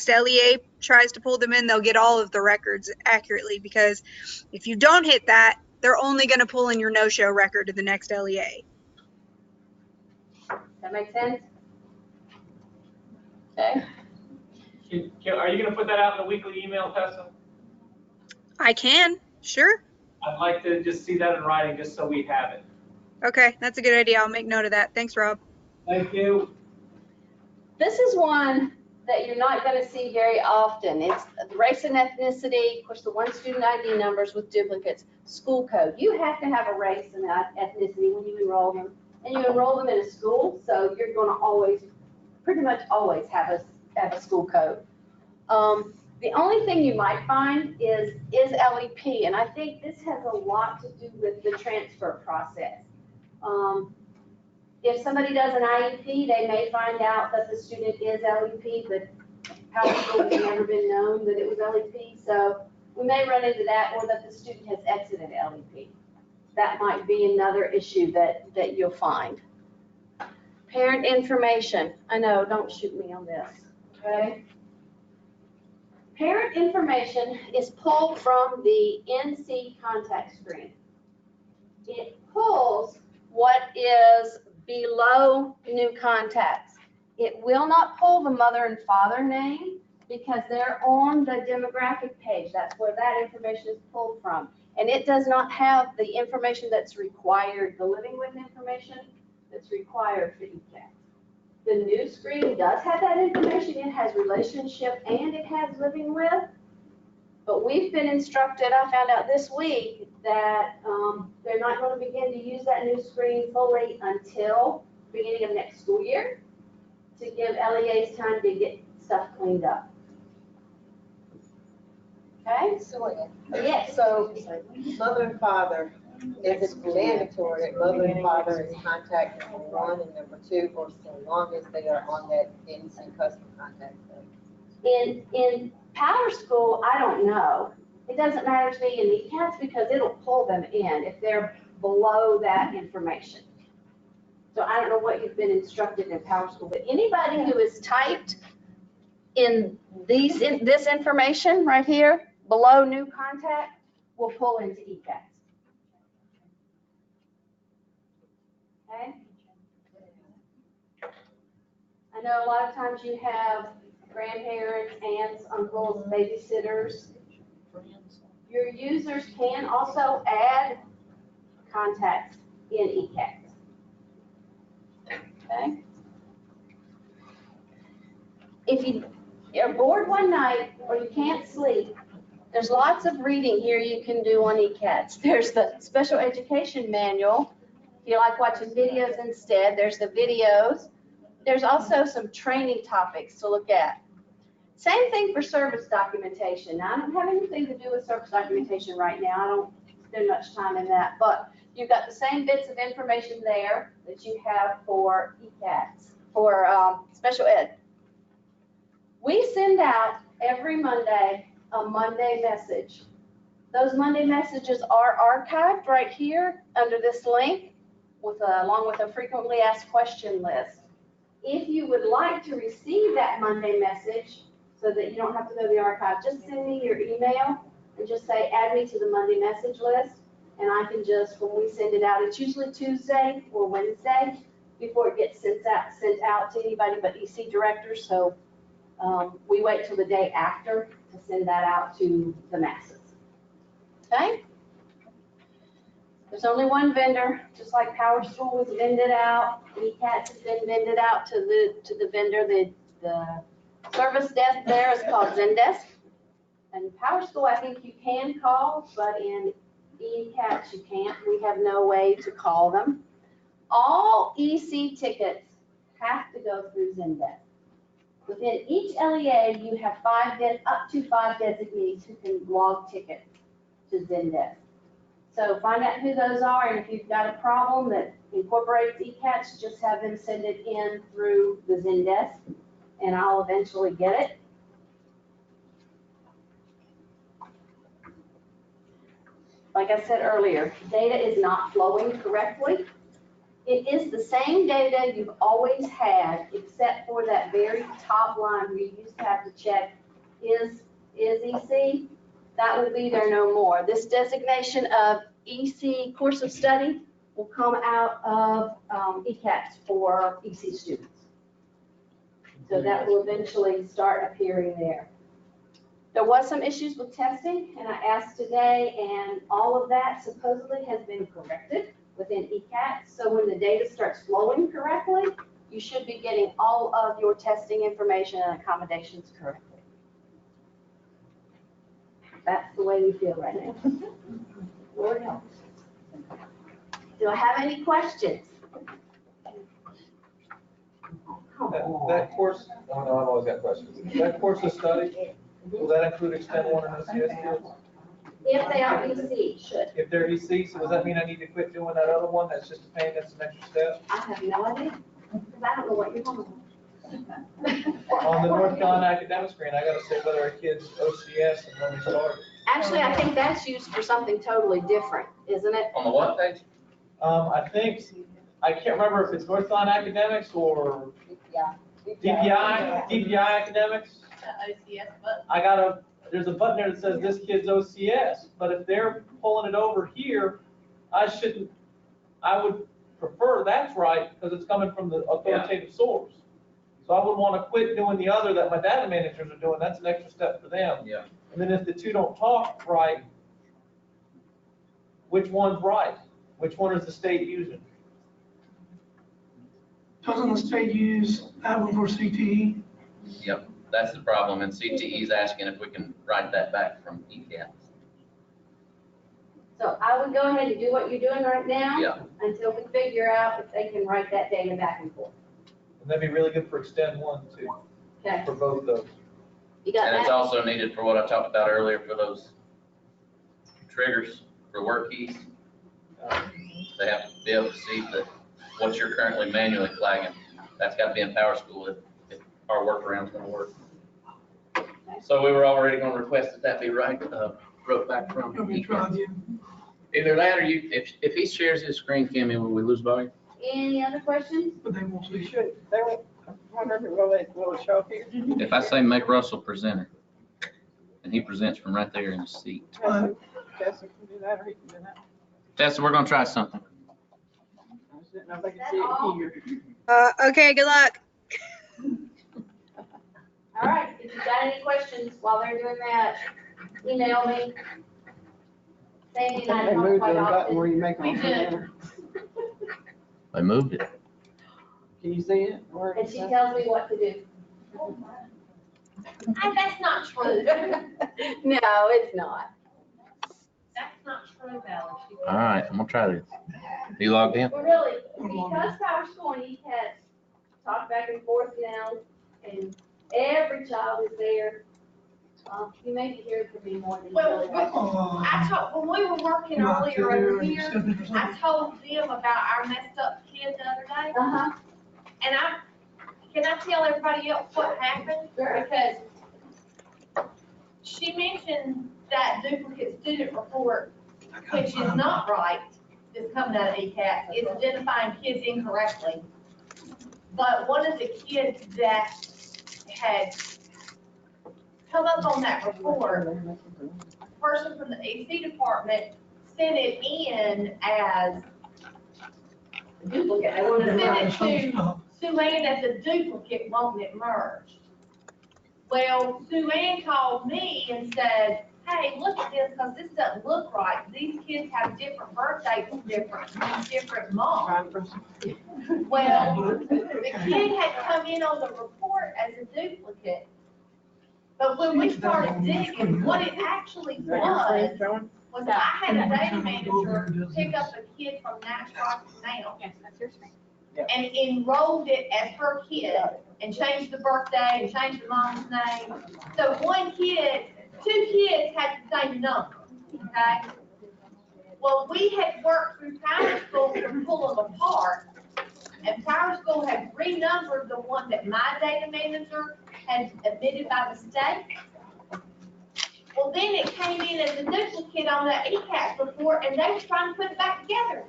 LEA tries to pull them in, they'll get all of the records accurately, because if you don't hit that, they're only going to pull in your no-show record to the next LEA. That makes sense? Okay. Are you going to put that out in the weekly email, Tessa? I can, sure. I'd like to just see that in writing, just so we have it. Okay, that's a good idea. I'll make note of that. Thanks, Rob. Thank you. This is one that you're not going to see very often. It's the race and ethnicity, of course, the one student ID numbers with duplicates, school code. You have to have a race and ethnicity when you enroll them, and you enroll them in a school, so you're going to always, pretty much always have a school code. The only thing you might find is LEP, and I think this has a lot to do with the transfer process. If somebody does an IEP, they may find out that the student is LEP, but PowerSchool has never been known that it was LEP, so we may run into that, or that the student has exited LEP. That might be another issue that you'll find. Parent information. I know, don't shoot me on this, okay? Parent information is pulled from the NC contact screen. It pulls what is below new contacts. It will not pull the mother and father name, because they're on the demographic page. That's where that information is pulled from. And it does not have the information that's required, the living with information that's required for ECAT. The new screen does have that information. It has relationship and it has living with. But we've been instructed, I found out this week, that they're not going to begin to use that new screen fully until the beginning of next school year, to give LEAs time to get stuff cleaned up. Okay? So, Yes. so mother and father, Is it mandatory that mother and father is contacted, number one, and number two, or so long as they are on that NC custom contact list? In PowerSchool, I don't know. It doesn't matter to me in the cats because it'll pull them in if they're below that information. So I don't know what you've been instructed in PowerSchool, but anybody who is typed in this information right here, below new contact, will pull into ECATS. Okay? I know a lot of times you have grandparents, aunts, uncles, babysitters. Your users can also add contacts in ECATS. Okay? If you're bored one night or you can't sleep, there's lots of reading here you can do on ECATS. There's the special education manual. If you like watching videos instead, there's the videos. There's also some training topics to look at. Same thing for service documentation. Now, I don't have anything to do with service documentation right now. I don't spend much time in that, but you've got the same bits of information there that you have for ECATS, for special ed. We send out every Monday a Monday message. Those Monday messages are archived right here under this link along with a frequently asked question list. If you would like to receive that Monday message so that you don't have to go to the archive, just send me your email and just say, add me to the Monday message list. And I can just, when we send it out, it's usually Tuesday or Wednesday before it gets sent out to anybody but EC directors. So we wait till the day after to send that out to the masses. Okay? There's only one vendor, just like PowerSchool was vended out, ECATS has been vended out to the vendor. The service desk there is called Zendesk. And PowerSchool, I think you can call, but in ECATS you can't. We have no way to call them. All EC tickets have to go through Zendesk. Within each LEA, you have up to 5 designees who can log tickets to Zendesk. So find out who those are, and if you've got a problem that incorporates ECATS, just have them send it in through the Zendesk, and I'll eventually get it. Like I said earlier, data is not flowing correctly. It is the same data you've always had, except for that very top line where you used to have to check, is EC? That will be there no more. This designation of EC course of study will come out of ECATS for EC students. So that will eventually start appearing there. There was some issues with testing, and I asked today, and all of that supposedly has been corrected within ECATS. So when the data starts flowing correctly, you should be getting all of your testing information and accommodations correctly. That's the way we feel right now. Lord help. Do I have any questions? That course, oh no, I've always got questions. That course of study, will that include Extend 1 and OCS kids? If they are EC, should. If they're EC, so does that mean I need to quit doing that other one that's just a pain, that's an extra step? I have no idea, because I don't know what you're talking about. On the North Carolina academic screen, I gotta say whether a kid's OCS and when they started. Actually, I think that's used for something totally different, isn't it? On the what page? I think, I can't remember if it's North Carolina academics or DPI academics. OCS button. There's a button there that says this kid's OCS, but if they're pulling it over here, I would prefer that's right, because it's coming from the authoritative source. So I would want to quit doing the other that my data managers are doing. That's an extra step for them. Yeah. And then if the two don't talk right, which one's right? Which one is the state using? Doesn't the state use that one for CTE? Yep, that's the problem, and CTE is asking if we can write that back from ECATS. So I would go ahead and do what you're doing right now. Yeah. Until we figure out if they can write that data back and forth. And that'd be really good for Extend 1 too, Okay, for both those. you got And it's that? also needed for what I talked about earlier for those triggers for work keys. They have to be able to see what you're currently manually flagging. That's got to be in PowerSchool if our workaround's going to work. So we were already going to request that be wrote back from. Let me try again. Either that or if he shares his screen, Kimmy, will we lose volume? Any other questions? But they won't see. Should, they won't, I wonder if will it show up here? If I say make Russell presenter, and he presents from right there in his seat. Tessa can do that, or he can do that. Tessa, we're going to try something. I just didn't know if they could see it here. Okay, good luck. All right, if you've got any questions while they're doing that, email me. Sandy and I They talk moved quite the button often. where you make We them. do. I moved it. Can you see it? Where And it she says? tells me what to do. That's not true. No, it's not. That's not true, Valerie. All right, I'm going to try this. You logged in? But really, because PowerSchool and ECAT talk back and forth now, and every child is there, you may be hearing from me more than you really want. Oh, I told, when we were working you out earlier there over and here, send it or I something? told them about our messed up kid the other day. Uh-huh. And can I tell everybody else what happened? Sure. Because she mentioned that duplicate student report, which is not right, that's coming out of ECAT, is identifying kids incorrectly. But one of the kids that had come up on that report, a person from the EC department sent it in as Duplicate, I wanted to Send know. it to Sue Ann as a duplicate, wanting it merged. Well, Sue Ann called me and said, hey, look at this, because this doesn't look right. These kids have different birthdays, different moms. Well, the kid had come in on the report as a duplicate. But when we started digging, what it actually was I had a data manager pick up a kid from Nashville now and enrolled it as her kid and changed the birthday and changed the mom's name. So two kids had the same number, okay? Well, we had worked through PowerSchool to pull them apart, and PowerSchool had renumbered the one that my data manager had admitted by mistake. Well, then it came in as a duplicate on that ECAT report, and they were trying to put it back together.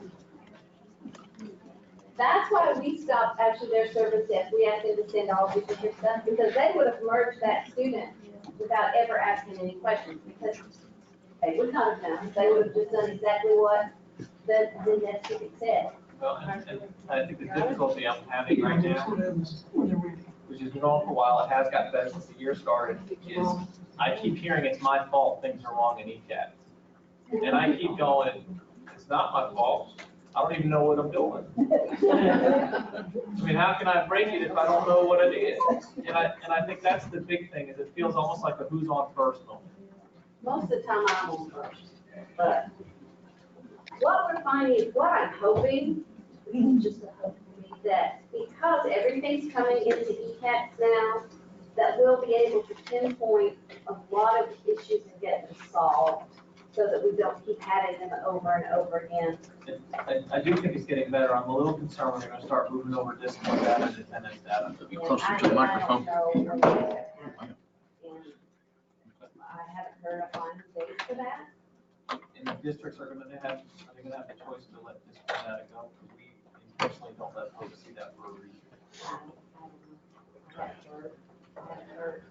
That's why we stopped actually their service desk. We asked them to send all duplicate stuff, because they would have merged that student without ever asking any questions, because they would not have known. They would have just done exactly what the next ticket said. Well, and I think the difficulty I'm having right now, which has been going for a while, it has gotten better since the year started, is I keep hearing it's my fault, things are wrong in ECAT. And I keep going, it's not my fault. I don't even know what I'm doing. I mean, how can I break it if I don't know what it is? And I think that's the big thing, is it feels almost like a who's on first moment. Most of the time I'm on first, but what we're finding, what I'm hoping, just that because everything's coming into ECATs now, that we'll be able to pinpoint a lot of issues and get them solved, so that we don't keep having them over and over again. I do think it's getting better. I'm a little concerned when they're gonna start moving over discipline data and attendance data. Be closer to the microphone. I don't know when that's happening. And I haven't heard a final date for that. And the districts are they gonna have the choice to let discipline data go? Because we intentionally don't let folks see that for a reason. I haven't heard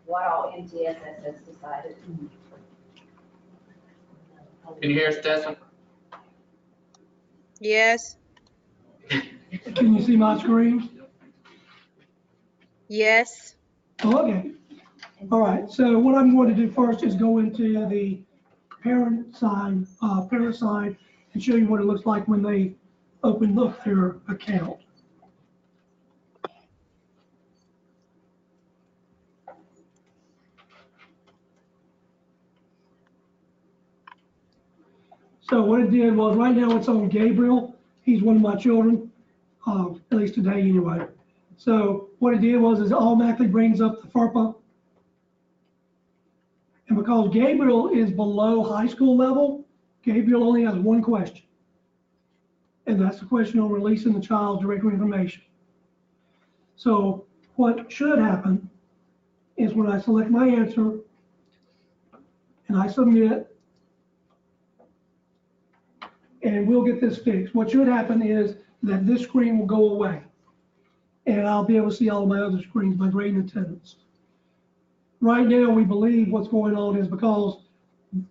what all MTSS has decided. Can you hear us, Tessa? Yes. Can you see my screen? Yes. Okay. All right, so what I'm going to do first is go into the parent side and show you what it looks like when they open up their account. So what it did was, right now it's on Gabriel. He's one of my children, at least today anyway. So what it did was, it automatically brings up the FERPA. And because Gabriel is below high school level, Gabriel only has one question. and that's the question on releasing the child's directory information. So what should happen is when I select my answer and I submit, and we'll get this fixed. What should happen is that this screen will go away, and I'll be able to see all of my other screens, my grade and attendance. Right now, we believe what's going on is because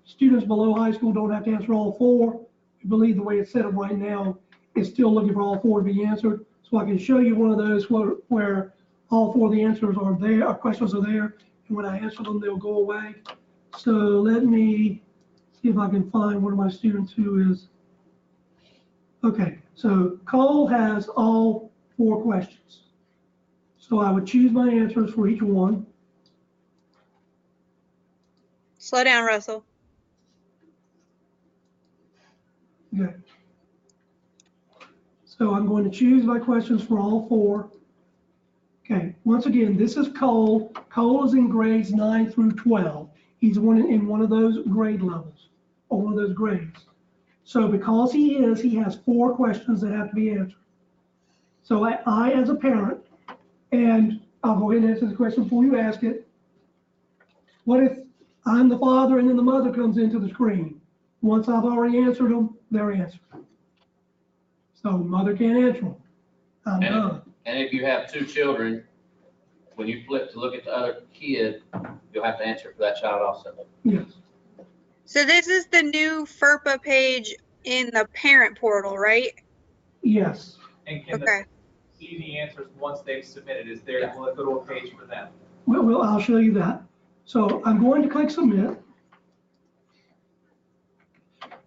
students below high school don't have to answer all 4. We believe the way it's set up right now is still looking for all 4 to be answered. So I can show you one of those where all 4 of the answers are there, our questions are there, and when I answer them, they'll go away. So let me see if I can find one of my students who is. Okay, so Cole has all 4 questions. So I would choose my answers for each one. Slow down, Russell. Okay. So I'm going to choose my questions for all 4. Okay, once again, this is Cole. Cole is in grades 9 through 12. He's in one of those grade levels, or one of those grades. So because he has 4 questions that have to be answered. So I as a parent, and I'll go ahead and answer the question before you ask it. What if I'm the father and then the mother comes into the screen? Once I've already answered them, they're answered. So mother can't answer them. I'm done. And if you have 2 children, when you flip to look at the other kid, you'll have to answer for that child also. Yes. So this is the new FERPA page in the parent portal, right? Yes. And can Okay. they see the answers once they've submitted? Is there, will it go to a page for them? Well, I'll show you that. So I'm going to click submit.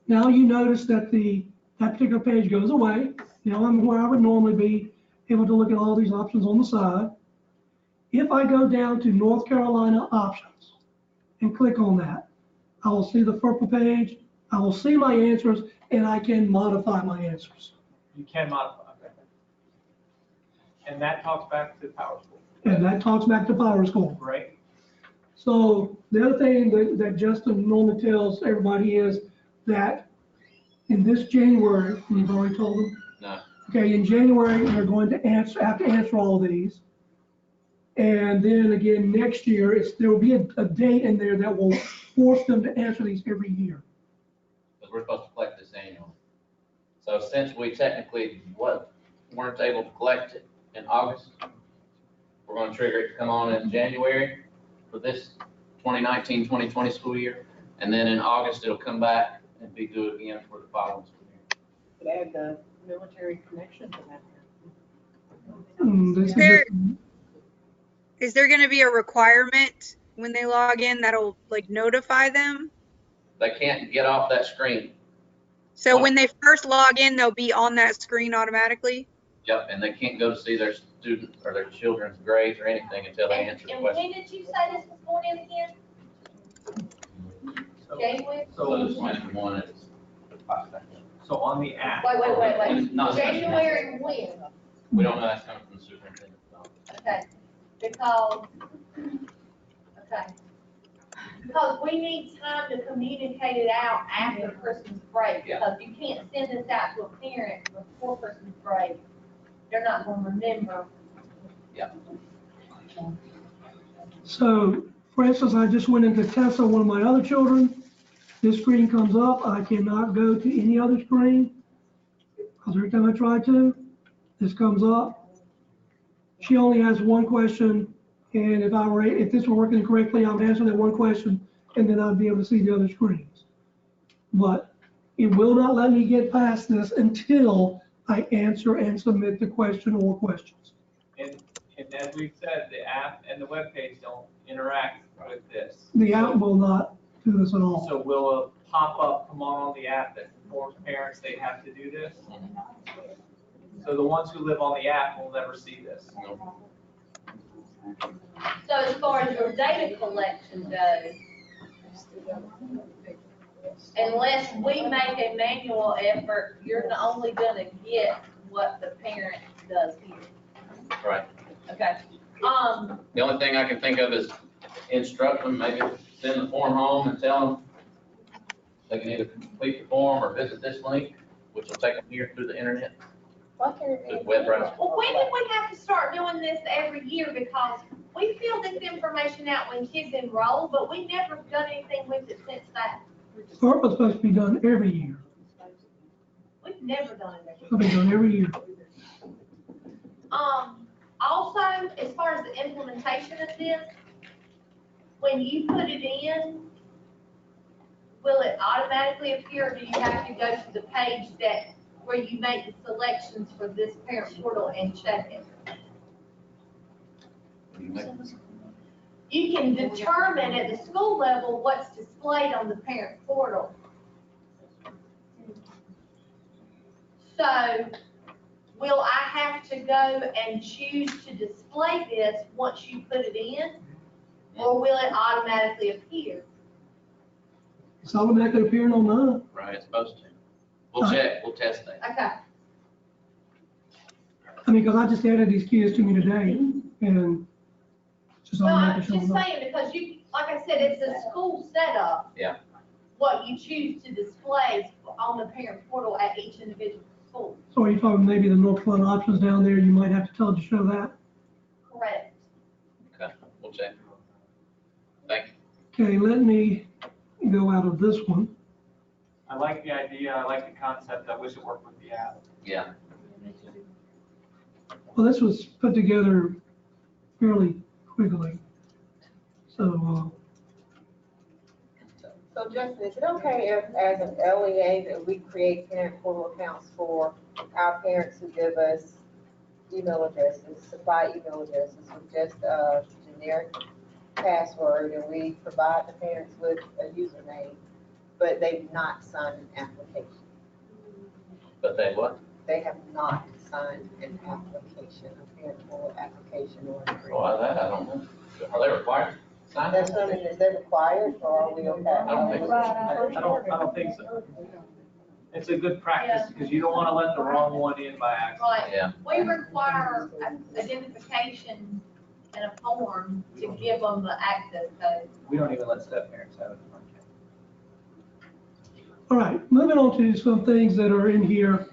Now you notice that that particular page goes away. Now I'm where I would normally be able to look at all these options on the side. If I go down to North Carolina options and click on that, I will see the FERPA page, I will see my answers, and I can modify my answers. You can modify. Okay. And that talks back to PowerSchool. And that talks back to PowerSchool. Right. So the other thing that Justin normally tells everybody is that in this January, we've already told them. No. Okay, in January, they're going to have to answer all of these. And then again, next year, there will be a date in there that will force them to answer these every year. Because we're supposed to collect this annually. So since we technically weren't able to collect it in August, we're going to trigger it to come on in January for this 2019-2020 school year. And then in August, it'll come back and be due again for the following school year. Could add the military connection to that. Is there going to be a requirement when they log in that'll like notify them? They can't get off that screen. So when they first log in, they'll be on that screen automatically? Yep, and they can't go to see their student or their children's grades or anything until they answer the And question. when did you say this was going in again? January? So this 21 is. So on the app. Wait. Not- January when? We don't know, that's coming from the superintendent's office. Okay, because we need time to communicate it out after Christmas break. Yeah. Because you can't send this out to a parent before Christmas break. They're not gonna remember. Yeah. So, for instance, I just went into Tessa, one of my other children. This screen comes up. I cannot go to any other screen because every time I try to, this comes up. She only has 1 question, and if this were working correctly, I would answer that 1 question, and then I'd be able to see the other screens. But it will not let me get past this until I answer and submit the question or questions. And as we've said, the app and the webpage don't interact with this. The app will not do this at all. So will a pop-up come on the app that informs parents they have to do this? So the ones who live on the app will never see this. So as far as your data collection goes, unless we make a manual effort, you're only gonna get what the parent does here. Right. Okay. The only thing I can think of is instruct them, maybe send the form home and tell them they can either complete the form or visit this link. which will take them here through the internet, Why can't it through be? the web browser. Well, when did we have to start doing this every year? Because we fill this information out when kids enroll, but we never done anything with it since that. FERPA's supposed to be done every year. We've never done it every It'll be done every year. Also, as far as the implementation of this, when you put it in, will it automatically appear, or do you have to go to the page that, where you make the selections for this parent portal and check it? You can determine at the school level what's displayed on the parent portal. So, will I have to go and choose to display this once you put it in? Or will it automatically appear? It's automatically appearing on mine. Right, it's supposed to. We'll check, we'll test that. Okay. I mean, because I just added these kids to me today, and it's just No, I'm automatically just showing up. saying, because you, like I said, it's a school setup. Yeah. What you choose to display on the parent portal at each individual school. So are you talking maybe the North Carolina options down there, you might have to tell it to show that? Correct. Okay, we'll check. Thank you. Okay, let me go out of this one. I like the idea, I like the concept, I wish it worked with the app. Yeah. Well, this was put together fairly quickly. So, So Justin, is it okay if, as an LEA, that we create parent portal accounts for our parents who give us email addresses, supply email addresses with just a generic password, and we provide the parents with a username, but they've not signed an application? But they what? They have not signed an application, a parent portal application or an agreement. Oh, that, I don't know. Are they required to sign That's that? something, is that required, or are we okay? I don't think so. I don't think so. It's a good practice, because you don't want to let the wrong one in by accident. Right. Yeah. We require identification and a form to give them the access code. We don't even let step parents have it. all right, moving on to some things that are in here.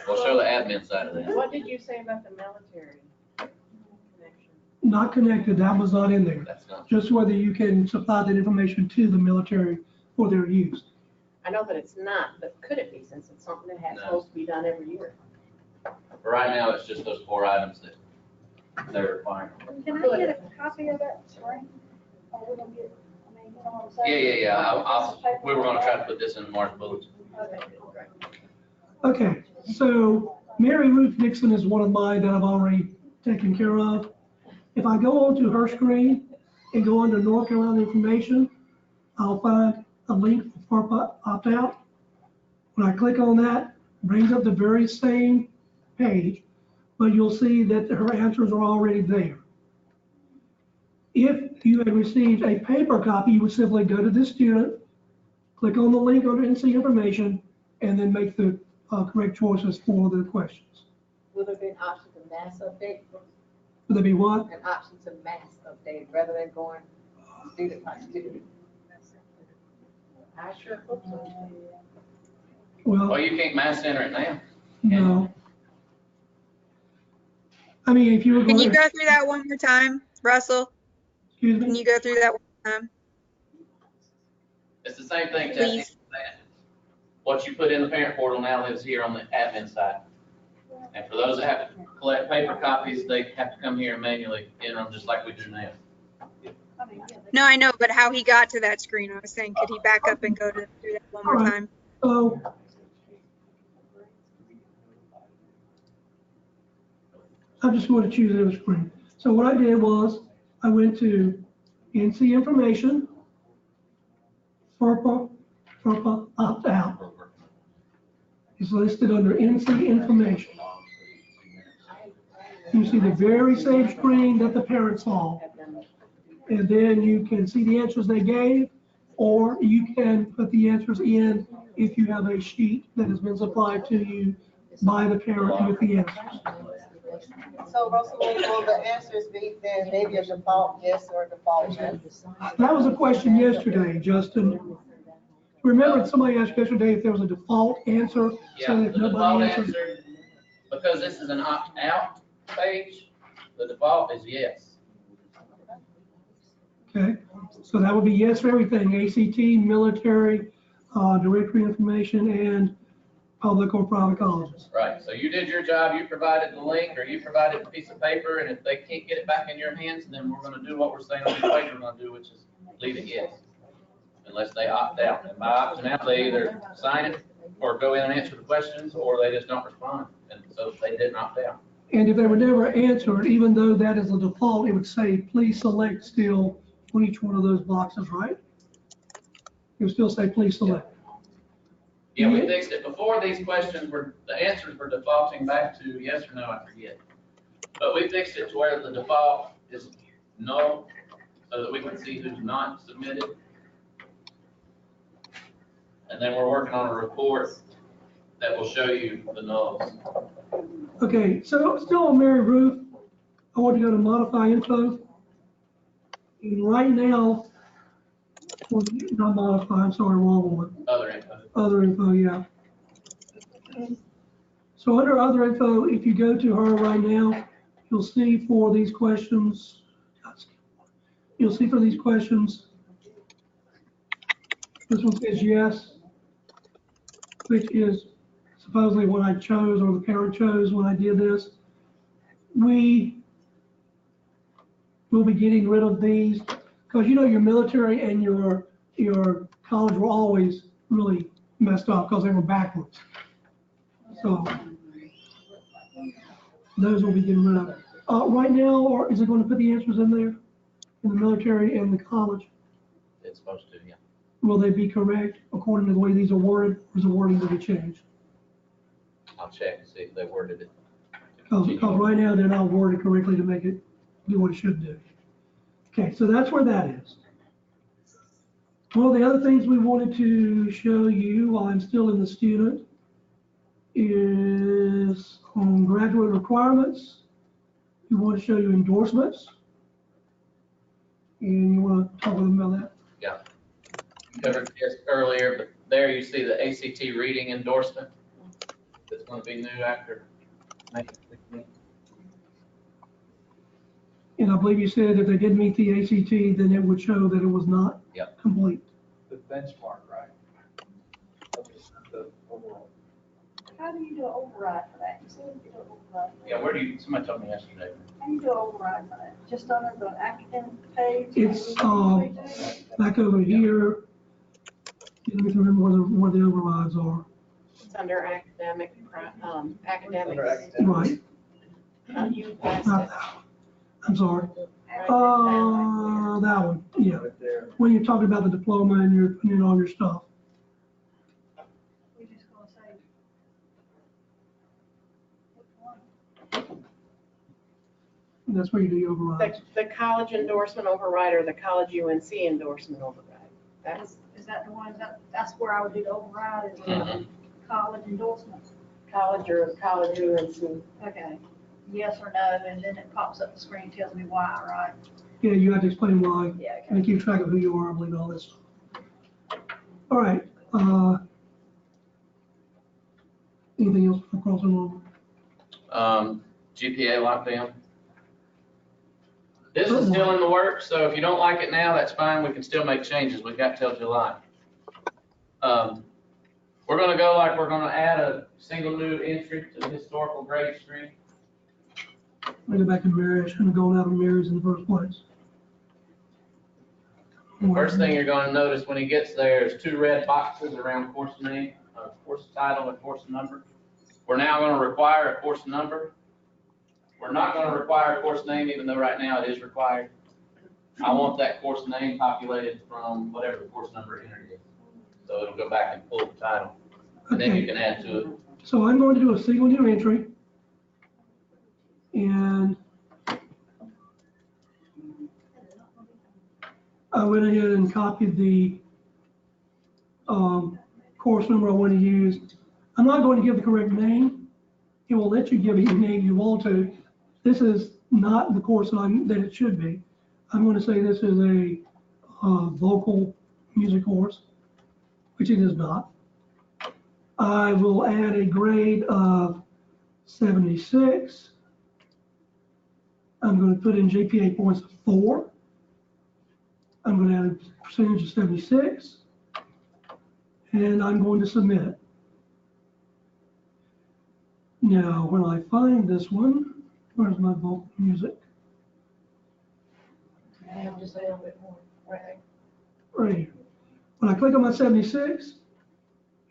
We'll show the admin side of that. What did you say about the military connection? Not connected, that was not in there. That's not. Just whether you can supply that information to the military for their use. I know that it's not, but could it be, since it's something that has No. supposed to be done every year? For right now, it's just those 4 items that they're requiring. Can I get a copy of that screen? Or we're gonna get, I mean, you know what I'm saying? Yeah. We were gonna try to put this in March bulletin. Okay, so Mary Ruth Dixon is one of mine that I've already taken care of. If I go onto her screen and go under North Carolina information, I'll find a link for FERPA opt-out. When I click on that, it brings up the very same page, but you'll see that her answers are already there. If you had received a paper copy, you would simply go to the student, click on the link under NC information, and then make the correct choices for the questions. Will there be an option to mass update? Would there be what? An option to mass update rather than going student by student? I sure hope so. Well, Well, you can't mass enter it now. no. I mean, if you were Can going you to, go through that one more time, Russell? excuse Can me, you go through that one more time? It's the same thing, Jesse. Please. What you put in the parent portal now lives here on the admin side. And for those that have to collect paper copies, they have to come here and manually enter them just like we do now. No, I know, but how he got to that screen, I was saying, could he back up and go through that one more time? so I'm just going to choose another screen. So what I did was I went to NC information, FERPA opt-out. It's listed under NC information. You see the very same screen that the parents saw. And then you can see the answers they gave, or you can put the answers in if you have a sheet that has been supplied to you by the parent with the answers. So Russell, will the answers be then maybe a default yes or a default no? That was a question yesterday, Justin. Remember, somebody asked yesterday if there was a default answer, Yeah, so the if default nobody answered. answer, because this is an opt-out page, the default is yes. Okay, so that would be yes for everything, ACT, military, directory information, and public or private colleges. Right, so you did your job, you provided the link, or you provided the piece of paper, and if they can't get it back in your hands, then we're gonna do what we're saying on the page we're gonna do, which is leave it yes. Unless they opt out, and by opting out, they either sign it, or go in and answer the questions, or they just don't respond, and so they didn't opt out. And if they were never answered, even though that is the default, it would say, please select still on each one of those boxes, right? It would still say, please select. Yeah, we fixed it. Before, these questions were, the answers were defaulting back to yes or no, I forget. But we fixed it to where the default is no, so that we can see who's not submitted. And then we're working on a report that will show you the nulls. Okay, so still on Mary Ruth, I want to go to modify info. And right now, well, not modify, I'm sorry, wrong one. Other info. Other info, yeah. So under other info, if you go to her right now, you'll see for these questions, this one says yes, which is supposedly what I chose or the parent chose when I did this. We will be getting rid of these because you know your military and your college were always really messed up because they were backwards. So those will be getting rid of. Right now, or is it going to put the answers in there in the military and the college? It's supposed to, yeah. Will they be correct according to the way these are worded, or is the wording to be changed? I'll check and see if they worded it. Because right now they're not worded correctly to make it do what it should do. Okay, so that's where that is. One of the other things we wanted to show you while I'm still in the student is on graduate requirements. We want to show you endorsements. And you want to talk with them about that? Yeah. Covered this earlier, but there you see the ACT reading endorsement. That's going to be new after May 16th. And I believe you said if they did meet the ACT, then it would show that it was not complete. The benchmark, right? The overall. How do you do an override for that? You said you do an override. Yeah, where do you, somebody told me yesterday. How do you do an override for that? Just under the academic page? It's back over here. Let me remember where the overrides are. It's under academics. Right. You passed Not it. that one. I'm sorry. Right. That one, yeah. When you're talking about the diploma and you're putting in all your stuff. We're just gonna say. That's where you do your overrides. The college endorsement override or the college UNC endorsement override. Is that the one, that's where I would do the override, is the college endorsements? College or college UNC. Okay, yes or no, and then it pops up the screen, tells me why, right? Yeah, you have to explain why, Yeah, okay. and keep track of who you are, I believe, all this. All right, anything else for crossing over? GPA lockdown. This is still in the works, so if you don't like it now, that's fine. We can still make changes. We've got till July. We're gonna go like we're gonna add a single new entry to the historical grade stream. Bring it back to Mary. I shouldn't have gone out of Mary's in the first place. First thing you're gonna notice when he gets there is two red boxes around course name, course title, and course number. We're now gonna require a course number. We're not gonna require a course name, even though right now it is required. I want that course name populated from whatever the course number entered is. So it'll go back and pull the title, and then you can add to it. So I'm going to do a single new entry. And I went ahead and copied the course number I want to use. I'm not going to give the correct name. It will let you give any name you want to. This is not the course that it should be. I'm going to say this is a vocal music course. which it is not. I will add a grade of 76. I'm going to put in GPA points of 4. I'm going to add a percentage of 76. And I'm going to submit. Now, when I find this one, where's my bulk music? And just a little bit more, right? Right here. When I click on my 76,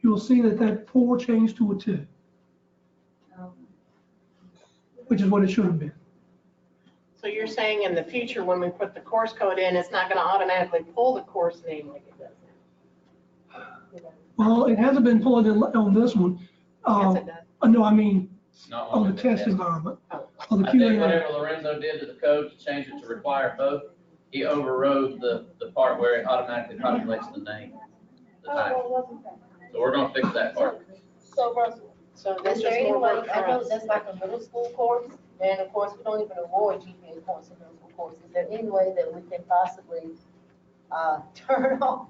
you'll see that that 4 changed to a 2, which is what it should have been. So you're saying in the future, when we put the course code in, it's not gonna automatically pull the course name like it does now? Well, it hasn't been pulled in on this one. Yes, it does. No, I mean, Not on the one test of environment. On the I think Q&A. whatever Lorenzo did to the code to change it to require both, he overrode the part where it automatically populates the name. The type. So we're gonna fix that part. So Russell, So that's is just there any more way, work for I know us. that's like a middle school course, and of course, we don't even award GPA points in middle school courses. Is there any way that we can possibly, turn off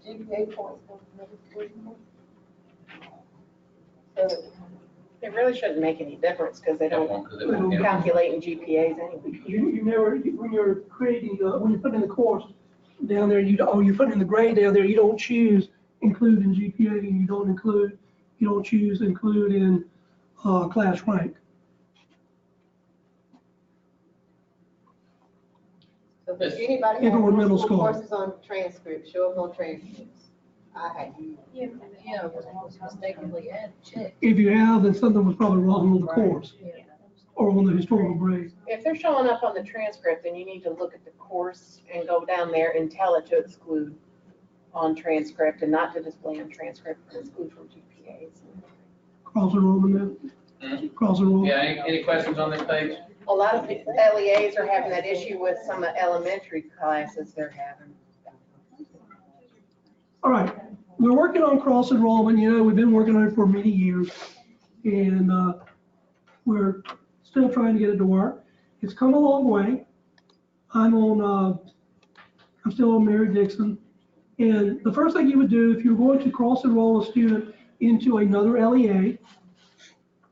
GPA points for middle school? So that It really shouldn't make any difference because they don't Because it won't count. calculate in GPAs anyway. You never, when you're creating, when you put in the course down there, you put in the grade down there, you don't choose include in GPA, and you don't choose include in class rank. So if anybody If it has were middle middle school school. courses on transcript, show up on transcripts. I had you. Yeah, was mistakenly added, check. If you have, then something was probably wrong on the course or on the historical grade. If they're showing up on the transcript, then you need to look at the course and go down there and tell it to exclude on transcript and not to display on transcript and exclude from GPAs. Cross enrollment then? Cross enrollment? Yeah, any questions on this page? A lot of LEAs are having that issue with some elementary classes they're having. All right, we're working on cross enrollment. You know, we've been working on it for many years, and we're still trying to get it to work. It's come a long way. I'm still on Mary Dixon, and the first thing you would do if you're going to cross enroll a student into another LEA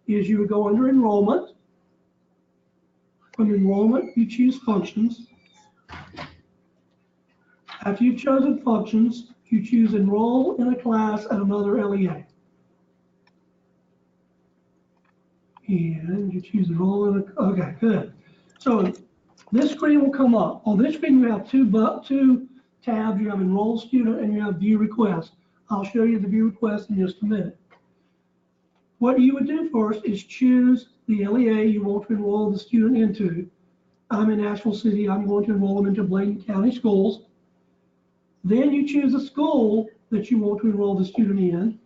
is you would go under enrollment. From enrollment, you choose functions. After you've chosen functions, you choose enroll in a class at another LEA. And you choose enroll in a, okay, good. So this screen will come up. On this screen, you have two tabs. You have enroll student and you have view request. I'll show you the view request in just a minute. What you would do first is choose the LEA you want to enroll the student into. I'm in Asheville City. I'm going to enroll them into Bladen County Schools. Then you choose a school that you want to enroll the student in.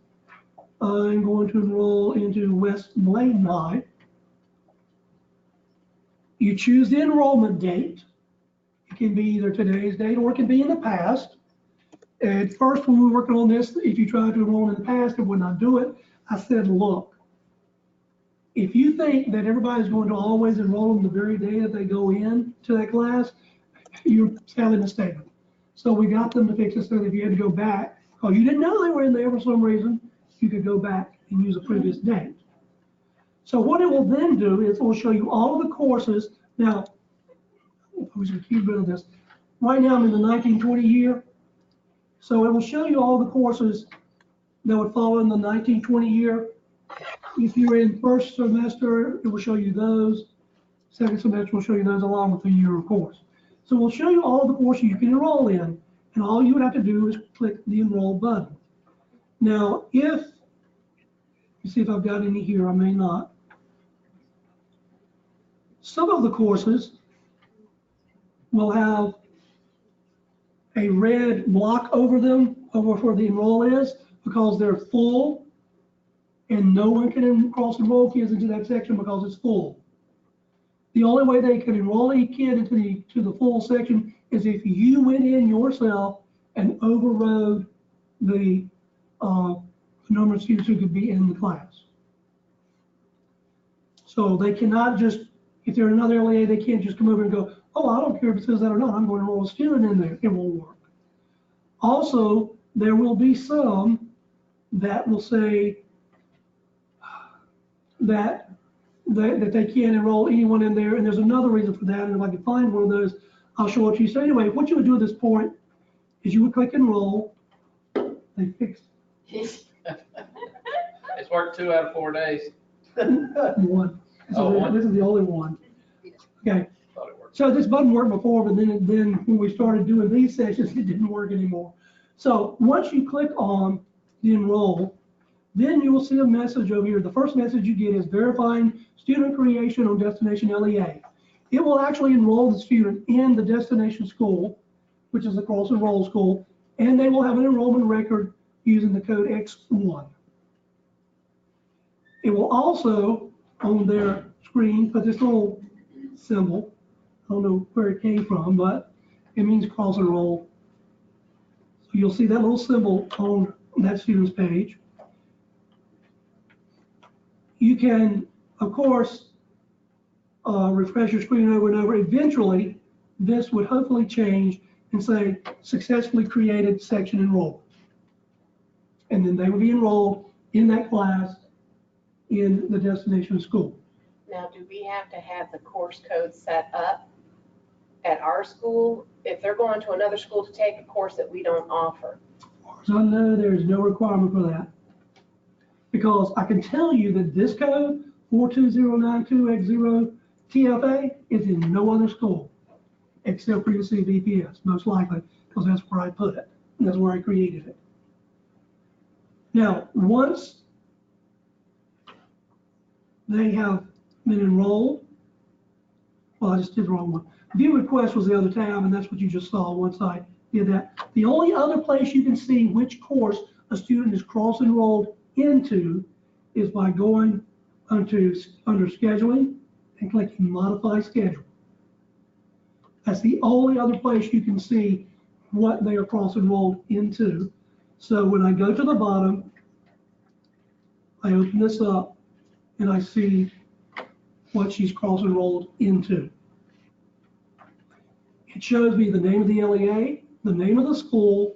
I'm going to enroll into West Bladen High. You choose the enrollment date. It can be either today's date or it can be in the past. At first, when we were working on this, if you tried to enroll in the past, it would not do it. I said, look, if you think that everybody's going to always enroll them the very day that they go in to that class, you're sadly mistaken. So we got them to fix it so that if you had to go back, or you didn't know they were in there for some reason, you could go back and use a previous date. So what it will then do is it will show you all of the courses. Now, I was going to keep rid of this. Right now I'm in the 1920 year. So it will show you all the courses that would fall in the 1920 year. If you're in first semester, it will show you those. Second semester will show you those along with the year of course. So we'll show you all the courses you can enroll in, and all you would have to do is click the enroll button. Now, if, you see if I've got any here, I may not. Some of the courses will have a red block over them, over where the enroll is, because they're full, and no one can cross enroll kids into that section because it's full. The only way they can enroll a kid into the full section is if you went in yourself and overrode the number of students who could be in the class. So they cannot just, if they're in another LEA, they can't just come over and go, oh, I don't care if it says that or not, I'm going to enroll a student in there. It won't work. Also, there will be some that will say that they can't enroll anyone in there, and there's another reason for that, and if I can find one of those, I'll show it to you. So anyway, what you would do at this point is you would click enroll. They fixed It's worked 2 out of 4 days. one. Oh, one. This is the only one. Okay, Thought it worked. so this button worked before, but then when we started doing these sessions, it didn't work anymore. So once you click on the enroll, then you will see a message over here. The first message you get is verifying student creation on destination LEA. It will actually enroll the student in the destination school, which is the cross enroll school, and they will have an enrollment record using the code X1. It will also, on their screen, put this little symbol. I don't know where it came from, but it means cross enroll. So you'll see that little symbol on that student's page. You can, of course, refresh your screen over and over. Eventually, this would hopefully change and say successfully created section enrollment. And then they would be enrolled in that class in the destination school. Now, do we have to have the course code set up at our school if they're going to another school to take a course that we don't offer? So no, there's no requirement for that. Because I can tell you that this code, 42092X0 TFA, is in no other school except for UC VPS, most likely, because that's where I put it. That's where I created it. Now, once they have been enrolled, well, I just did the wrong one. View request was the other tab, and that's what you just saw once I did that. The only other place you can see which course a student is cross-enrolled into is by going under scheduling and clicking modify schedule. That's the only other place you can see what they are cross-enrolled into. So when I go to the bottom, I open this up and I see what she's cross-enrolled into. It shows me the name of the LEA, the name of the school,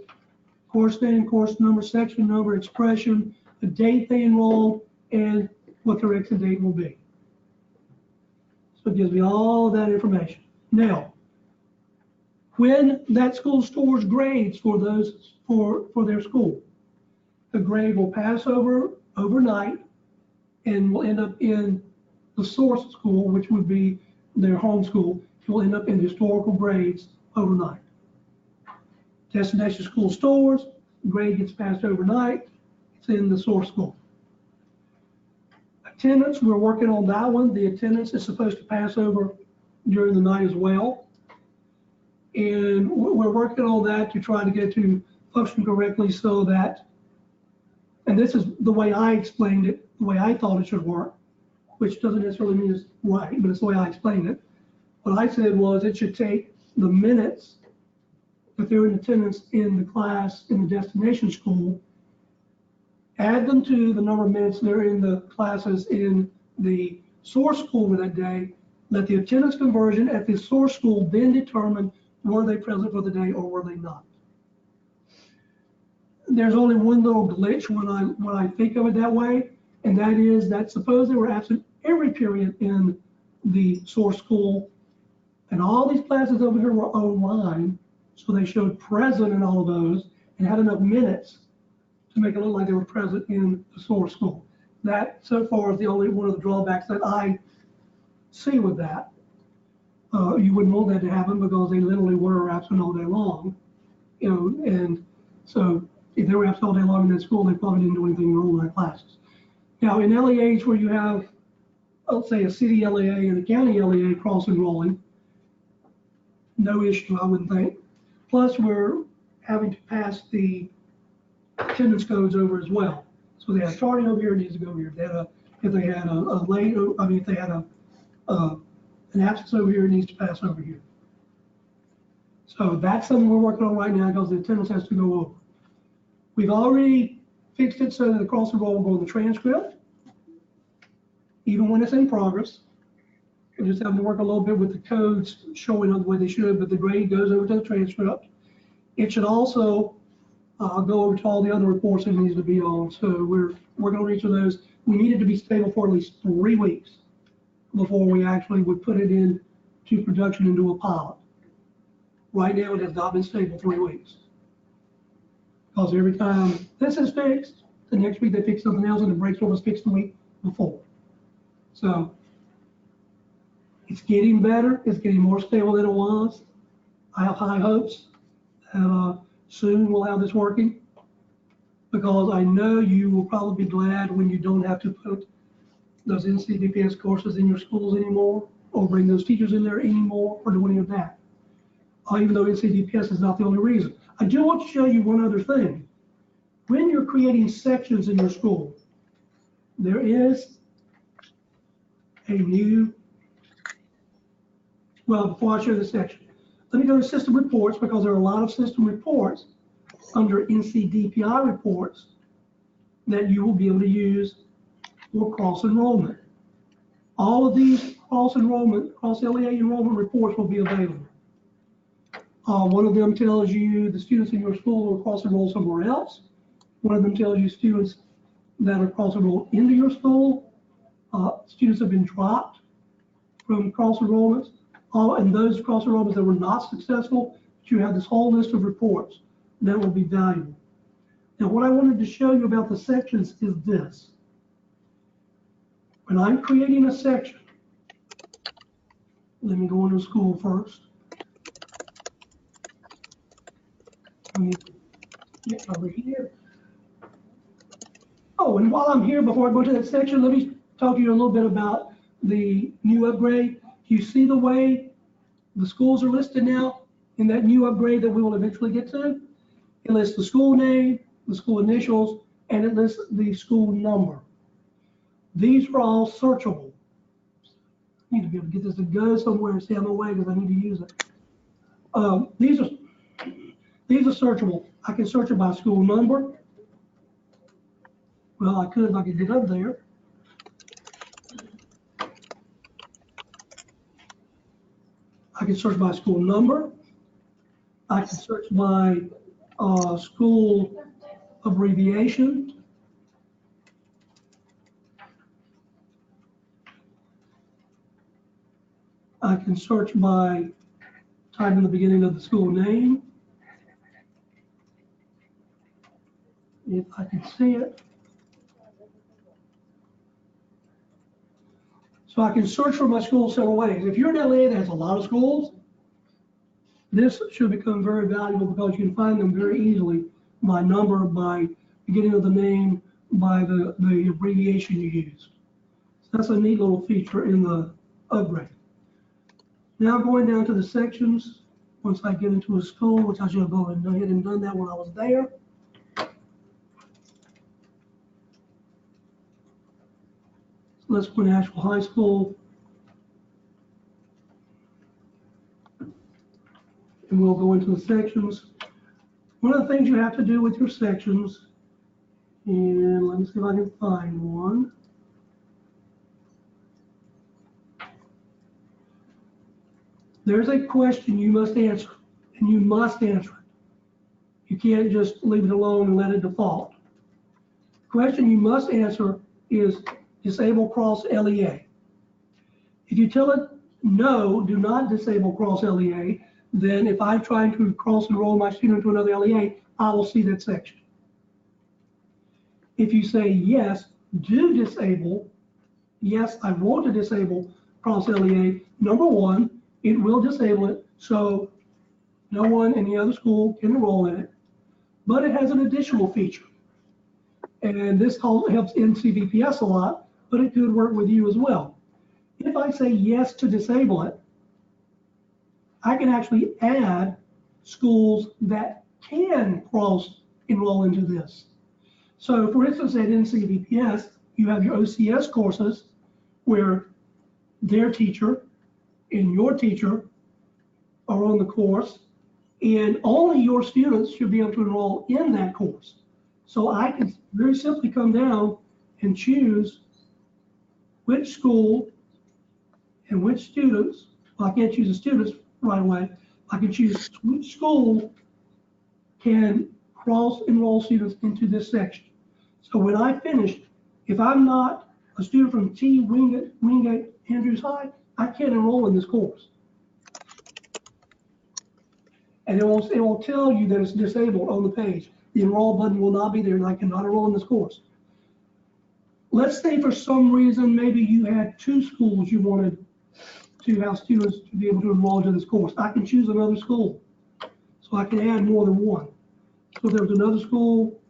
course name, course number, section number, expression, the date they enrolled, and what their exit date will be. So it gives me all of that information. Now, when that school stores grades for those for their school, the grade will pass over overnight and will end up in the source school, which would be their home school. It will end up in historical grades overnight. Destination school stores, grade gets passed overnight, it's in the source school. Attendance, we're working on that one. The attendance is supposed to pass over during the night as well. And we're working on that to try to get it to function correctly so that, and this is the way I explained it, the way I thought it should work, which doesn't necessarily mean it's right, but it's the way I explained it. What I said was it should take the minutes that they're in attendance in the class in the destination school, add them to the number of minutes they're in the classes in the source school for that day, let the attendance conversion at the source school then determine were they present for the day or were they not. There's only one little glitch when I think of it that way, and that is that suppose they were absent every period in the source school, and all these classes over here were online, so they showed present in all of those and had enough minutes to make it look like they were present in the source school. That so far is the only one of the drawbacks that I see with that. You wouldn't want that to happen because they literally were absent all day long, you know, and so if they were absent all day long in that school, they probably didn't do anything wrong in their classes. Now in LEAs where you have, let's say a city LEA and a county LEA cross-enrolling, no issue, I wouldn't think. Plus we're having to pass the attendance codes over as well. So they have starting over here, it needs to go over here. If they had a late, I mean, if they had an absence over here, it needs to pass over here. So that's something we're working on right now because the attendance has to go over. We've already fixed it so that the cross enroll will go in the transcript, even when it's in progress. We're just having to work a little bit with the codes showing up the way they should, but the grade goes over to the transcript. It should also I'll go over to all the other reports it needs to be on. So we're working on each of those. We need it to be stable for at least 3 weeks before we actually would put it into production into a pilot. Right now, it has not been stable 3 weeks. Because every time this is fixed, the next week they fix something else and the breaks was fixed the week before. So it's getting better. It's getting more stable than it was. I have high hopes that soon we'll have this working, because I know you will probably be glad when you don't have to put those NCDPS courses in your schools anymore, or bring those teachers in there anymore, or do any of that. Even though NCDPS is not the only reason. I do want to show you one other thing. When you're creating sections in your school, there is a new, well, before I show the section, let me go to system reports, because there are a lot of system reports under NCDPI reports that you will be able to use for cross enrollment. All of these cross enrollment, cross LEA enrollment reports will be available. One of them tells you the students in your school will cross enroll somewhere else. One of them tells you students that are cross enrolled into your school. Students have been dropped from cross enrollments. And those cross enrollments that were not successful, you have this whole list of reports that will be valuable. Now, what I wanted to show you about the sections is this. When I'm creating a section, let me go into school first. Let me get over here. Oh, and while I'm here, before I go to that section, let me talk to you a little bit about the new upgrade. You see the way the schools are listed now in that new upgrade that we will eventually get to? It lists the school name, the school initials, and it lists the school number. These are all searchable. I need to be able to get this to go somewhere and stay on my way because I need to use it. These are searchable. I can search it by school number. Well, I could if I could get up there. I can search by school number. I can search by school abbreviation. I can search by typing the beginning of the school name, if I can see it. So I can search for my school several ways. If you're in LA that has a lot of schools, this should become very valuable because you can find them very easily by number, by beginning of the name, by the abbreviation you used. So that's a neat little feature in the upgrade. Now going down to the sections, once I get into a school, which I should have gone ahead and done that when I was there. So let's go to Asheville High School. And we'll go into the sections. One of the things you have to do with your sections, and let me see if I can find one. There's a question you must answer, and you must answer it. You can't just leave it alone and let it default. The question you must answer is disable cross LEA. If you tell it, no, do not disable cross LEA, then if I'm trying to cross enroll my student to another LEA, I will see that section. If you say, yes, do disable, yes, I want to disable cross LEA, number one, it will disable it, so no one in the other school can enroll in it. But it has an additional feature. And this helps NCDPS a lot, but it could work with you as well. If I say yes to disable it, I can actually add schools that can cross enroll into this. So for instance, at NCDPS, you have your OCS courses where their teacher and your teacher are on the course, and only your students should be able to enroll in that course. So I can very simply come down and choose which school and which students. Well, I can't choose the students right away. I can choose which school can cross-enroll students into this section. So when I finish, if I'm not a student from T Wingate Andrews High, I can't enroll in this course. And it will tell you that it's disabled on the page. The enroll button will not be there and I cannot enroll in this course. Let's say for some reason, maybe you had 2 schools you wanted to have students to be able to enroll into this course. I can choose another school. So I can add more than one. So if there was another school,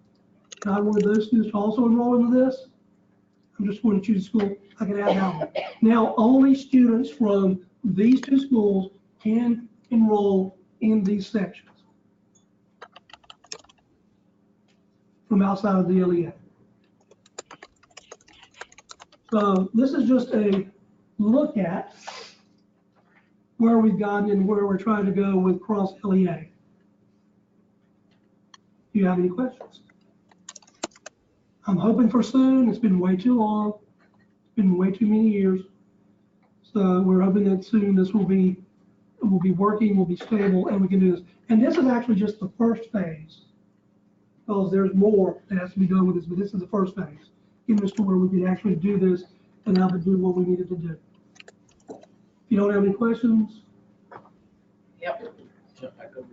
and I wanted those students to also enroll into this, I'm just going to choose a school, I can add that one. Now, only students from these 2 schools can enroll in these sections from outside of the LEA. So this is just a look at where we've gotten and where we're trying to go with cross LEA. Do you have any questions? I'm hoping for soon. It's been way too long. It's been way too many years. So we're hoping that soon this will be working, will be stable, and we can do this. And this is actually just the first phase, because there's more that has to be done with this, but this is the first phase, getting us to where we can actually do this and have it do what we needed to do. If you don't have any questions? Yep. Jump back over.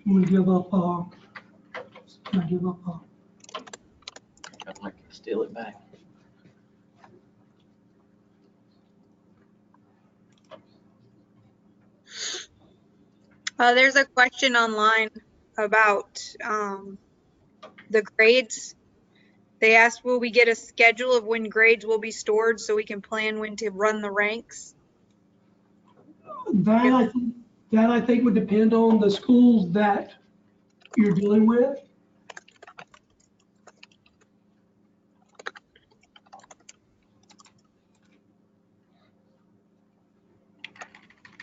I'm gonna give up, I'd like to steal it back. There's a question online about the grades. They asked, will we get a schedule of when grades will be stored so we can plan when to run the ranks? That I think would depend on the schools that you're dealing with.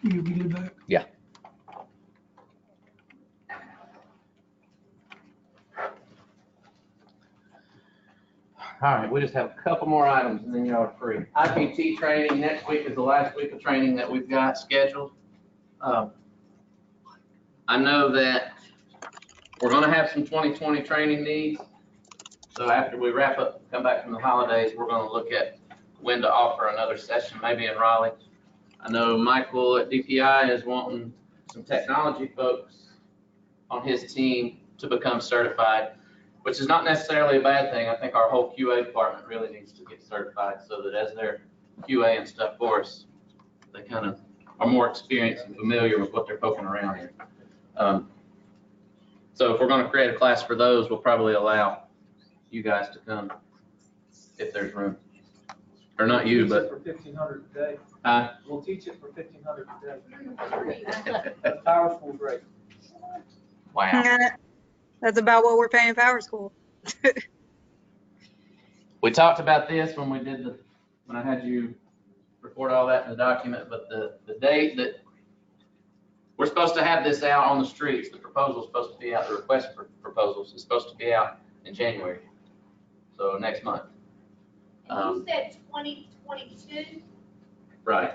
You get it back? Yeah. All right, we just have a couple more items and then y'all are free. IPT training, next week is the last week of training that we've got scheduled. I know that we're gonna have some 2020 training needs. So after we wrap up, come back from the holidays, we're gonna look at when to offer another session, maybe in Raleigh. I know Michael at DPI is wanting some technology folks on his team to become certified, which is not necessarily a bad thing. I think our whole QA department really needs to get certified so that as they're QA and stuff for us, they kind of are more experienced and familiar with what they're poking around here. So if we're going to create a class for those, we'll probably allow you guys to come if there's room. Or not you, but. For 1,500 a day. Huh? We'll teach it for 1,500 a day. That's PowerSchool rate. Wow. That's about what we're paying PowerSchool. We talked about this when we did when I had you record all that in the document, but the date that we're supposed to have this out on the streets, the proposal is supposed to be out, the request for proposals is supposed to be out in January. So next month. And you said 2022, Right.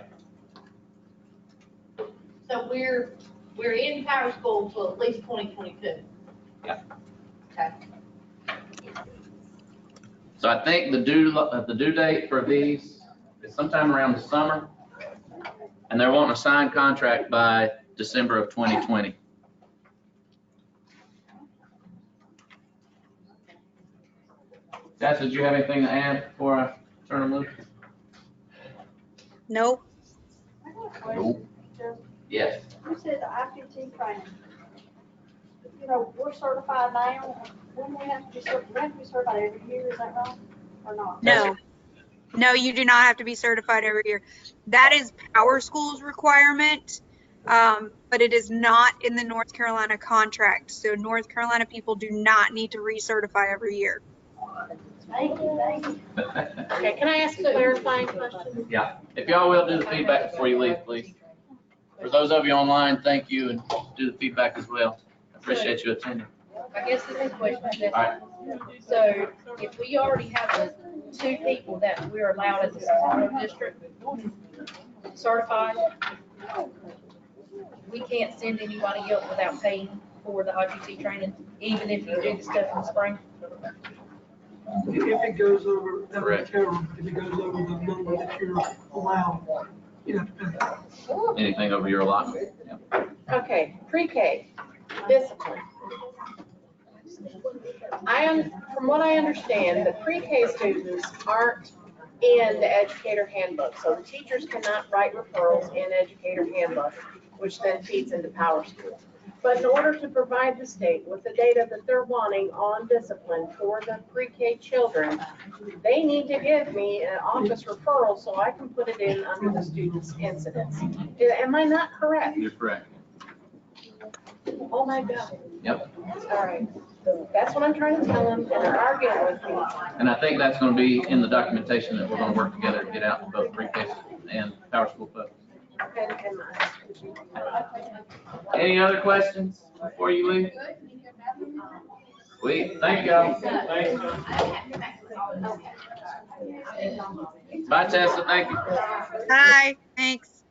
so we're in PowerSchool till at least 2022. Yeah. Okay. So I think the due date for these is sometime around the summer, and they're wanting a signed contract by December of 2020. Jess, did you have anything to add before I turn them loose? Nope. Nope. Yes. You said the IPT training. You know, we're certified now. When we have to be certified, we have to be certified every year, is that right? Or not? No. No, you do not have to be certified every year. That is PowerSchool's requirement, but it is not in the North Carolina contract. So North Carolina people do not need to recertify every year. Thank you, thank you. Okay, can I ask a clarifying question? Yeah. If y'all will do the feedback before you leave, please. For those of you online, thank you, and do the feedback as well. I appreciate you attending. I guess this is a question. All right. So if we already have the 2 people that we're allowed as a school district certified, we can't send anybody else without paying for the IPC training, even if you do the stuff in the spring? If it goes over, that would Correct. cover, if it goes over the number that you're allowed, you have to pay. Anything over your allotment. Yeah. Okay, pre-K, discipline. From what I understand, the pre-K students aren't in the educator handbook, so the teachers cannot write referrals in educator handbook, which then feeds into PowerSchool. But in order to provide the state with the data that they're wanting on discipline for the pre-K children, they need to give me an office referral so I can put it in under the student's incidents. Am I not correct? You're correct. Oh my God. Yep. All right. So that's what I'm trying to tell them, and they're arguing with me. And I think that's going to be in the documentation that we're going to work together to get out to both pre-K and PowerSchool folks. Any other questions before you leave? Sweet, thank y'all. Bye, Tessa, thank you. Hi, thanks.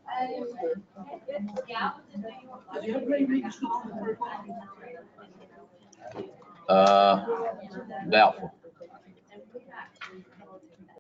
Doubtful.